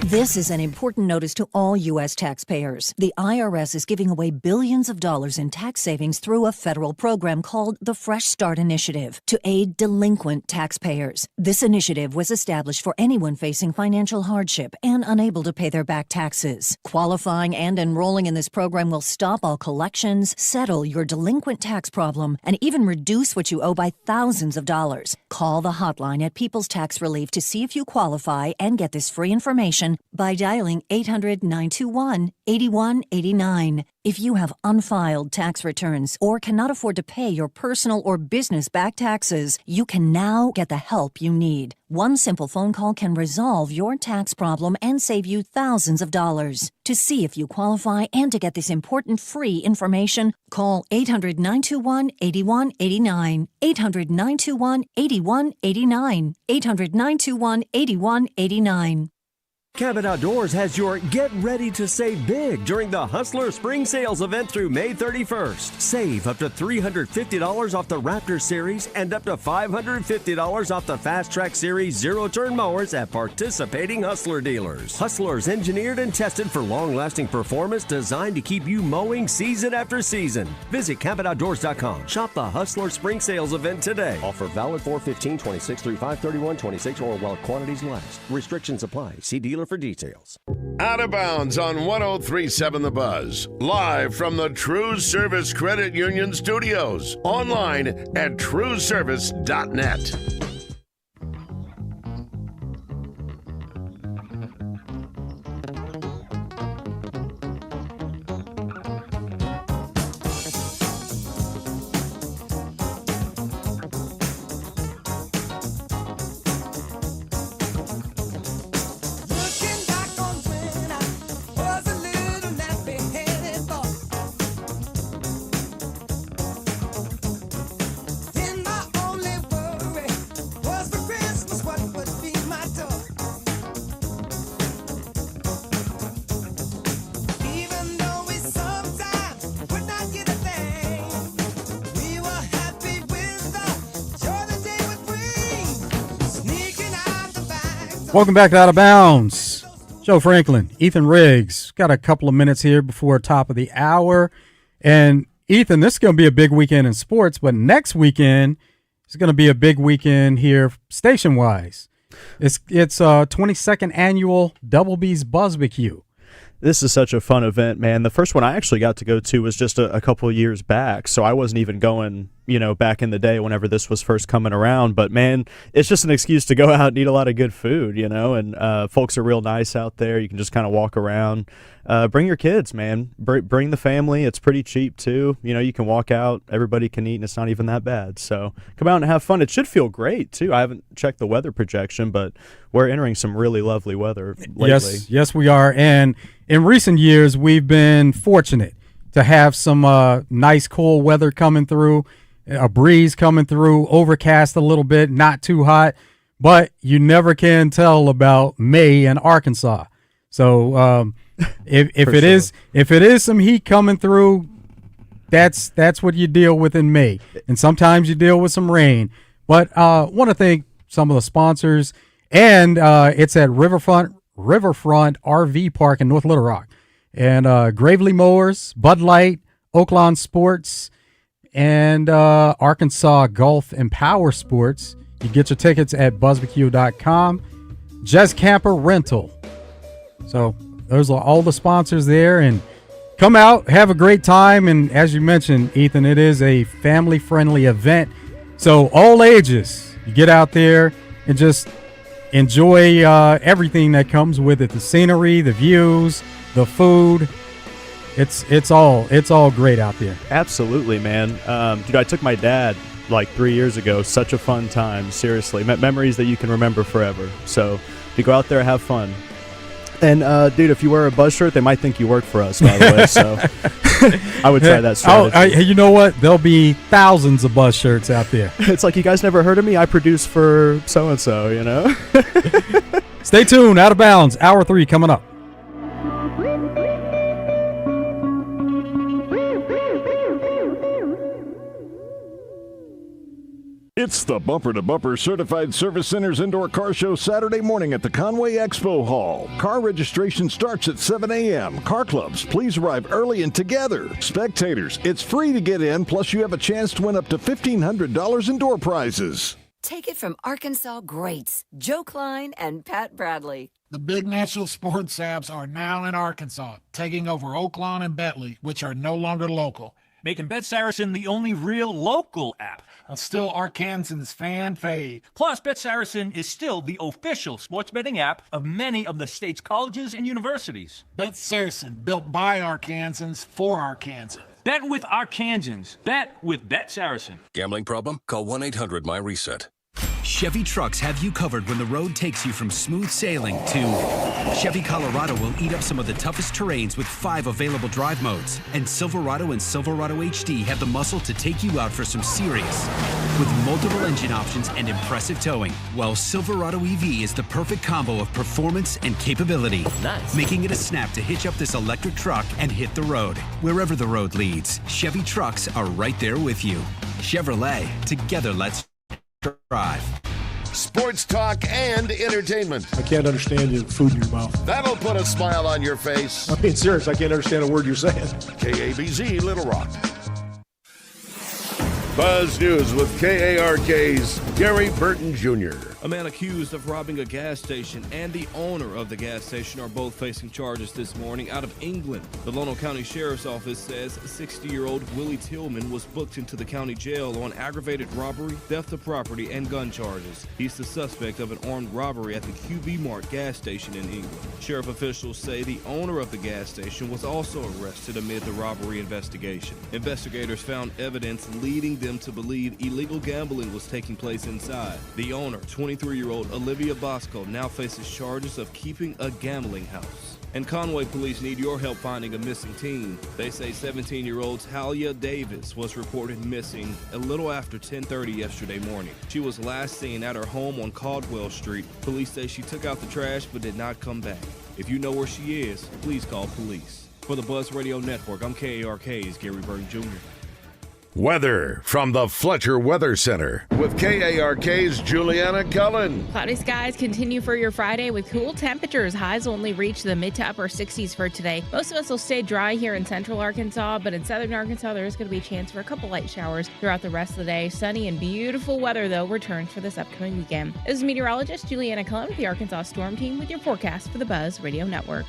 This is an important notice to all U.S. taxpayers. The IRS is giving away billions of dollars in tax savings through a federal program called the Fresh Start Initiative to aid delinquent taxpayers. This initiative was established for anyone facing financial hardship and unable to pay their back taxes. Qualifying and enrolling in this program will stop all collections, settle your delinquent tax problem, and even reduce what you owe by thousands of dollars. Call the hotline at People's Tax Relief to see if you qualify and get this free information by dialing 800-921-8189. If you have unfiled tax returns or cannot afford to pay your personal or business back taxes, you can now get the help you need. One simple phone call can resolve your tax problem and save you thousands of dollars. To see if you qualify and to get this important free information, call 800-921-8189. 800-921-8189. 800-921-8189. Cabot Outdoors has your Get Ready to Save Big during the Hustler Spring Sales event through May 31st. Save up to $350 off the Raptor Series and up to $550 off the Fast Track Series zero-turn mowers at participating Hustler dealers. Hustler's engineered and tested for long-lasting performance designed to keep you mowing season after season. Visit CabotOutdoors.com. Shop the Hustler Spring Sales event today. Offer valid 4/15/26 through 5/31/26 or while quantities last. Restrictions apply. See dealer for details. Out of Bounds on 103.7 The Buzz. Live from the TruService Credit Union Studios. Online at TruService.net. Welcome back to Out of Bounds. Joe Franklin, Ethan Riggs. Got a couple of minutes here before top of the hour. And Ethan, this is going to be a big weekend in sports, but next weekend is going to be a big weekend here station-wise. It's 22nd annual Double B's Buzzbarbecue. This is such a fun event, man. The first one I actually got to go to was just a couple of years back, so I wasn't even going, back in the day whenever this was first coming around. But, man, it's just an excuse to go out and eat a lot of good food, and folks are real nice out there. You can just kind of walk around. Bring your kids, man. Bring the family. It's pretty cheap, too. You can walk out. Everybody can eat, and it's not even that bad. So come out and have fun. It should feel great, too. I haven't checked the weather projection, but we're entering some really lovely weather lately. Yes, we are. And in recent years, we've been fortunate to have some nice cool weather coming through, a breeze coming through, overcast a little bit, not too hot, but you never can tell about May in Arkansas. So if it is some heat coming through, that's what you deal with in May, and sometimes you deal with some rain. But want to thank some of the sponsors, and it's at Riverfront RV Park in North Little Rock, and Gravely Mowers, Bud Light, Oaklawn Sports, and Arkansas Golf and Power Sports. You get your tickets at buzzbq.com. Jess Camper Rental. So those are all the sponsors there, and come out, have a great time. And as you mentioned, Ethan, it is a family-friendly event, so all ages. You get out there and just enjoy everything that comes with it, the scenery, the views, the food. It's all great out there. Absolutely, man. Dude, I took my dad like 3 years ago. Such a fun time, seriously. Memories that you can remember forever. So you go out there, have fun. And dude, if you wear a Buzz shirt, they might think you work for us, by the way. So I would try that strategy. You know what? There'll be thousands of Buzz shirts out there. It's like, you guys never heard of me? I produce for so-and-so, Stay tuned. Out of Bounds. Hour 3 coming up. It's the Bumper to Bumper Certified Service Center's Indoor Car Show Saturday morning at the Conway Expo Hall. Car registration starts at 7 a.m. Car clubs, please arrive early and together. Spectators, it's free to get in, plus you have a chance to win up to $1,500 in door prizes. Take it from Arkansas greats, Joe Klein and Pat Bradley. The big national sports apps are now in Arkansas, taking over Oaklawn and Bentley, which are no longer local. Making Bet Saracen the only real local app. Still Arkansans' fan fave. Plus, Bet Saracen is still the official sports betting app of many of the state's colleges and universities. Bet Saracen, built by Arkansans for Arkansans. Bet with Arkansans. Bet with Bet Saracen. Gambling problem? Call 1-800-MY-RESET. Chevy trucks have you covered when the road takes you from smooth sailing to Chevy Colorado will eat up some of the toughest terrains with 5 available drive modes. And Silverado and Silverado HD have the muscle to take you out for some serious with multiple engine options and impressive towing. While Silverado EV is the perfect combo of performance and capability, making it a snap to hitch up this electric truck and hit the road. Wherever the road leads, Chevy trucks are right there with you. Chevrolet, together let's drive. Sports talk and entertainment. I can't understand you food in your mouth. That'll put a smile on your face. I'm being serious. I can't understand a word you're saying. KABZ Little Rock. Buzz News with KARK's Gary Burton Jr. A man accused of robbing a gas station and the owner of the gas station are both facing charges this morning out of England. The Lono County Sheriff's Office says 60-year-old Willie Tillman was booked into the county jail on aggravated robbery, theft of property, and gun charges. He's the suspect of an armed robbery at the QB Mart gas station in England. Sheriff officials say the owner of the gas station was also arrested amid the robbery investigation. Investigators found evidence leading them to believe illegal gambling was taking place inside. The owner, 23-year-old Olivia Bosco, now faces charges of keeping a gambling house. And Conway police need your help finding a missing teen. They say 17-year-old Talia Davis was reported missing a little after 10:30 yesterday morning. She was last seen at her home on Caldwell Street. Police say she took out the trash but did not come back. If you know where she is, please call police. For the Buzz Radio Network, I'm KARK's Gary Burton Jr. Weather from the Fletcher Weather Center with KARK's Juliana Cullen. Cloudy skies continue for your Friday with cool temperatures. Highs will only reach the mid to upper 60s for today. Most of us will stay dry here in central Arkansas, but in southern Arkansas, there is going to be a chance for a couple light showers throughout the rest of the day. Sunny and beautiful weather, though, returns for this upcoming weekend. This is meteorologist Juliana Cullen with the Arkansas Storm Team with your forecast for the Buzz Radio Network.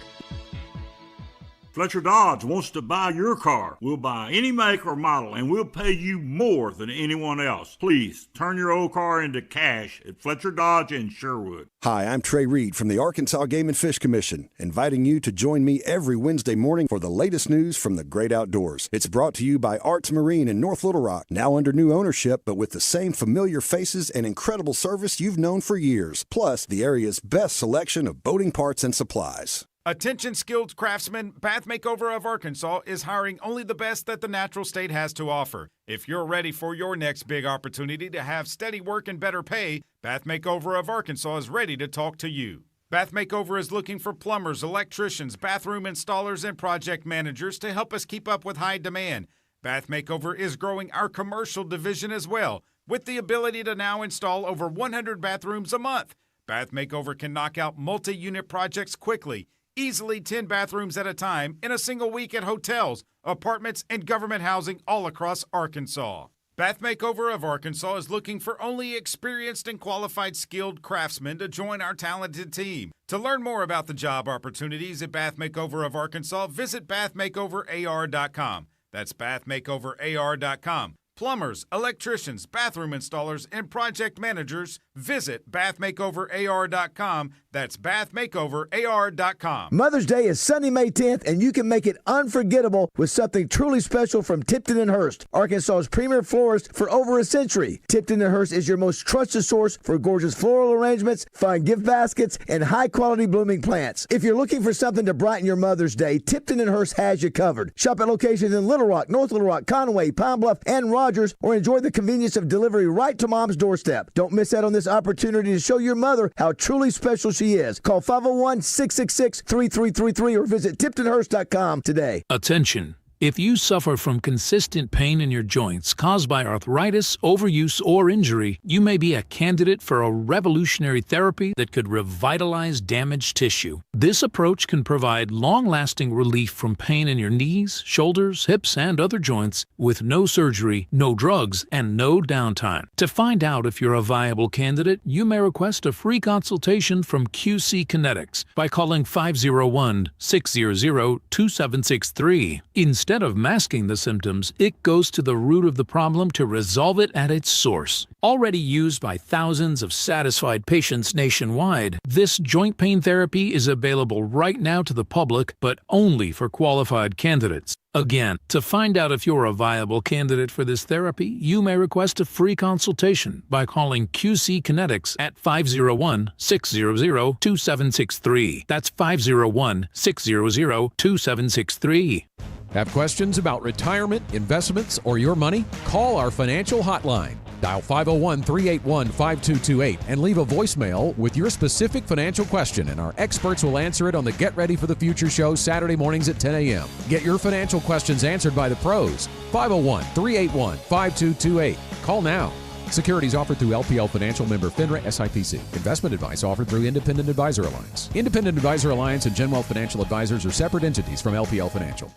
Fletcher Dodge wants to buy your car. We'll buy any make or model, and we'll pay you more than anyone else. Please, turn your old car into cash at Fletcher Dodge in Sherwood. Hi, I'm Trey Reed from the Arkansas Game and Fish Commission, inviting you to join me every Wednesday morning for the latest news from the great outdoors. It's brought to you by Arts Marine in North Little Rock, now under new ownership, but with the same familiar faces and incredible service you've known for years, plus the area's best selection of boating parts and supplies. Attention skilled craftsmen, Bath Makeover of Arkansas is hiring only the best that the natural state has to offer. If you're ready for your next big opportunity to have steady work and better pay, Bath Makeover of Arkansas is ready to talk to you. Bath Makeover is looking for plumbers, electricians, bathroom installers, and project managers to help us keep up with high demand. Bath Makeover is growing our commercial division as well, with the ability to now install over 100 bathrooms a month. Bath Makeover can knock out multi-unit projects quickly, easily 10 bathrooms at a time in a single week at hotels, apartments, and government housing all across Arkansas. Bath Makeover of Arkansas is looking for only experienced and qualified skilled craftsmen to join our talented team. To learn more about the job opportunities at Bath Makeover of Arkansas, visit bathmakeoverar.com. That's bathmakeoverar.com. Plumbers, electricians, bathroom installers, and project managers, visit bathmakeoverar.com. That's bathmakeoverar.com. Mother's Day is Sunday, May 10th, and you can make it unforgettable with something truly special from Tipton & Hurst, Arkansas's premier florist for over a century. Tipton & Hurst is your most trusted source for gorgeous floral arrangements, fine gift baskets, and high-quality blooming plants. If you're looking for something to brighten your Mother's Day, Tipton & Hurst has you covered. Shop at locations in Little Rock, North Little Rock, Conway, Pine Bluff, and Rogers, or enjoy the convenience of delivery right to Mom's doorstep. Don't miss out on this opportunity to show your mother how truly special she is. Call 501-666-3333 or visit TiptonHurst.com today. Attention. If you suffer from consistent pain in your joints caused by arthritis, overuse, or injury, you may be a candidate for a revolutionary therapy that could revitalize damaged tissue. This approach can provide long-lasting relief from pain in your knees, shoulders, hips, and other joints with no surgery, no drugs, and no downtime. To find out if you're a viable candidate, you may request a free consultation from QC Kinetics by calling 501-600-2763. Instead of masking the symptoms, it goes to the root of the problem to resolve it at its source. Already used by thousands of satisfied patients nationwide, this joint pain therapy is available right now to the public, but only for qualified candidates. Again, to find out if you're a viable candidate for this therapy, you may request a free consultation by calling QC Kinetics at 501-600-2763. That's 501-600-2763. Have questions about retirement, investments, or your money? Call our financial hotline. Dial 501-381-5228 and leave a voicemail with your specific financial question, and our experts will answer it on the Get Ready for the Future show Saturday mornings at 10 a.m. Get your financial questions answered by the pros. 501-381-5228. Call now. Securities offered through LPL Financial, member FINRA SIPC. Investment advice offered through Independent Advisor Alliance. Independent Advisor Alliance and Genwealth Financial Advisors are separate entities from LPL Financial.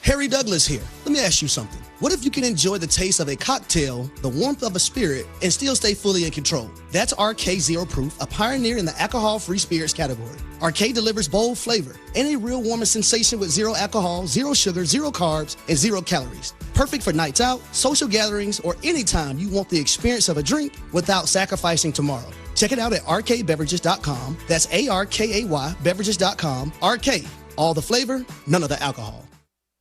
Harry Douglas here. Let me ask you something. What if you can enjoy the taste of a cocktail, the warmth of a spirit, and still stay fully in control? That's RK Zero Proof, a pioneer in the alcohol-free spirits category. RK delivers bold flavor and a real warming sensation with zero alcohol, zero sugar, zero carbs, and zero calories. Perfect for nights out, social gatherings, or anytime you want the experience of a drink without sacrificing tomorrow. Check it out at rkbeverages.com. That's ARKAY beverages.com. RK, all the flavor, none of the alcohol.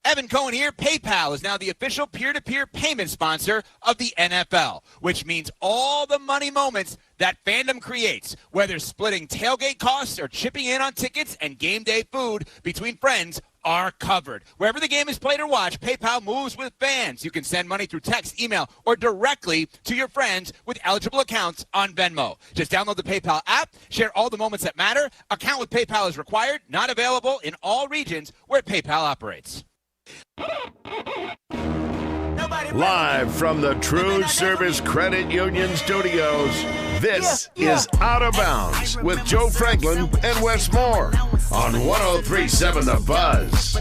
Evan Cohen here. PayPal is now the official peer-to-peer payment sponsor of the NFL, which means all the money moments that fandom creates, whether splitting tailgate costs or chipping in on tickets and game day food between friends, are covered. Wherever the game is played or watched, PayPal moves with fans. You can send money through text, email, or directly to your friends with eligible accounts on Venmo. Just download the PayPal app, share all the moments that matter. Account with PayPal is required, not available in all regions where PayPal operates. Live from the TruService Credit Union Studios, this is Out of Bounds with Joe Franklin and Wes Moore on 103.7 The Buzz.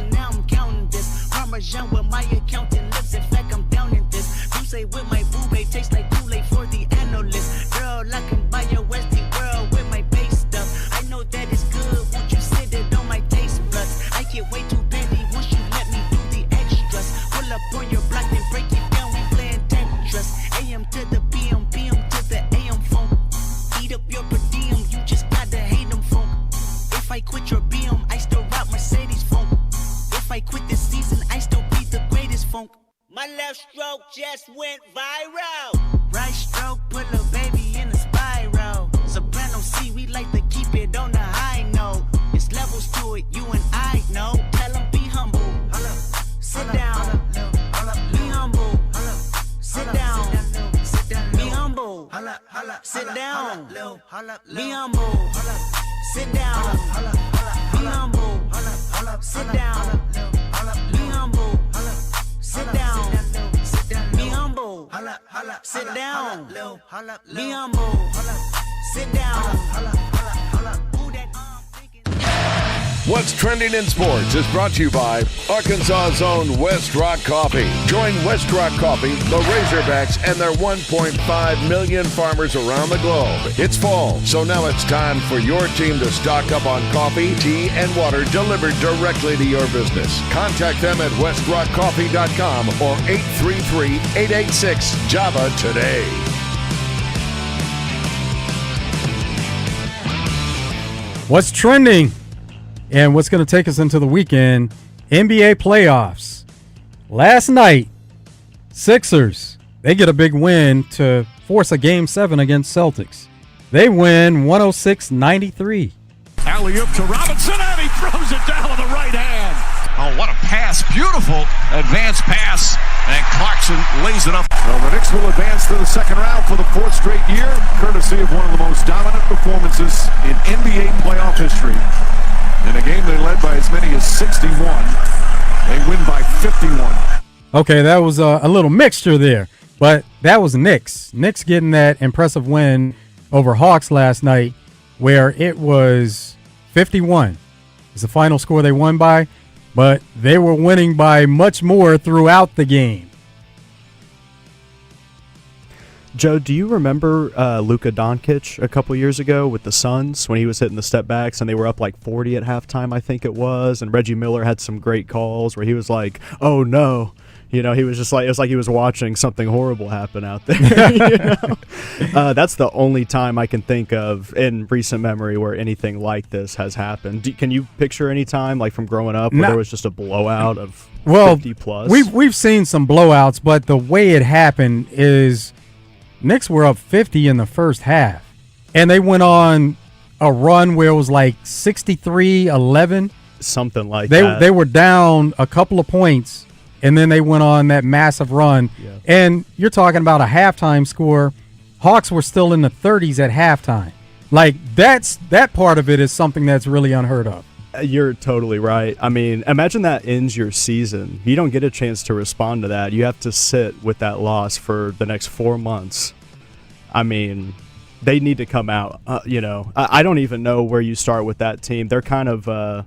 My left stroke just went viral. Right stroke put a baby in a spiral. Soprano C, we like to keep it on the high note. It's levels to it, you and I know. Tell them be humble. Sit down. Be humble. Sit down. Be humble. Sit down. Be humble. Sit down. Be humble. Sit down. Be humble. Sit down. Be humble. Sit down. Be humble. Sit down. What's Trending in Sports is brought to you by Arkansas's own West Rock Coffee. Join West Rock Coffee, the Razorbacks, and their 1.5 million farmers around the globe. It's fall, so now it's time for your team to stock up on coffee, tea, and water delivered directly to your business. Contact them at westrockcoffee.com or 833-886-JAVA today. What's trending? And what's going to take us into the weekend, NBA playoffs. Last night, Sixers, they get a big win to force a Game 7 against Celtics. They win 106-93. Alley-oop to Robinson, and he throws it down with the right hand. Oh, what a pass. Beautiful advanced pass, and Clarkson lays it up. Well, the Knicks will advance to the second round for the fourth straight year, courtesy of one of the most dominant performances in NBA playoff history. In a game they led by as many as 61. They win by 51. Okay, that was a little mixture there, but that was Knicks. Knicks getting that impressive win over Hawks last night, where it was 51. It's the final score they won by, but they were winning by much more throughout the game. Joe, do you remember Luka Doncic a couple years ago with the Suns when he was hitting the step backs and they were up like 40 at halftime, I think it was, and Reggie Miller had some great calls where he was like, "Oh no." You know, he was just like, it was like he was watching something horrible happen out there. You know? That's the only time I can think of in recent memory where anything like this has happened. Can you picture any time, like from growing up, where there was just a blowout of 50 plus? We've seen some blowouts, but the way it happened is Knicks were up 50 in the first half, and they went on a run where it was like 63-11. Something like that. They were down a couple of points, and then they went on that massive run. Yeah. And you're talking about a halftime score. Hawks were still in the 30s at halftime. Like, that part of it is something that's really unheard of. You're totally right. I mean, imagine that ends your season. You don't get a chance to respond to that. You have to sit with that loss for the next 4 months. I mean, they need to come out. I don't even know where you start with that team. They're kind of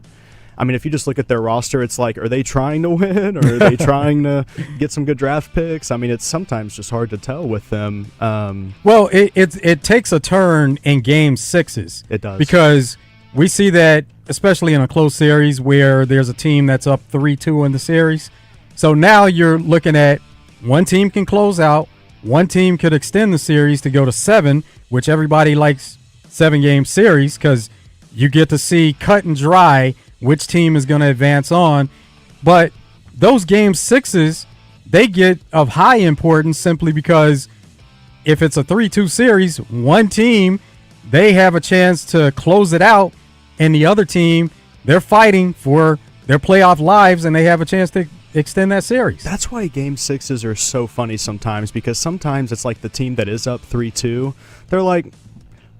I mean, if you just look at their roster, it's like, are they trying to win, or are they trying to get some good draft picks? I mean, it's sometimes just hard to tell with them. Well, it takes a turn in game sixes. It does. Because we see that, especially in a close series where there's a team that's up 3-2 in the series. So now you're looking at one team can close out, one team could extend the series to go to 7, which everybody likes 7-game series because you get to see cut and dry which team is going to advance on. But those game sixes, they get of high importance simply because if it's a 3-2 series, one team, they have a chance to close it out, and the other team, they're fighting for their playoff lives, and they have a chance to extend that series. That's why game sixes are so funny sometimes, because sometimes it's like the team that is up 3-2, they're like,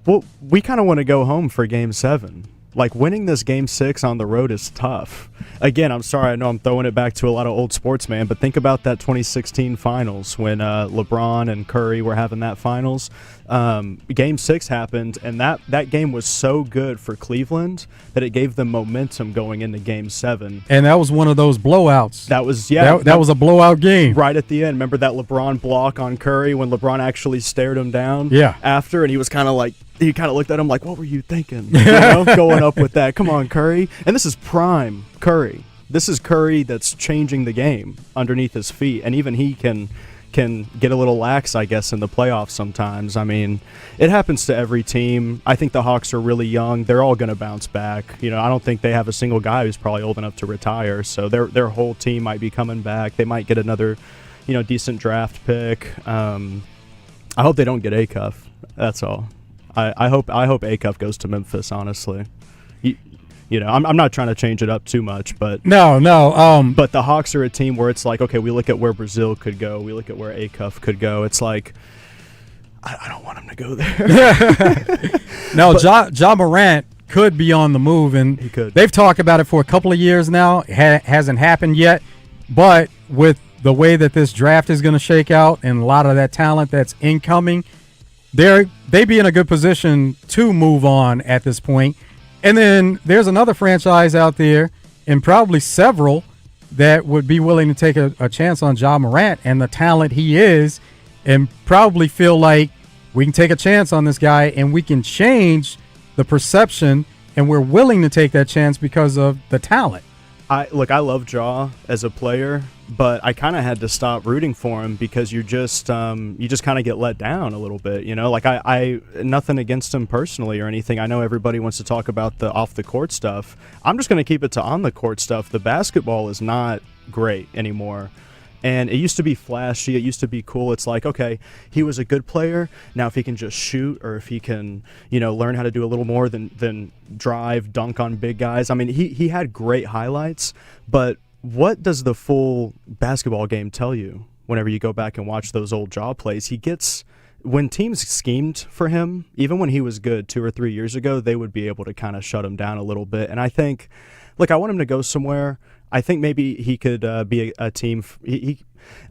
well, we kind of want to go home for game 7. Like, winning this game 6 on the road is tough. Again, I'm sorry, I know I'm throwing it back to a lot of old sports, man, but think about that 2016 finals when LeBron and Curry were having that finals. Game 6 happened, and that game was so good for Cleveland that it gave them momentum going into game 7. And that was one of those blowouts. That was, yeah. That was a blowout game. Right at the end. Remember that LeBron block on Curry when LeBron actually stared him down? Yeah. After, and he was kind of like, he kind of looked at him like, what were you thinking? You know, going up with that. Come on, Curry. And this is prime Curry. This is Curry that's changing the game underneath his feet. And even he can get a little lax, I guess, in the playoffs sometimes. I mean, it happens to every team. I think the Hawks are really young. They're all going to bounce back. You know, I don't think they have a single guy who's probably old enough to retire. So their whole team might be coming back. They might get another, decent draft pick. I hope they don't get Acuff. That's all. I hope Acuff goes to Memphis, honestly. I'm not trying to change it up too much, but no. But the Hawks are a team where it's like, okay, we look at where Brazil could go, we look at where Acuff could go. It's like, I don't want him to go there. No, Ja Morant could be on the move, and he could. They've talked about it for a couple of years now. It hasn't happened yet, but with the way that this draft is going to shake out and a lot of that talent that's incoming, they be in a good position to move on at this point. And then there's another franchise out there, and probably several, that would be willing to take a chance on Ja Morant and the talent he is, and probably feel like we can take a chance on this guy and we can change the perception, and we're willing to take that chance because of the talent. I love Ja as a player, but I kind of had to stop rooting for him because you just kind of get let down a little bit, Like I nothing against him personally or anything. I know everybody wants to talk about the off the court stuff. I'm just going to keep it to on the court stuff. The basketball is not great anymore. And it used to be flashy. It used to be cool. It's like, okay, he was a good player. Now, if he can just shoot, or if he can, learn how to do a little more than drive, dunk on big guys. I mean, he had great highlights. But what does the full basketball game tell you whenever you go back and watch those old Ja plays? When teams schemed for him, even when he was good 2 or 3 years ago, they would be able to kind of shut him down a little bit. And I think, I want him to go somewhere. I think maybe he could be a team.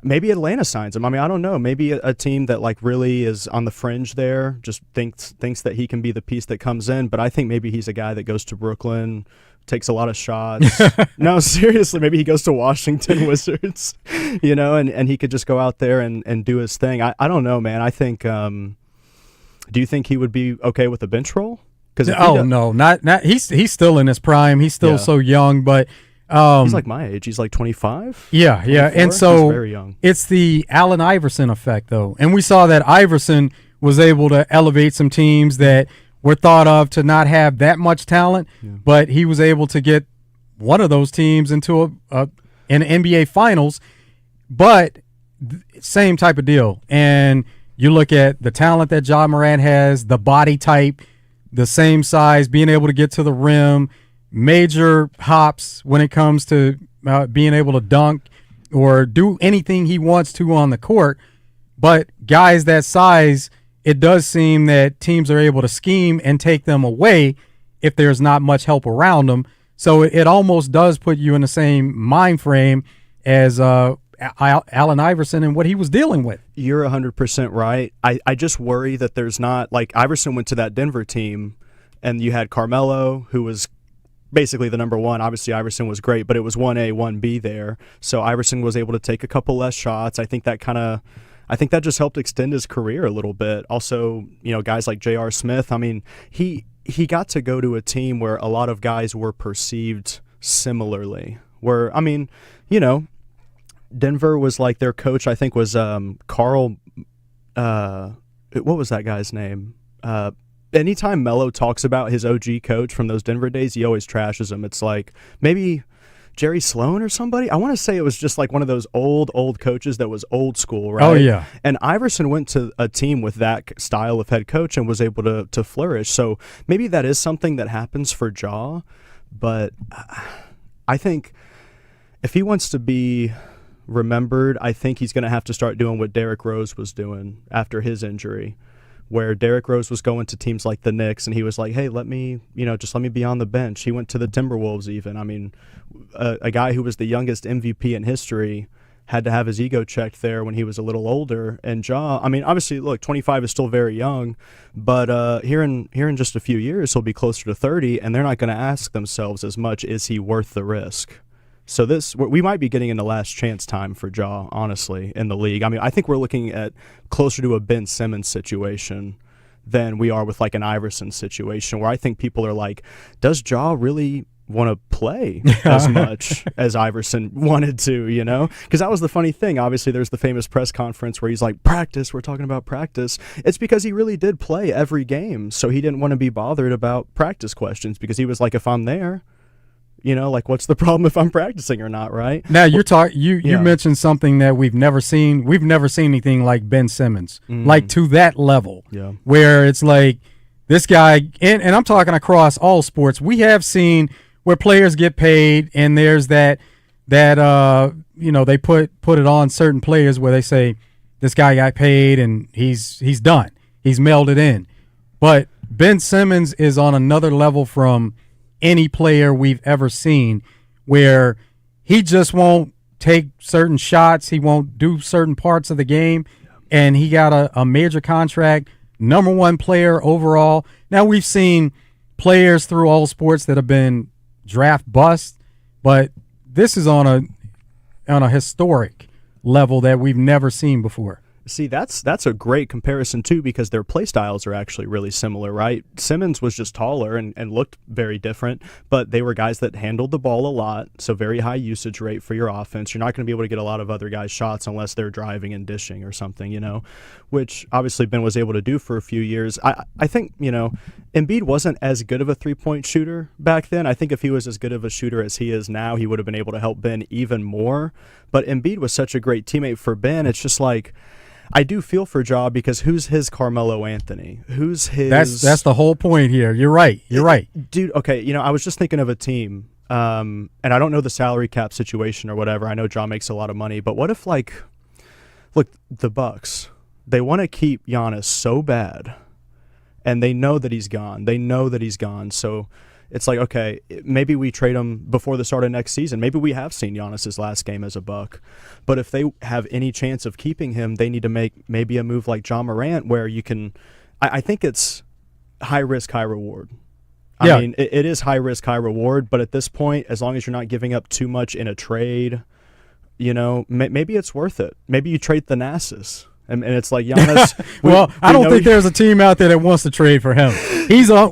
Maybe Atlanta signs him. I mean, I don't know. Maybe a team that like really is on the fringe there just thinks that he can be the piece that comes in. But I think maybe he's a guy that goes to Brooklyn, takes a lot of shots. No, seriously, maybe he goes to Washington Wizards, and he could just go out there and do his thing. I don't know, man. I think. Do you think he would be okay with a bench role? No, not. He's still in his prime. He's still so young, but. He's like my age. He's like 25. Yeah. 24? And so he's very young. It's the Allen Iverson effect, though. And we saw that Iverson was able to elevate some teams that were thought of to not have that much talent, but he was able to get one of those teams into an NBA Finals. But same type of deal. And you look at the talent that Ja Morant has, the body type, the same size, being able to get to the rim, major hops when it comes to being able to dunk or do anything he wants to on the court. But guys that size, it does seem that teams are able to scheme and take them away if there's not much help around them. So it almost does put you in the same mind frame as Allen Iverson and what he was dealing with. You're 100% right. I just worry that there's not, like, Iverson went to that Denver team and you had Carmelo, who was basically the number one. Obviously, Iverson was great, but it was 1A, 1B there. So Iverson was able to take a couple less shots. I think that just helped extend his career a little bit. Also, guys like J.R. Smith, I mean, he got to go to a team where a lot of guys were perceived similarly. Where, I mean, Denver was like, their coach, I think, was Carl, what was that guy's name? Anytime Melo talks about his OG coach from those Denver days, he always trashes him. It's like maybe Jerry Sloan or somebody. I want to say it was just like one of those old coaches that was old school, right? Oh, yeah. And Iverson went to a team with that style of head coach and was able to flourish. So maybe that is something that happens for Ja, but I think if he wants to be remembered, I think he's going to have to start doing what Derrick Rose was doing after his injury, where Derrick Rose was going to teams like the Knicks and he was like, hey, let me be on the bench. He went to the Timberwolves even. I mean, a guy who was the youngest MVP in history had to have his ego checked there when he was a little older. And Ja, I mean, obviously, look, 25 is still very young, but here in just a few years, he'll be closer to 30, and they're not going to ask themselves as much, is he worth the risk? So we might be getting into last chance time for Ja, honestly, in the league. I mean, I think we're looking at closer to a Ben Simmons situation than we are with like an Iverson situation, where I think people are like, does Ja really want to play as much as Iverson wanted to, Because that was the funny thing. Obviously, there's the famous press conference where he's like, practice, we're talking about practice. It's because he really did play every game, so he didn't want to be bothered about practice questions because he was like, if I'm there, like what's the problem if I'm practicing or not, right? Now you mentioned something that we've never seen. We've never seen anything like Ben Simmons, like to that level, where it's like this guy, and I'm talking across all sports. We have seen where players get paid, and there's that they put it on certain players where they say this guy got paid and he's done, he's mailed it in. But Ben Simmons is on another level from any player we've ever seen, where he just won't take certain shots, he won't do certain parts of the game, and he got a major contract, number one player overall. Now, we've seen players through all sports that have been draft bust, but this is on a historic level that we've never seen before. See, that's a great comparison, too, because their play styles are actually really similar, right? Simmons was just taller and looked very different, but they were guys that handled the ball a lot, so very high usage rate for your offense. You're not going to be able to get a lot of other guys' shots unless they're driving and dishing or something, which obviously Ben was able to do for a few years. I think, Embiid wasn't as good of a three-point shooter back then. I think if he was as good of a shooter as he is now, he would have been able to help Ben even more. But Embiid was such a great teammate for Ben. It's just like, I do feel for Ja, because who's his Carmelo Anthony? Who's his... That's the whole point here. You're right. Dude, okay, I was just thinking of a team, and I don't know the salary cap situation or whatever. I know Ja makes a lot of money, but what if, look, the Bucks, they want to keep Giannis so bad, and they know that he's gone. So it's like, okay, maybe we trade him before the start of next season. Maybe we have seen Giannis's last game as a Buck. But if they have any chance of keeping him, they need to make maybe a move like John Morant where you can – I think it's high risk, high reward. I mean, it is high risk, high reward, but at this point, as long as you're not giving up too much in a trade, maybe it's worth it. Maybe you trade Thanasis. And it's like Giannis. I don't think there's a team out there that wants to trade for him.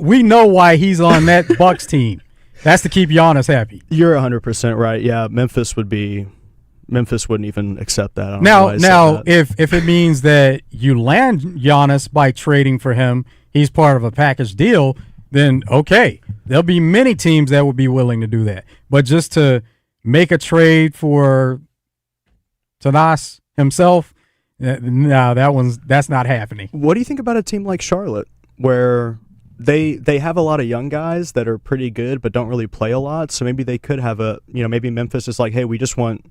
We know why he's on that Bucks team. That's to keep Giannis happy. You're 100% right. Yeah, Memphis wouldn't even accept that. Now, if it means that you land Giannis by trading for him, he's part of a package deal, then okay. There'll be many teams that would be willing to do that. But just to make a trade for Tanas himself, no, that's not happening. What do you think about a team like Charlotte, where they have a lot of young guys that are pretty good but don't really play a lot? So maybe they could have maybe Memphis is like, hey, we just want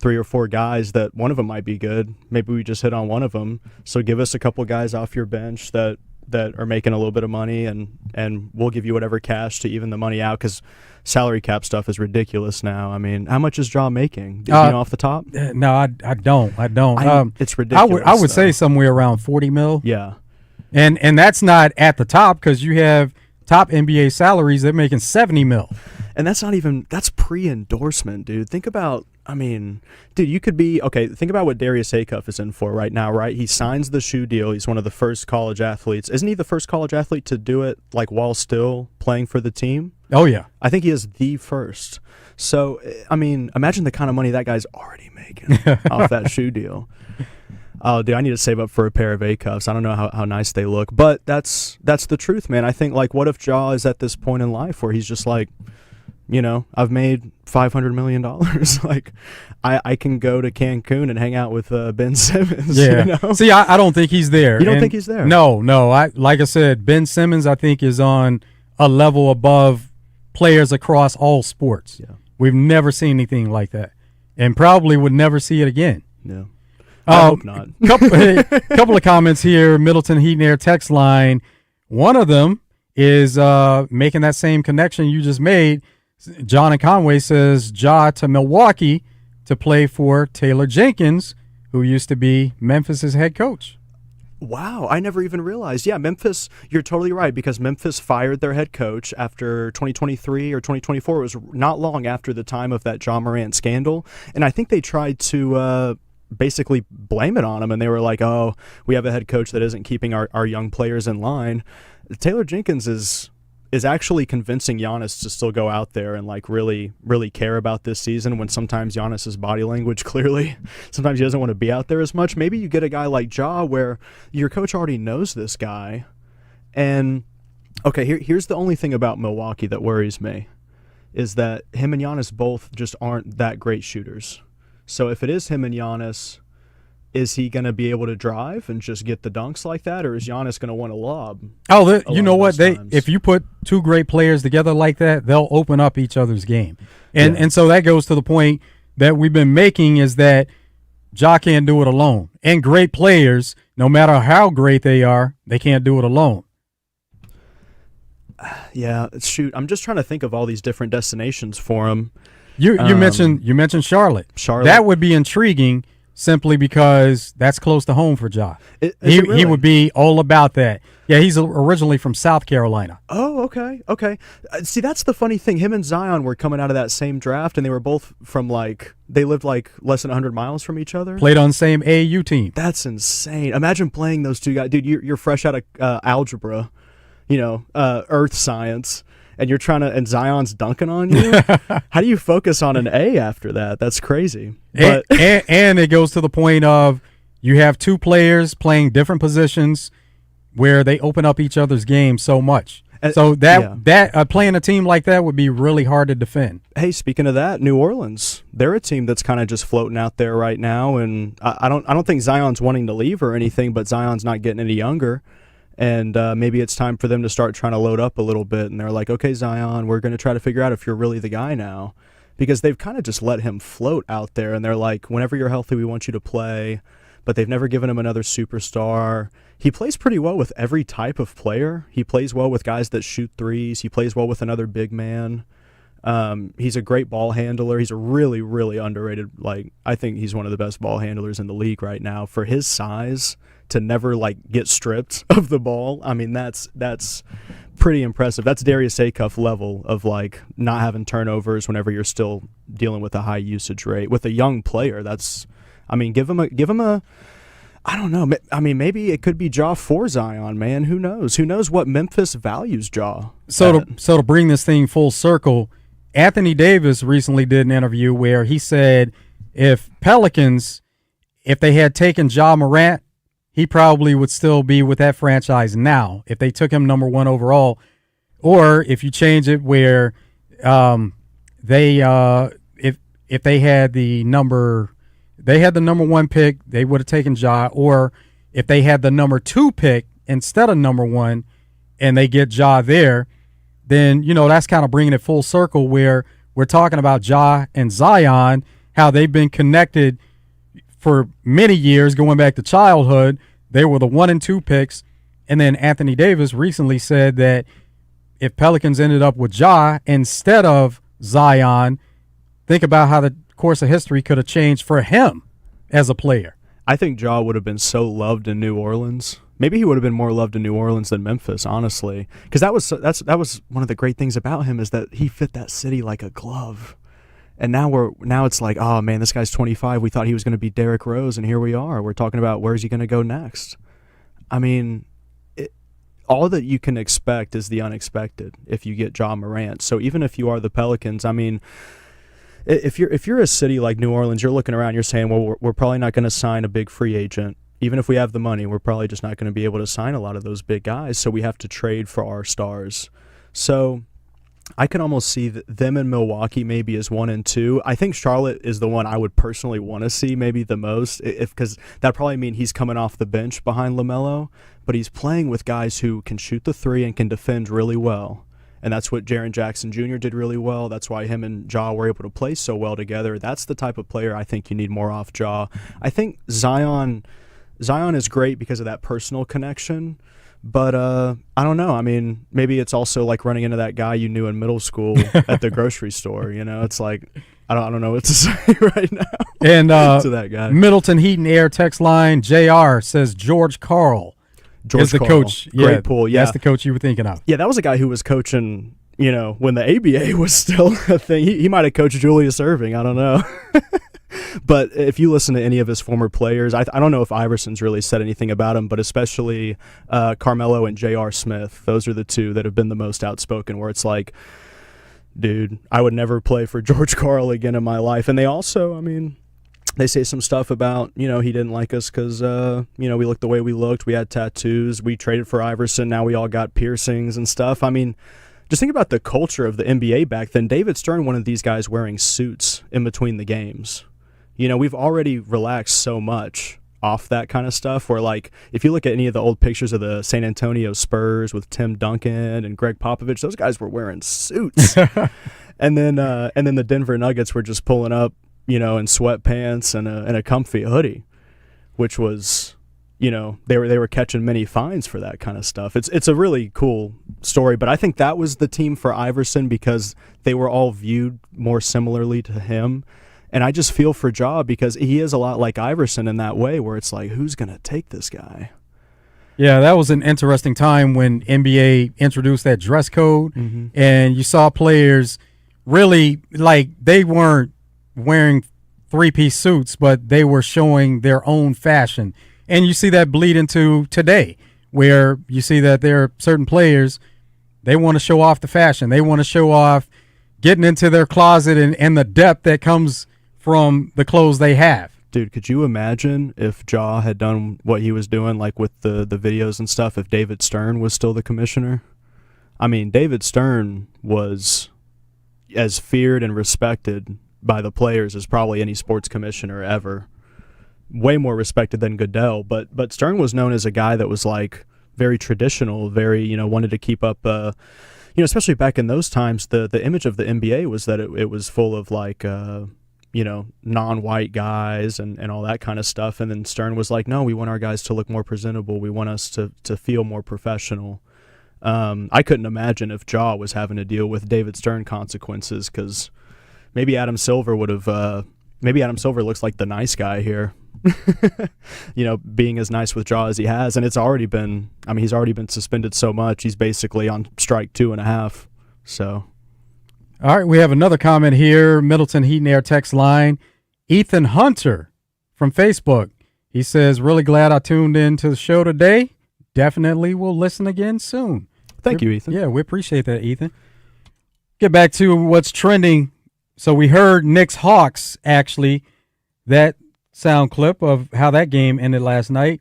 3 or 4 guys that one of them might be good. Maybe we just hit on one of them. So give us a couple guys off your bench that are making a little bit of money, and we'll give you whatever cash to even the money out, because salary cap stuff is ridiculous now. I mean, how much is Ja making? Do you know off the top? No, I don't. It's ridiculous. I would say somewhere around 40 mil. Yeah. And that's not at the top, because you have top NBA salaries, they're making 70 mil. And that's pre-endorsement, dude. Think about, you could be, okay, think about what Darius Acuff is in for right now, right? He signs the shoe deal. He's one of the first college athletes. Isn't he the first college athlete to do it, like, while still playing for the team? Oh, yeah. I think he is the first. So, imagine the kind of money that guy's already making off that shoe deal. Oh, dude, I need to save up for a pair of A-cuffs. I don't know how nice they look. But that's the truth, man. I think, like, what if Ja is at this point in life where he's just like, I've made $500 million. Like, I can go to Cancun and hang out with Ben Simmons. Yeah. See, I don't think he's there. You don't think he's there? No. Like I said, Ben Simmons, I think, is on a level above players across all sports. Yeah. We've never seen anything like that, and probably would never see it again. No. I hope not. Couple of comments here. Middleton Heat and Air text line. One of them is making that same connection you just made. John and Conway says Ja to Milwaukee to play for Taylor Jenkins, who used to be Memphis's head coach. Wow, I never even realized. Yeah, Memphis, you're totally right, because Memphis fired their head coach after 2023 or 2024. It was not long after the time of that John Morant scandal. And I think they tried to basically blame it on him, and they were like, oh, we have a head coach that isn't keeping our young players in line. Taylor Jenkins is actually convincing Giannis to still go out there and, like, really, really care about this season, when sometimes Giannis's body language, clearly, sometimes he doesn't want to be out there as much. Maybe you get a guy like Ja where your coach already knows this guy. And, okay, here's the only thing about Milwaukee that worries me, is that him and Giannis both just aren't that great shooters. So if it is him and Giannis, is he going to be able to drive and just get the dunks like that, or is Giannis going to want to lob? Oh, you know what? If you put two great players together like that, they'll open up each other's game. And so that goes to the point that we've been making, is that Ja can't do it alone. And great players, no matter how great they are, they can't do it alone. Yeah, shoot. I'm just trying to think of all these different destinations for him. You mentioned Charlotte. That would be intriguing, simply because that's close to home for Ja. He would be all about that. Yeah, he's originally from South Carolina. Oh, okay. See, that's the funny thing. Him and Zion were coming out of that same draft, and they were both from, like, they lived like less than 100 miles from each other. Played on the same AAU team. That's insane. Imagine playing those two guys. Dude, you're fresh out of algebra, earth science. And you're and Zion's dunking on you? How do you focus on an A after that? That's crazy. But and it goes to the point of, you have two players playing different positions where they open up each other's game so much. So playing a team like that would be really hard to defend. Hey, speaking of that, New Orleans, they're a team that's kind of just floating out there right now, and I don't think Zion's wanting to leave or anything, but Zion's not getting any younger. And maybe it's time for them to start trying to load up a little bit. And they're like, okay, Zion, we're going to try to figure out if you're really the guy now. Because they've kind of just let him float out there. And they're like, whenever you're healthy, we want you to play. but they've never given him another superstar. He plays pretty well with every type of player. He plays well with guys that shoot threes. He plays well with another big man. He's a great ball handler. He's a really, really underrated. Like, I think he's one of the best ball handlers in the league right now. For his size, to never like get stripped of the ball, I mean, that's pretty impressive. That's Darius Acuff level of like not having turnovers whenever you're still dealing with a high usage rate with a young player. That's, I mean, give him a. I don't know. I mean, maybe it could be Ja for Zion, man. Who knows? Who knows what Memphis values Ja? So to bring this thing full circle, Anthony Davis recently did an interview where he said if Pelicans, if they had taken Ja Morant, he probably would still be with that franchise now if they took him number 1 overall. Or if you change it where if they had the number 1 pick, they would have taken Ja. Or if they had the number 2 pick instead of number 1 and they get Ja there, then, you know, that's kind of bringing it full circle where we're talking about Ja and Zion, how they've been connected for many years, going back to childhood. They were the 1 and 2 picks. And then Anthony Davis recently said that if Pelicans ended up with Ja instead of Zion, think about how the course of history could have changed for him as a player. I think Ja would have been so loved in New Orleans. Maybe he would have been more loved in New Orleans than Memphis, honestly, because that was one of the great things about him is that he fit that city like a glove. And now it's like, oh man, this guy's 25. We thought he was going to be Derrick Rose, and here we are. We're talking about where's he going to go next. I mean, all that you can expect is the unexpected if you get Ja Morant. So even if you are the Pelicans, I mean, if you're a city like New Orleans, you're looking around, you're saying, well, we're probably not going to sign a big free agent. Even if we have the money, we're probably just not going to be able to sign a lot of those big guys. So we have to trade for our stars. So I can almost see them in Milwaukee maybe as 1 and 2. I think Charlotte is the one I would personally want to see maybe the most, because that probably mean he's coming off the bench behind LaMelo, but he's playing with guys who can shoot the three and can defend really well. And that's what Jaren Jackson Jr. did really well. That's why him and Ja were able to play so well together. That's the type of player I think you need more off Ja. I think Zion is great because of that personal connection. But I don't know. I mean, maybe it's also like running into that guy you knew in middle school at the grocery store. You know, it's like I don't know what to say right now. And to that guy. Middleton Heat and Air text line JR says George Karl is the coach. Great pool. Yeah, that's the coach you were thinking of. Yeah, that was a guy who was coaching. You know, when the ABA was still a thing, he might have coached Julius Erving. I don't know. But if you listen to any of his former players, I don't know if Iverson's really said anything about him, but especially Carmelo and J.R. Smith, those are the two that have been the most outspoken, where it's like, dude, I would never play for George Karl again in my life. And they also, I mean, they say some stuff about, you know, he didn't like us because, you know, we looked the way we looked. We had tattoos. We traded for Iverson. Now we all got piercings and stuff. I mean, just think about the culture of the NBA back then. David Stern, one of these guys wearing suits in between the games. You know, we've already relaxed so much off that kind of stuff where, like, if you look at any of the old pictures of the San Antonio Spurs with Tim Duncan and Greg Popovich, those guys were wearing suits. and then the Denver Nuggets were just pulling up, you know, in sweatpants and a comfy hoodie, which was, you know, they were catching many fines for that kind of stuff. It's a really cool story, but I think that was the team for Iverson because they were all viewed more similarly to him. And I just feel for Ja because he is a lot like Iverson in that way where it's like, who's going to take this guy? Yeah, that was an interesting time when NBA introduced that dress code, and you saw players really, like, they weren't wearing three-piece suits, but they were showing their own fashion. And you see that bleed into today where you see that there are certain players, they want to show off the fashion. They want to show off getting into their closet and the depth that comes from the clothes they have. Dude, could you imagine if Ja had done what he was doing, like with the videos and stuff, if David Stern was still the commissioner? I mean, David Stern was as feared and respected by the players as probably any sports commissioner ever. Way more respected than Goodell, but Stern was known as a guy that was like very traditional, very, you know, wanted to keep up, you know, especially back in those times, the image of the NBA was that it was full of like, non-white guys and all that kind of stuff. And then Stern was like, no, we want our guys to look more presentable. We want us to feel more professional. I couldn't imagine if Jaw was having to deal with David Stern consequences, because maybe Adam Silver would have. Maybe Adam Silver looks like the nice guy here, being as nice with Jaw as he has, and he's already been suspended so much. He's basically on strike 2.5. So, all right, we have another comment here. Middleton Heat and Air text line. Ethan Hunter from Facebook. He says, "Really glad I tuned in to the show today. Definitely will listen again soon." Thank you, Ethan. Yeah, we appreciate that, Ethan. Get back to what's trending. So we heard Knicks Hawks, actually, that sound clip of how that game ended last night.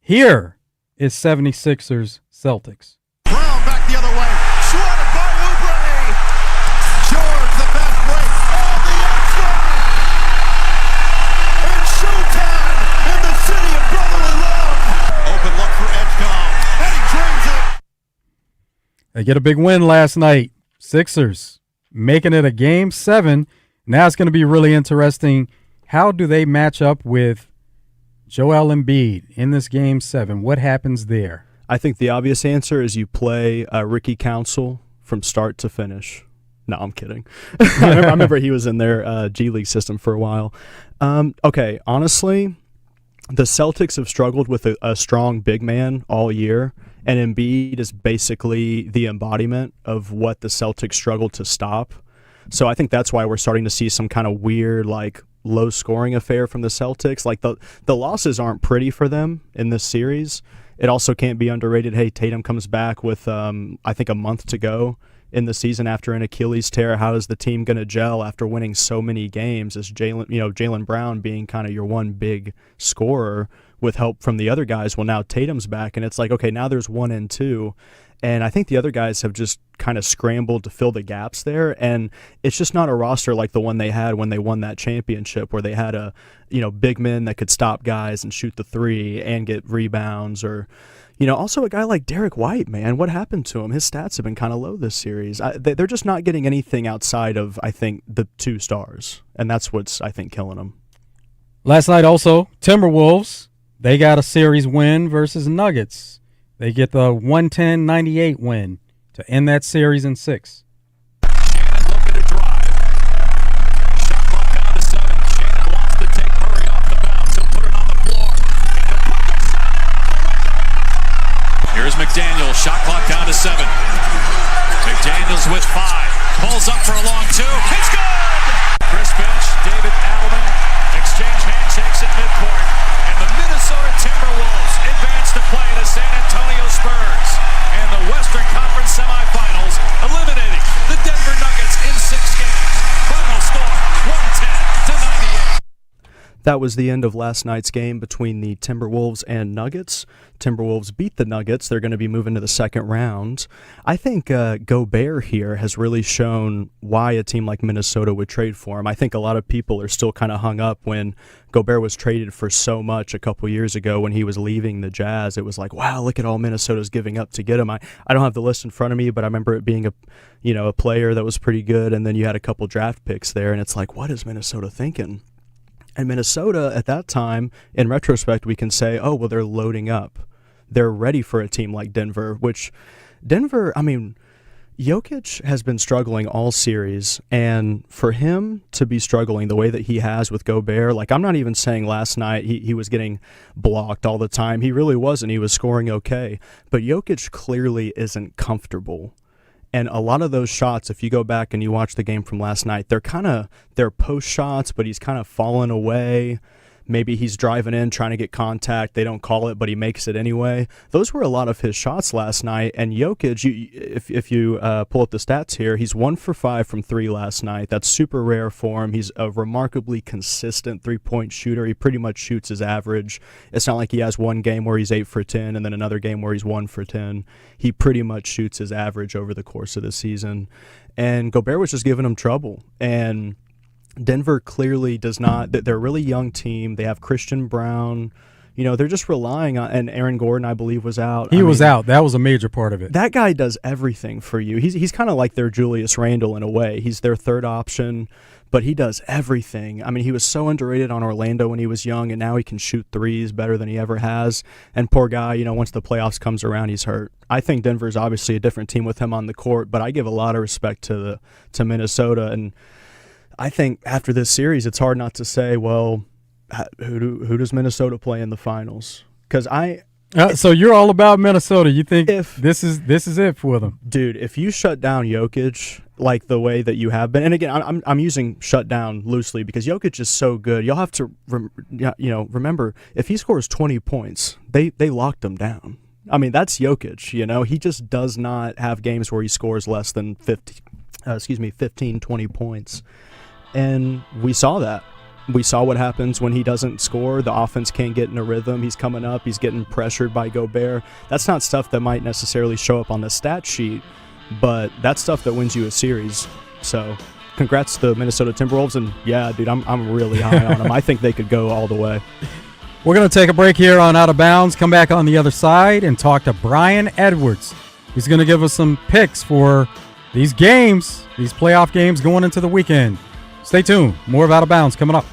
Here is 76ers Celtics. Brown back the other way. Swatted by Oubre. George, the fast break. On the outside. It's showtime in the city of brotherly love. Open look for Edgecombe. And he drains it. They get a big win last night. Sixers making it a Game 7. Now it's going to be really interesting. How do they match up with Joel Embiid in this Game 7? What happens there? I think the obvious answer is you play Ricky Council from start to finish. No, I'm kidding. I remember he was in their G League system for a while. Okay, honestly, the Celtics have struggled with a strong big man all year, and Embiid is basically the embodiment of what the Celtics struggled to stop. So I think that's why we're starting to see some kind of weird, like, low-scoring affair from the Celtics. Like, the losses aren't pretty for them in this series. It also can't be underrated. Hey, Tatum comes back with, I think, a month to go in the season after an Achilles tear. How is the team going to gel after winning so many games? As Jaylen Brown being kind of your one big scorer with help from the other guys. Well, now Tatum's back, and it's like, okay, now there's 1 and 2. And I think the other guys have just kind of scrambled to fill the gaps there. And it's just not a roster like the one they had when they won that championship, where they had big men that could stop guys and shoot the three and get rebounds. Or, also a guy like Derek White, man, what happened to him? His stats have been kind of low this series. They're just not getting anything outside of, I think, the 2 stars. And that's what's, I think, killing them. Last night also, Timberwolves, they got a series win versus Nuggets. They get the 110-98 win to end that series in 6. Shannon looking to drive. Shot clock down to 7. Shannon wants to take Murray off the bounce. He'll put it on the floor. Here's McDaniels. Shot clock down to 7. McDaniels with 5. Pulls up for a long 2. It's good! Chris Finch, David Adelman exchange handshakes at midcourt. And the Minnesota Timberwolves advance to play the San Antonio Spurs and the Western Conference semifinals, eliminating the Denver Nuggets in 6 games. Final score, 110-98. That was the end of last night's game between the Timberwolves and Nuggets. Timberwolves beat the Nuggets. They're going to be moving to the second round. I think Gobert here has really shown why a team like Minnesota would trade for him. I think a lot of people are still kind of hung up when Gobert was traded for so much a couple years ago when he was leaving the Jazz. It was like, wow, look at all Minnesota's giving up to get him. I don't have the list in front of me, but I remember it being a player that was pretty good, and then you had a couple draft picks there, and it's like, what is Minnesota thinking? And Minnesota at that time, in retrospect, we can say, oh, well, they're loading up. They're ready for a team like Denver, which Denver, Jokic has been struggling all series, and for him to be struggling the way that he has with Gobert, like, I'm not even saying last night he was getting blocked all the time. He really wasn't. He was scoring okay. But Jokic clearly isn't comfortable. And a lot of those shots, if you go back and you watch the game from last night, they're post shots, but he's kind of fallen away. Maybe he's driving in, trying to get contact. They don't call it, but he makes it anyway. Those were a lot of his shots last night. And Jokic, if you pull up the stats here, he's 1 for 5 from 3 last night. That's super rare for him. He's a remarkably consistent three-point shooter. He pretty much shoots his average. It's not like he has one game where he's 8 for 10 and then another game where he's 1 for 10. He pretty much shoots his average over the course of the season. And Gobert was just giving him trouble. And Denver clearly does not. They're a really young team. They have Christian Brown, they're just relying on, and Aaron Gordon, I believe, was out. He was out. That was a major part of it. That guy does everything for you. He's kind of like their Julius Randle in a way. He's their third option, but he does everything. I mean, he was so underrated on Orlando when he was young, and now he can shoot threes better than he ever has. And poor guy, once the playoffs comes around, he's hurt. I think Denver's obviously a different team with him on the court, but I give a lot of respect to Minnesota, and I think after this series, it's hard not to say, well, who does Minnesota play in the finals? Because so you're all about Minnesota. You think this is it for them, dude? If you shut down Jokic like the way that you have been, and again, I'm using shut down loosely because Jokic is so good. You'll have to remember if he scores 20 points, they locked him down. I mean, that's Jokic. He just does not have games where he scores less than 15, 20 points, and we saw that. We saw what happens when he doesn't score. The offense can't get in a rhythm. He's coming up. He's getting pressured by Gobert. That's not stuff that might necessarily show up on the stat sheet, but that's stuff that wins you a series. So congrats to the Minnesota Timberwolves. And, yeah, dude, I'm really high on them. I think they could go all the way. We're going to take a break here on Out of Bounds, come back on the other side, and talk to Brian Edwards. He's going to give us some picks for these games, these playoff games going into the weekend. Stay tuned. More of Out of Bounds coming up.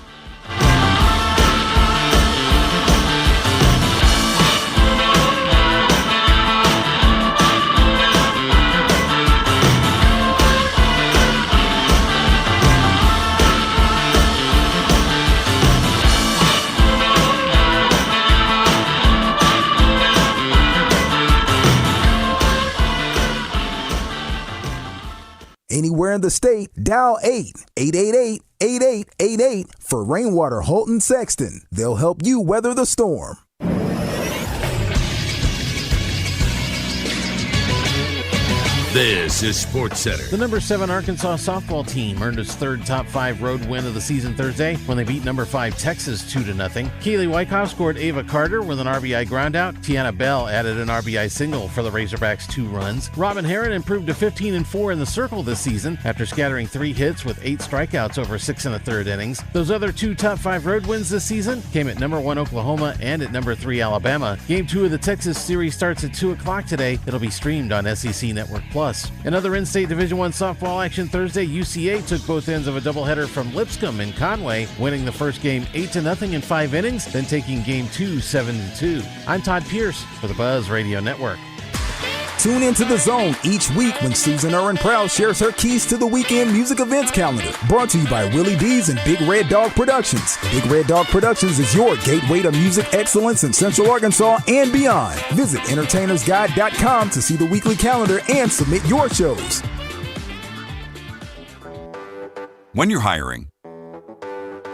Anywhere in the state, dial 888-8888 for Rainwater Holton Sexton. They'll help you weather the storm. This is Sports Center. The number 7 Arkansas softball team earned its third top 5 road win of the season Thursday when they beat number 5 Texas 2-0. Keely Wyckoff scored Ava Carter with an RBI groundout. Tiana Bell added an RBI single for the Razorbacks' 2 runs. Robin Heron improved to 15-4 in the circle this season after scattering 3 hits with 8 strikeouts over 6 1/3 innings. Those other 2 top 5 road wins this season came at number 1 Oklahoma and at number 3 Alabama. Game 2 of the Texas series starts at 2 o'clock today. It'll be streamed on SEC Network Plus. Another in-state Division I softball action Thursday. UCA took both ends of a doubleheader from Lipscomb and Conway, winning the first game 8-0 in 5 innings, then taking game 2 7-2. I'm Todd Pierce for the Buzz Radio Network. Tune into The Zone each week when Susan Irwin Proud shares her keys to the weekend music events calendar. Brought to you by Willie D's and Big Red Dog Productions. Big Red Dog Productions is your gateway to music excellence in Central Arkansas and beyond. Visit entertainersguide.com to see the weekly calendar and submit your shows. When you're hiring,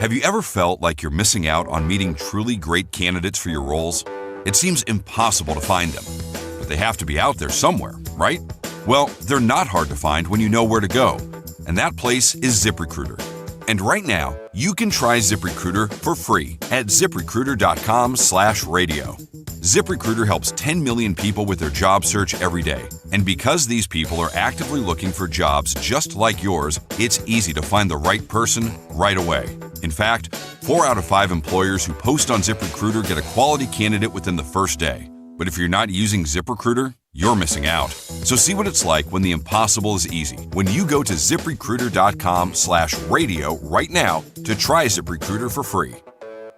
have you ever felt like you're missing out on meeting truly great candidates for your roles? It seems impossible to find them. They have to be out there somewhere, right? Well, they're not hard to find when you know where to go, and that place is ZipRecruiter. And right now, you can try ZipRecruiter for free at ZipRecruiter.com/radio. ZipRecruiter helps 10 million people with their job search every day. And because these people are actively looking for jobs just like yours, it's easy to find the right person right away. In fact, 4 out of 5 employers who post on ZipRecruiter get a quality candidate within the first day. But if you're not using ZipRecruiter, you're missing out. So see what it's like when the impossible is easy. When you go to ZipRecruiter.com/radio right now to try ZipRecruiter for free.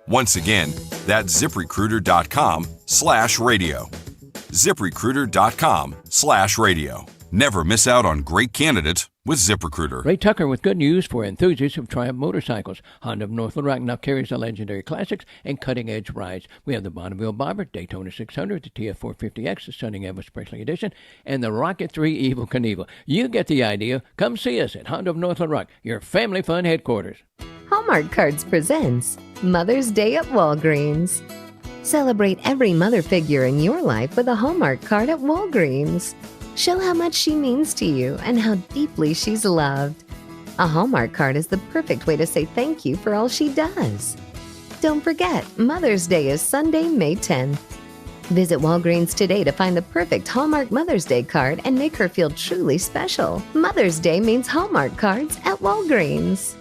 Once again, that's ZipRecruiter.com/radio. ZipRecruiter.com/radio. Never miss out on great candidates with ZipRecruiter. Ray Tucker with good news for enthusiasts of Triumph motorcycles. Honda of North Little Rock now carries the legendary classics and cutting-edge rides. We have the Bonneville Bobber, Daytona 600, the TF450X, the Stunning Elvis Presley Edition, and the Rocket 3 Evel Knievel. You get the idea. Come see us at Honda of North Little Rock, your family fun headquarters. Hallmark Cards presents Mother's Day at Walgreens. Celebrate every mother figure in your life with a Hallmark card at Walgreens. Show how much she means to you and how deeply she's loved. A Hallmark card is the perfect way to say thank you for all she does. Don't forget, Mother's Day is Sunday, May 10th. Visit Walgreens today to find the perfect Hallmark Mother's Day card and make her feel truly special. Mother's Day means Hallmark cards at Walgreens.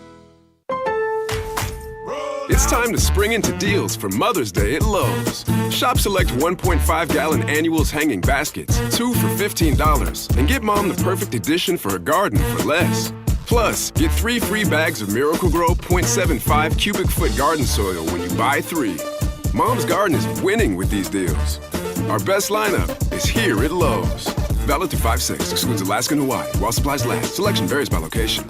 It's It's time to spring into deals for Mother's Day at Lowe's. Shop select 1.5-gallon annuals hanging baskets, 2 for $15, and get Mom the perfect addition for her garden for less. Plus, get 3 free bags of Miracle-Gro 0.75 cubic foot garden soil when you buy 3. Mom's garden is winning with these deals. Our best lineup is here at Lowe's. Valid through 5/6, excludes Alaska and Hawaii, while supplies last. Selection varies by location.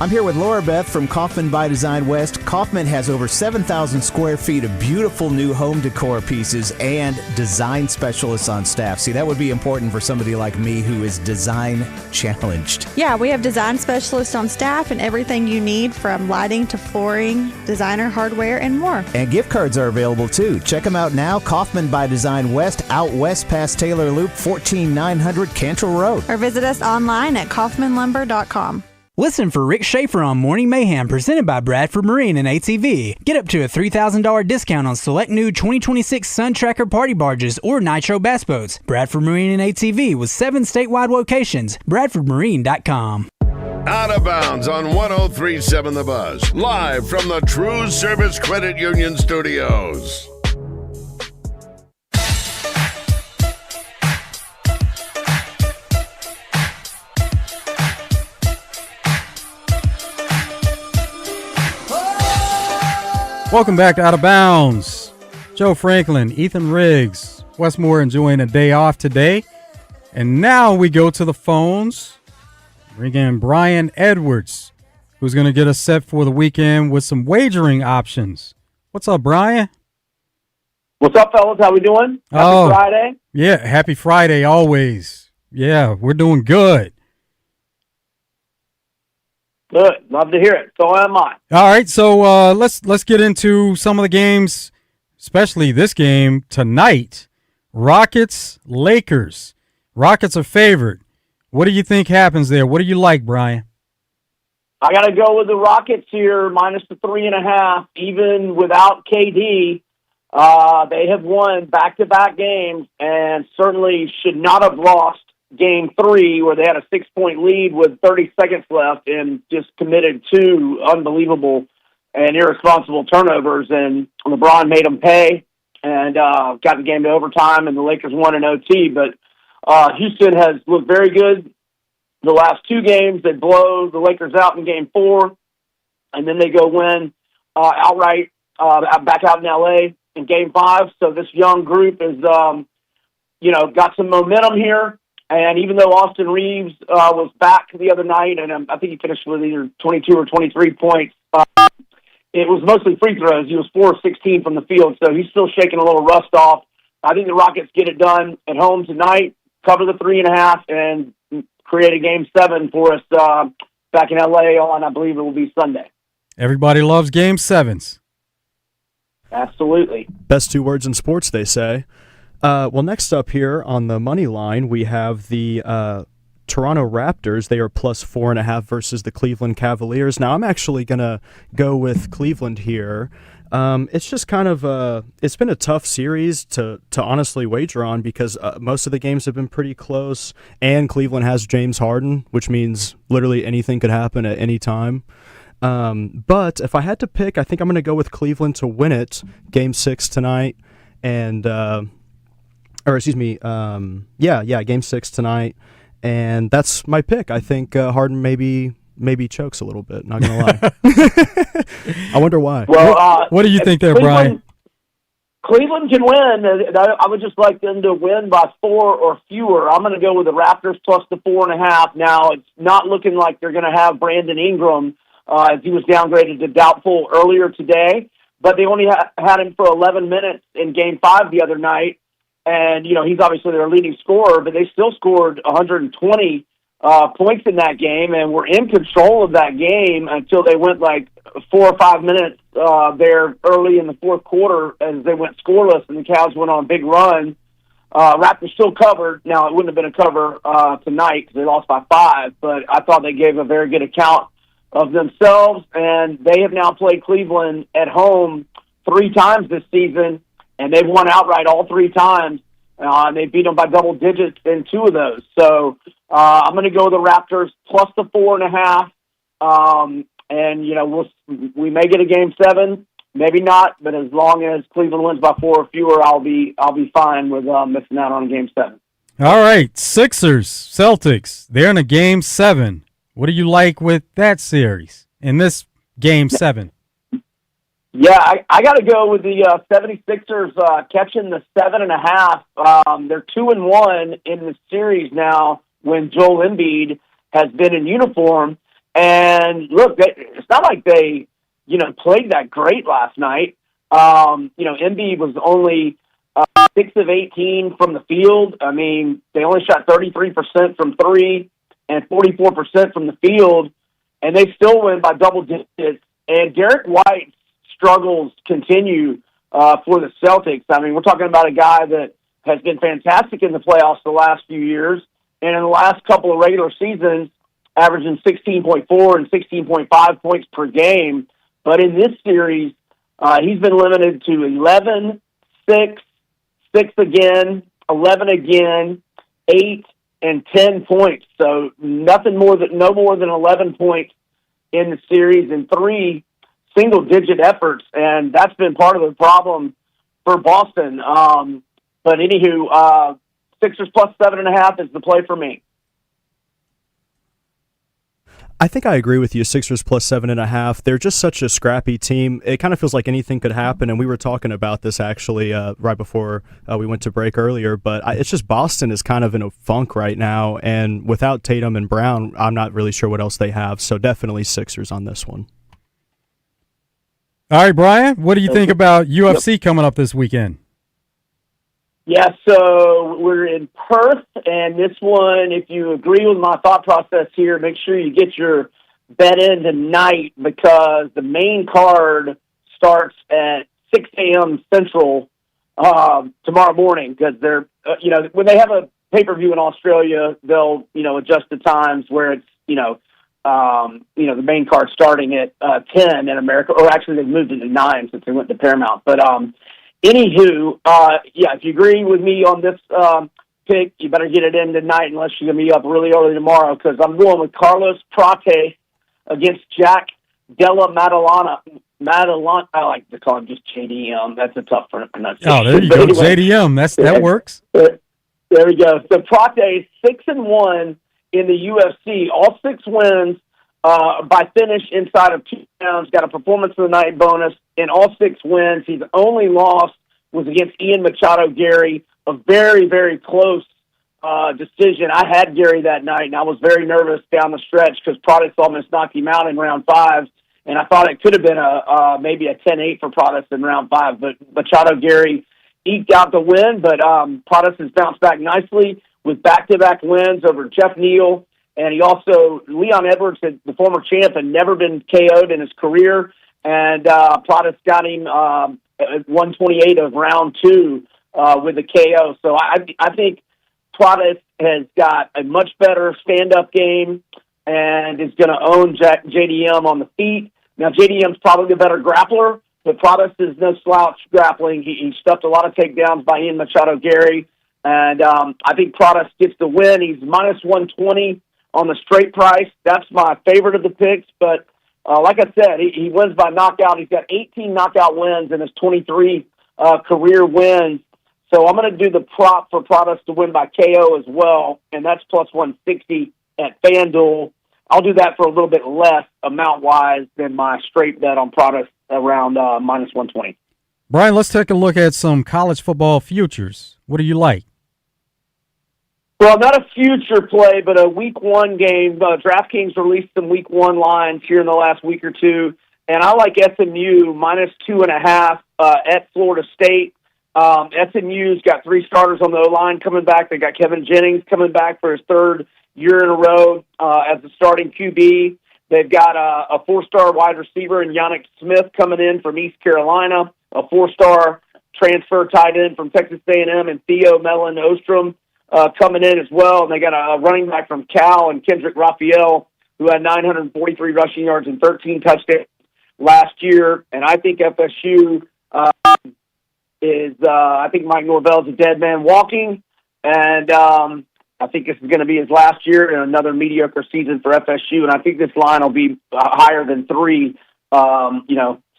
I'm here with Laura Beth from Kaufman by Design West. Kaufman has over 7,000 square feet of beautiful new home decor pieces and design specialists on staff. See, that would be important for somebody like me who is design challenged. Yeah, we have design specialists on staff and everything you need from lighting to flooring, designer hardware, and more. And gift cards are available too. Check them out now. Kaufman by Design West, out west past Taylor Loop, 14900 Cantrell Road. Or visit us online at kaufmanlumber.com. Listen for Rick Schaefer on Morning Mayhem, presented by Bradford Marine and ATV. Get up to a $3,000 discount on select new 2026 Sun Tracker party barges or Nitro bass boats. Bradford Marine and ATV with 7 statewide locations. BradfordMarine.com. Out of Bounds on 103.7 The Buzz. Live from the TruService Credit Union Studios. Welcome back to Out of Bounds. Joe Franklin, Ethan Riggs, Westmore enjoying a day off today. And now we go to the phones. Bring in Brian Edwards, who's going to get us set for the weekend with some wagering options. What's up, Brian? What's up, fellas? How we doing? Happy Friday. Yeah, happy Friday always. Yeah, we're doing good. Good. Love to hear it. So am I. All right, so let's get into some of the games, especially this game tonight. Rockets, Lakers. Rockets are favored. What do you think happens there? What do you like, Brian? I got to go with the Rockets here, minus the 3.5. Even without KD, they have won back-to-back games and certainly should not have lost Game 3, where they had a 6-point lead with 30 seconds left and just committed 2 unbelievable and irresponsible turnovers. And LeBron made them pay and got the game to overtime, and the Lakers won in OT. But Houston has looked very good the last 2 games. They blow the Lakers out in Game 4, and then they go win outright back out in L.A. in Game 5. So this young group is, got some momentum here. And even though Austin Reeves was back the other night, and I think he finished with either 22 or 23 points, it was mostly free throws. He was 4 of 16 from the field, so he's still shaking a little rust off. I think the Rockets get it done at home tonight, cover the 3.5, and create a Game 7 for us back in L.A. on, I believe it will be Sunday. Everybody loves Game 7s. Absolutely. Best 2 words in sports, they say. Well, next up here on the money line, we have the Toronto Raptors. They are plus 4.5 versus the Cleveland Cavaliers. Now, I'm actually going to go with Cleveland here. It's just kind of it's been a tough series to honestly wager on because most of the games have been pretty close, and Cleveland has James Harden, which means literally anything could happen at any time. But if I had to pick, I think I'm going to go with Cleveland to win it, Game 6 tonight, and Game 6 tonight, and that's my pick. I think Harden maybe chokes a little bit, not gonna lie. I wonder why. Well, what do you think there, Brian? Cleveland can win. I would just like them to win by 4 or fewer. I'm going to go with the Raptors plus the 4.5. Now, it's not looking like they're going to have Brandon Ingram as he was downgraded to doubtful earlier today, but they only had him for 11 minutes in Game 5 the other night. And, he's obviously their leading scorer, but they still scored 120 points in that game and were in control of that game until they went 4 or 5 minutes there early in the fourth quarter as they went scoreless and the Cavs went on a big run. Raptors still covered. Now, it wouldn't have been a cover tonight because they lost by 5, but I thought they gave a very good account of themselves, and they have now played Cleveland at home 3 times this season, and they've won outright all 3 times. And they beat them by double digits in 2 of those. So I'm going to go with the Raptors plus the 4.5. and we may get a Game 7, maybe not. But as long as Cleveland wins by 4 or fewer, I'll be fine with missing out on Game 7. All right, Sixers, Celtics. They're in a Game 7. What do you like with that series in this Game 7? Yeah, I got to go with the 76ers catching the 7.5. They're 2-1 in the series now when Joel Embiid has been in uniform. And look, it's not like they, played that great last night. Embiid was only 6 of 18 from the field. I mean, they only shot 33% from three and 44% from the field, and they still win by double digits. And Derek White's struggles continue for the Celtics. I mean, we're talking about a guy that has been fantastic in the playoffs the last few years, and in the last couple of regular seasons, averaging 16.4 and 16.5 points per game. But in this series, he's been limited to 11, 6, 6 again, 11 again, 8, and 10 points. So no more than 11 points in the series, and 3 single-digit efforts, and that's been part of the problem for Boston. But anywho, Sixers plus 7.5 is the play for me. I think I agree with you. Sixers plus 7.5. They're just such a scrappy team. It kind of feels like anything could happen, and we were talking about this actually right before we went to break earlier. But it's just Boston is kind of in a funk right now, and without Tatum and Brown, I'm not really sure what else they have. So definitely Sixers on this one. All right, Brian, what do you think about UFC coming up this weekend? Yeah, so we're in Perth, and this one, if you agree with my thought process here, make sure you get your bet in tonight because the main card starts at 6 a.m. Central tomorrow morning because they're, when they have a pay-per-view in Australia, they'll, adjust the times where it's, the main card starting at 10 in America, or actually they've moved it to 9 since they went to Paramount. But anywho, if you agree with me on this pick, you better get it in tonight unless you're going to be up really early tomorrow because I'm going with Carlos Prate against Jack Della Maddalena. I like to call him just JDM. That's a tough pronunciation. Oh, there you go, anyway, JDM. That works. There we go. So Prate is 6-1 in the UFC. All 6 wins by finish inside of 2 rounds. Got a performance of the night bonus in all 6 wins. His only loss was against Ian Machado Gary, a very, very close decision. I had Gary that night, and I was very nervous down the stretch because Protest almost knocked him out in round 5, and I thought it could have been maybe a 10-8 for Protest in round 5, but Machado Gary eked out the win, but Protest has bounced back nicely with back-to-back wins over Jeff Neal, and he also, Leon Edwards, the former champ, had never been KO'd in his career, and Protest got him at 128 of round 2 with a KO. So I think Protest has got a much better stand-up game and is going to own JDM on the feet. Now, JDM's probably the better grappler, but Protest is no slouch grappling. He stuffed a lot of takedowns by Ian Machado Gary, and I think Protest gets the win. He's minus 120 on the straight price. That's my favorite of the picks, but like I said, he wins by knockout. He's got 18 knockout wins in his 23 career wins. So I'm going to do the prop for Protest to win by KO as well, and that's plus 160 at FanDuel. I'll do that for a little bit less amount-wise than my straight bet on Protest around minus 120. Brian, let's take a look at some college football futures. What do you like? Well, not a future play, but a Week 1 game. DraftKings released some Week 1 lines here in the last week or two, and I like SMU minus 2.5 at Florida State. SMU's got 3 starters on the O-line coming back. They got Kevin Jennings coming back for his 3rd year in a row as the starting QB. They've got a 4-star wide receiver in Yannick Smith coming in from East Carolina, a 4-star transfer tight end from Texas A&M, and Theo Mellon Ostrom coming in as well. And they got a running back from Cal and Kendrick Raphael, who had 943 rushing yards and 13 touchdowns last year. And I think FSU I think Mike Norvell's a dead man walking. And I think this is going to be his last year in another mediocre season for FSU, and I think this line will be higher than 3,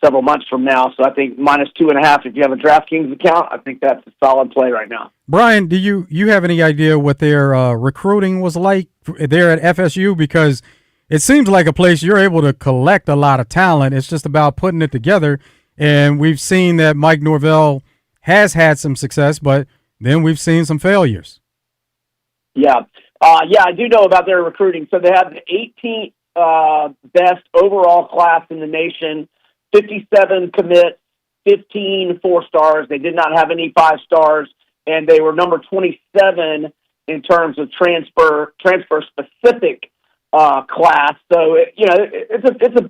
several months from now. So I think -2.5 if you have a DraftKings account. I think that's a solid play right now. Brian, do you have any idea what their recruiting was like there at FSU? Because it seems like a place you're able to collect a lot of talent. It's just about putting it together. And we've seen that Mike Norvell has had some success, but then we've seen some failures. Yeah. I do know about their recruiting. So they have the 18th best overall class in the nation, 57 commits, 15 4-stars. They did not have any 5-stars, and they were number 27 in terms of transfer specific class. So it's a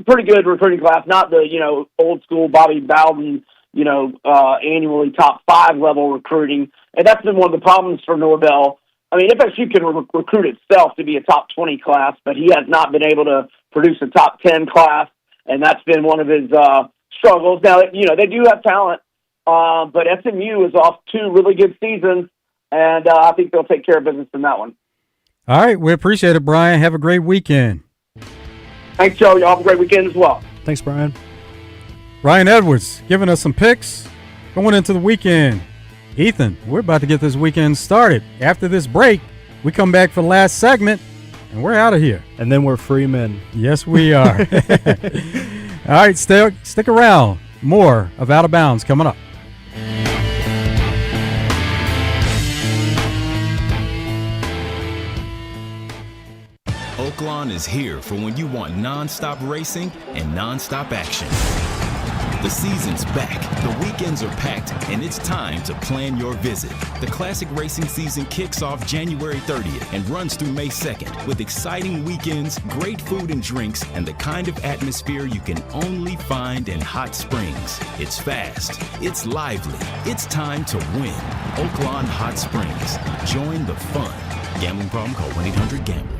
pretty good recruiting class. Not the old school Bobby Bowden annually top 5 level recruiting, and that's been one of the problems for Norvell. I mean, FSU can recruit itself to be a top 20 class, but he has not been able to produce a top 10 class, and that's been one of his struggles. Now, they do have talent, but SMU is off 2 really good seasons, and I think they'll take care of business in that one. All right, we appreciate it, Brian. Have a great weekend. Thanks, Joe. Y'all have a great weekend as well. Thanks, Brian. Ryan Edwards giving us some picks going into the weekend. Ethan, we're about to get this weekend started. After this break, we come back for the last segment, and we're out of here. And then we're free men. Yes, we are. All right, stick around. More of Out of Bounds coming up. Oaklawn is here for when you want non-stop racing and non-stop action. The season's back, the weekends are packed, and it's time to plan your visit. The classic racing season kicks off January 30th and runs through May 2nd with exciting weekends, great food and drinks, and the kind of atmosphere you can only find in Hot Springs. It's fast, it's lively, it's time to win. Oaklawn Hot Springs. Join the fun. Gambling problem? Call 1-800-GAMBLER.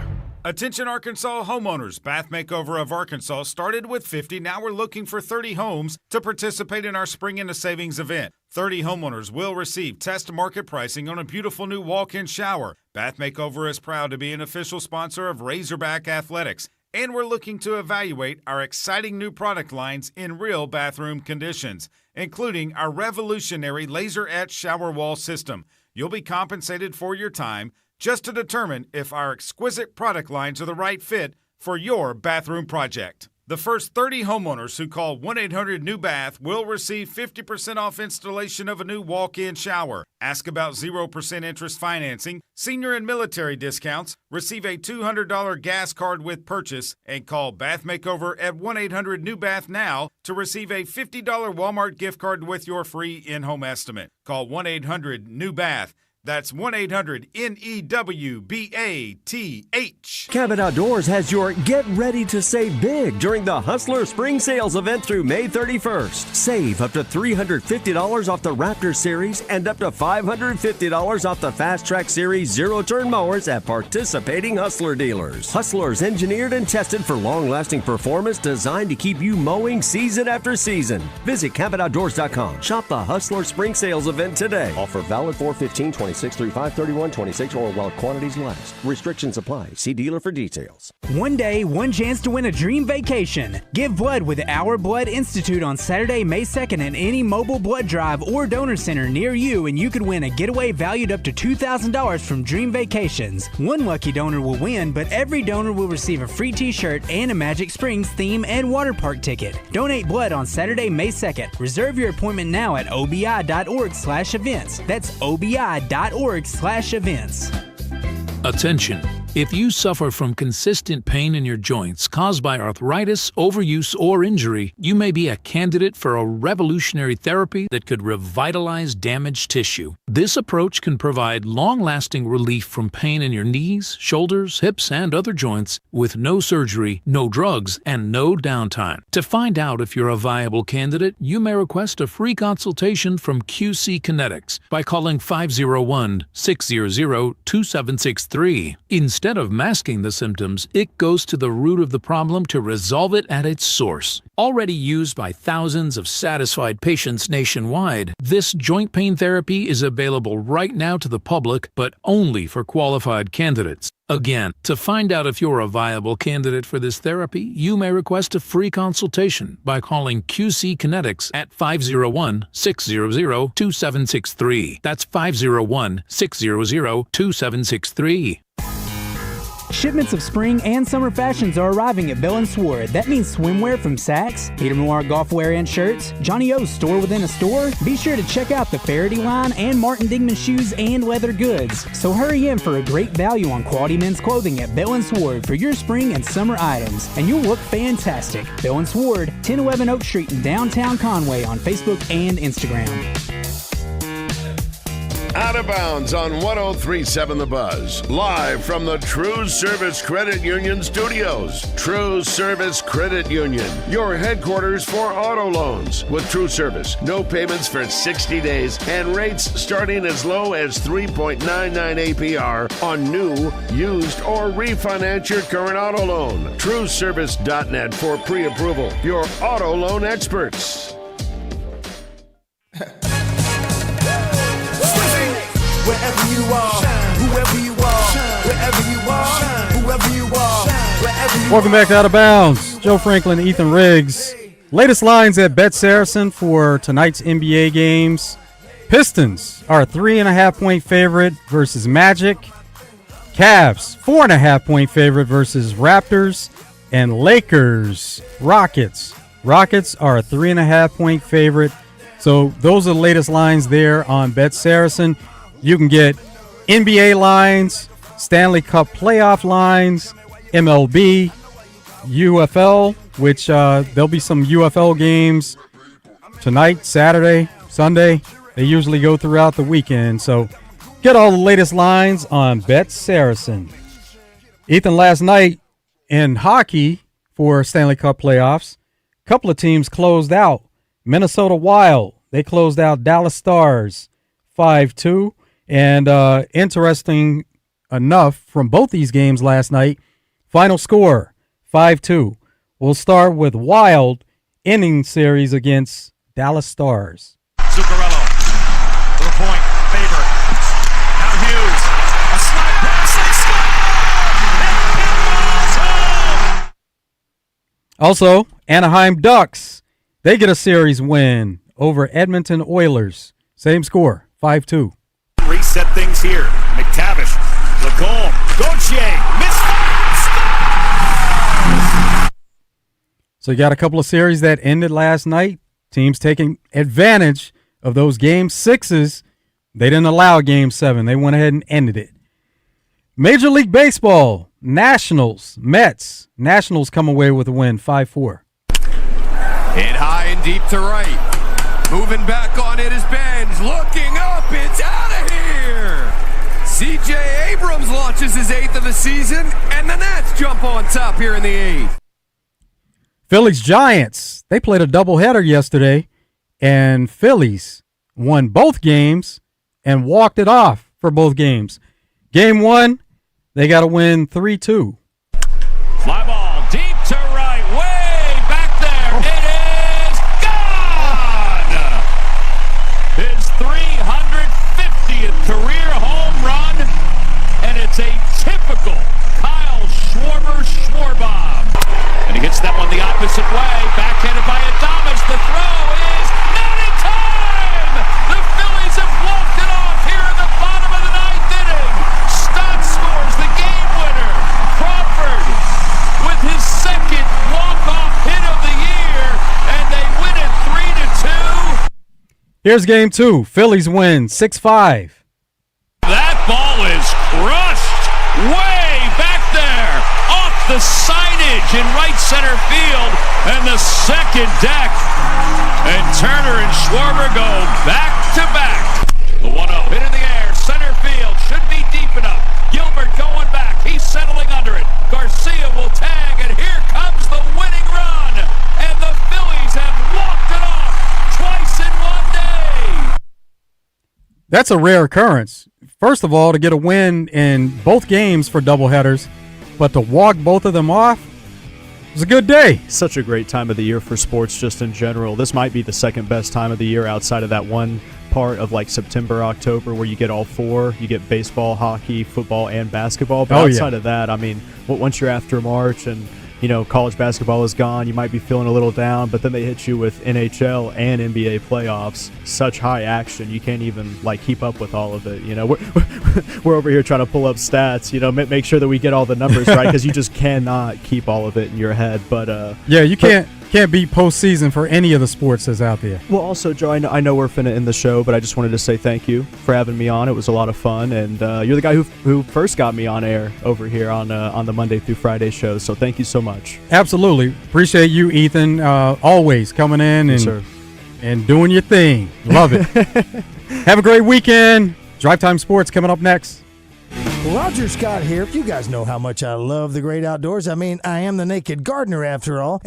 Attention Arkansas homeowners. Bath Makeover of Arkansas started with 50. Now we're looking for 30 homes to participate in our Spring into Savings event. 30 homeowners will receive test market pricing on a beautiful new walk-in shower. Bath Makeover is proud to be an official sponsor of Razorback Athletics. And we're looking to evaluate our exciting new product lines in real bathroom conditions, including our revolutionary laser-etched shower wall system. You'll be compensated for your time just to determine if our exquisite product lines are the right fit for your bathroom project. The first 30 homeowners who call 1-800-NEW-BATH will receive 50% off installation of a new walk-in shower. Ask about 0% interest financing, senior and military discounts, receive a $200 gas card with purchase, and call Bath Makeover at 1-800-NEW-BATH now to receive a $50 Walmart gift card with your free in-home estimate. Call 1-800-NEW-BATH. That's 1-800-NEWBATH. Cabot Outdoors has your Get Ready to Save Big during the Hustler Spring Sales event through May 31st. Save up to $350 off the Raptor Series and up to $550 off the Fast Track Series zero-turn mowers at participating Hustler dealers. Hustler's engineered and tested for long-lasting performance designed to keep you mowing season after season. Visit CabotOutdoors.com. Shop the Hustler Spring Sales event today. Offer valid 4/15/26 through 5/31/26 or while quantities last. Restrictions apply. See dealer for details. One day, one chance to win a dream vacation. Give blood with Our Blood Institute on Saturday, May 2nd at any mobile blood drive or donor center near you, and you could win a getaway valued up to $2,000 from Dream Vacations. One lucky donor will win, but every donor will receive a free t-shirt and a Magic Springs theme and water park ticket. Donate blood on Saturday, May 2nd. Reserve your appointment now at obi.org/events. That's obi.org/events. Attention. If you suffer from consistent pain in your joints caused by arthritis, overuse, or injury, you may be a candidate for a revolutionary therapy that could revitalize damaged tissue. This approach can provide long-lasting relief from pain in your knees, shoulders, hips, and other joints with no surgery, no drugs, and no downtime. To find out if you're a viable candidate, you may request a free consultation from QC Kinetics by calling 501-600-2763. Instead instead of masking the symptoms, it goes to the root of the problem to resolve it at its source. Already used by thousands of satisfied patients nationwide, this joint pain therapy is available right now to the public, but only for qualified candidates. Again, to find out if you're a viable candidate for this therapy, you may request a free consultation by calling QC Kinetics at 501-600-2763. That's 501-600-2763. Shipments of spring and summer fashions are arriving at Bell & Sword. That means swimwear from Saks, Peter Noir golfwear and shirts, Johnny O's store within a store. Be sure to check out the Faraday line and Martin Dingman shoes and leather goods. So hurry in for a great value on quality men's clothing at Bell & Sword for your spring and summer items, and you'll look fantastic. Bell & Sword, 1011 Oak Street in downtown Conway on Facebook and Instagram. Out of Bounds on 103.7 The Buzz. Live from the TruService Credit Union studios. TruService Credit Union, your headquarters for auto loans. With TruService, no payments for 60 days and rates starting as low as 3.99 APR on new, used, or refinance your current auto loan. TruService.net for pre-approval. Your auto loan experts. Wherever you are, whoever you are, wherever you are, whoever you are, wherever you are. Welcome back to Out of Bounds. Joe Franklin, Ethan Riggs. Latest lines at Bet Saracen for tonight's NBA games. Pistons are a 3.5-point favorite versus Magic. Cavs, 4.5-point favorite versus Raptors. And Lakers, Rockets. Rockets are a 3.5-point favorite. So those are the latest lines there on Bet Saracen. You can get NBA lines, Stanley Cup playoff lines, MLB, UFL, which there'll be some UFL games tonight, Saturday, Sunday. They usually go throughout the weekend. So get all the latest lines on Bet Saracen. Ethan, last night in hockey for Stanley Cup playoffs, a couple of teams closed out. Minnesota Wild, they closed out Dallas Stars 5-2. And interesting enough, from both these games last night, final score 5-2. We'll start with Wild ending series against Dallas Stars. Zuccarello to the point, Faber. Now Hughes. A slide pass, they score! Also, Anaheim Ducks, they get a series win over Edmonton Oilers. Same score, 5-2. Reset things here. McTavish, Lacombe, Gauthier, misfire, scores! So you got a couple of series that ended last night. Teams taking advantage of those game sixes. They didn't allow game 7. They went ahead and ended it. Major League Baseball, Nationals, Mets. Nationals come away with a win, 5-4. Hit high and deep to right. Moving back on it is Benz. Looking up, it's out of here. C.J. Abrams launches his 8th of the season, and the Nats jump on top here in the 8th. Phillies Giants, they played a doubleheader yesterday, and Phillies won both games and walked it off for both games. Game 1, they got to win 3-2. Fly ball deep to right, way back there. It is gone! His 350th career home run, and it's a typical Kyle Schwarber-Schwarbomb. And he hits that one the opposite way, backhanded by Adames. The throw is not in time! The Phillies have walked it off here in the bottom of the 9th inning. Stott scores the game winner. Crawford with his second walk-off hit of the year, and they win it 3-2. Here's game 2. Phillies win 6-5. That ball is crushed way back there off the signage in right center field and the second deck. And Turner and Schwarber go back to back. The 1-0 hit in the air, center field, should be deep enough. Gilbert going back, he's settling under it. Garcia will tag, and here comes the winning run. And the Phillies have walked it off twice in one day. That's a rare occurrence. First of all, to get a win in both games for doubleheaders, but to walk both of them off, it was a good day. Such a great time of the year for sports just in general. This might be the second best time of the year outside of that one part of like September, October where you get all four. You get baseball, hockey, football, and basketball. But outside of that, I mean, once you're after March and college basketball is gone, you might be feeling a little down, but then they hit you with NHL and NBA playoffs. Such high action, you can't even keep up with all of it. We're over here trying to pull up stats, make sure that we get all the numbers right, because you just cannot keep all of it in your head. But you can't beat postseason for any of the sports that's out there. Well, also, Joe, I know we're finna end the show, but I just wanted to say thank you for having me on. It was a lot of fun, and you're the guy who first got me on air over here on the Monday through Friday show. So thank you so much. Absolutely, appreciate you, Ethan. Always coming in and doing your thing. Love it. Have a great weekend. Drive Time Sports coming up next. Roger Scott here. You guys know how much I love the great outdoors. I mean, I am the naked gardener after all. And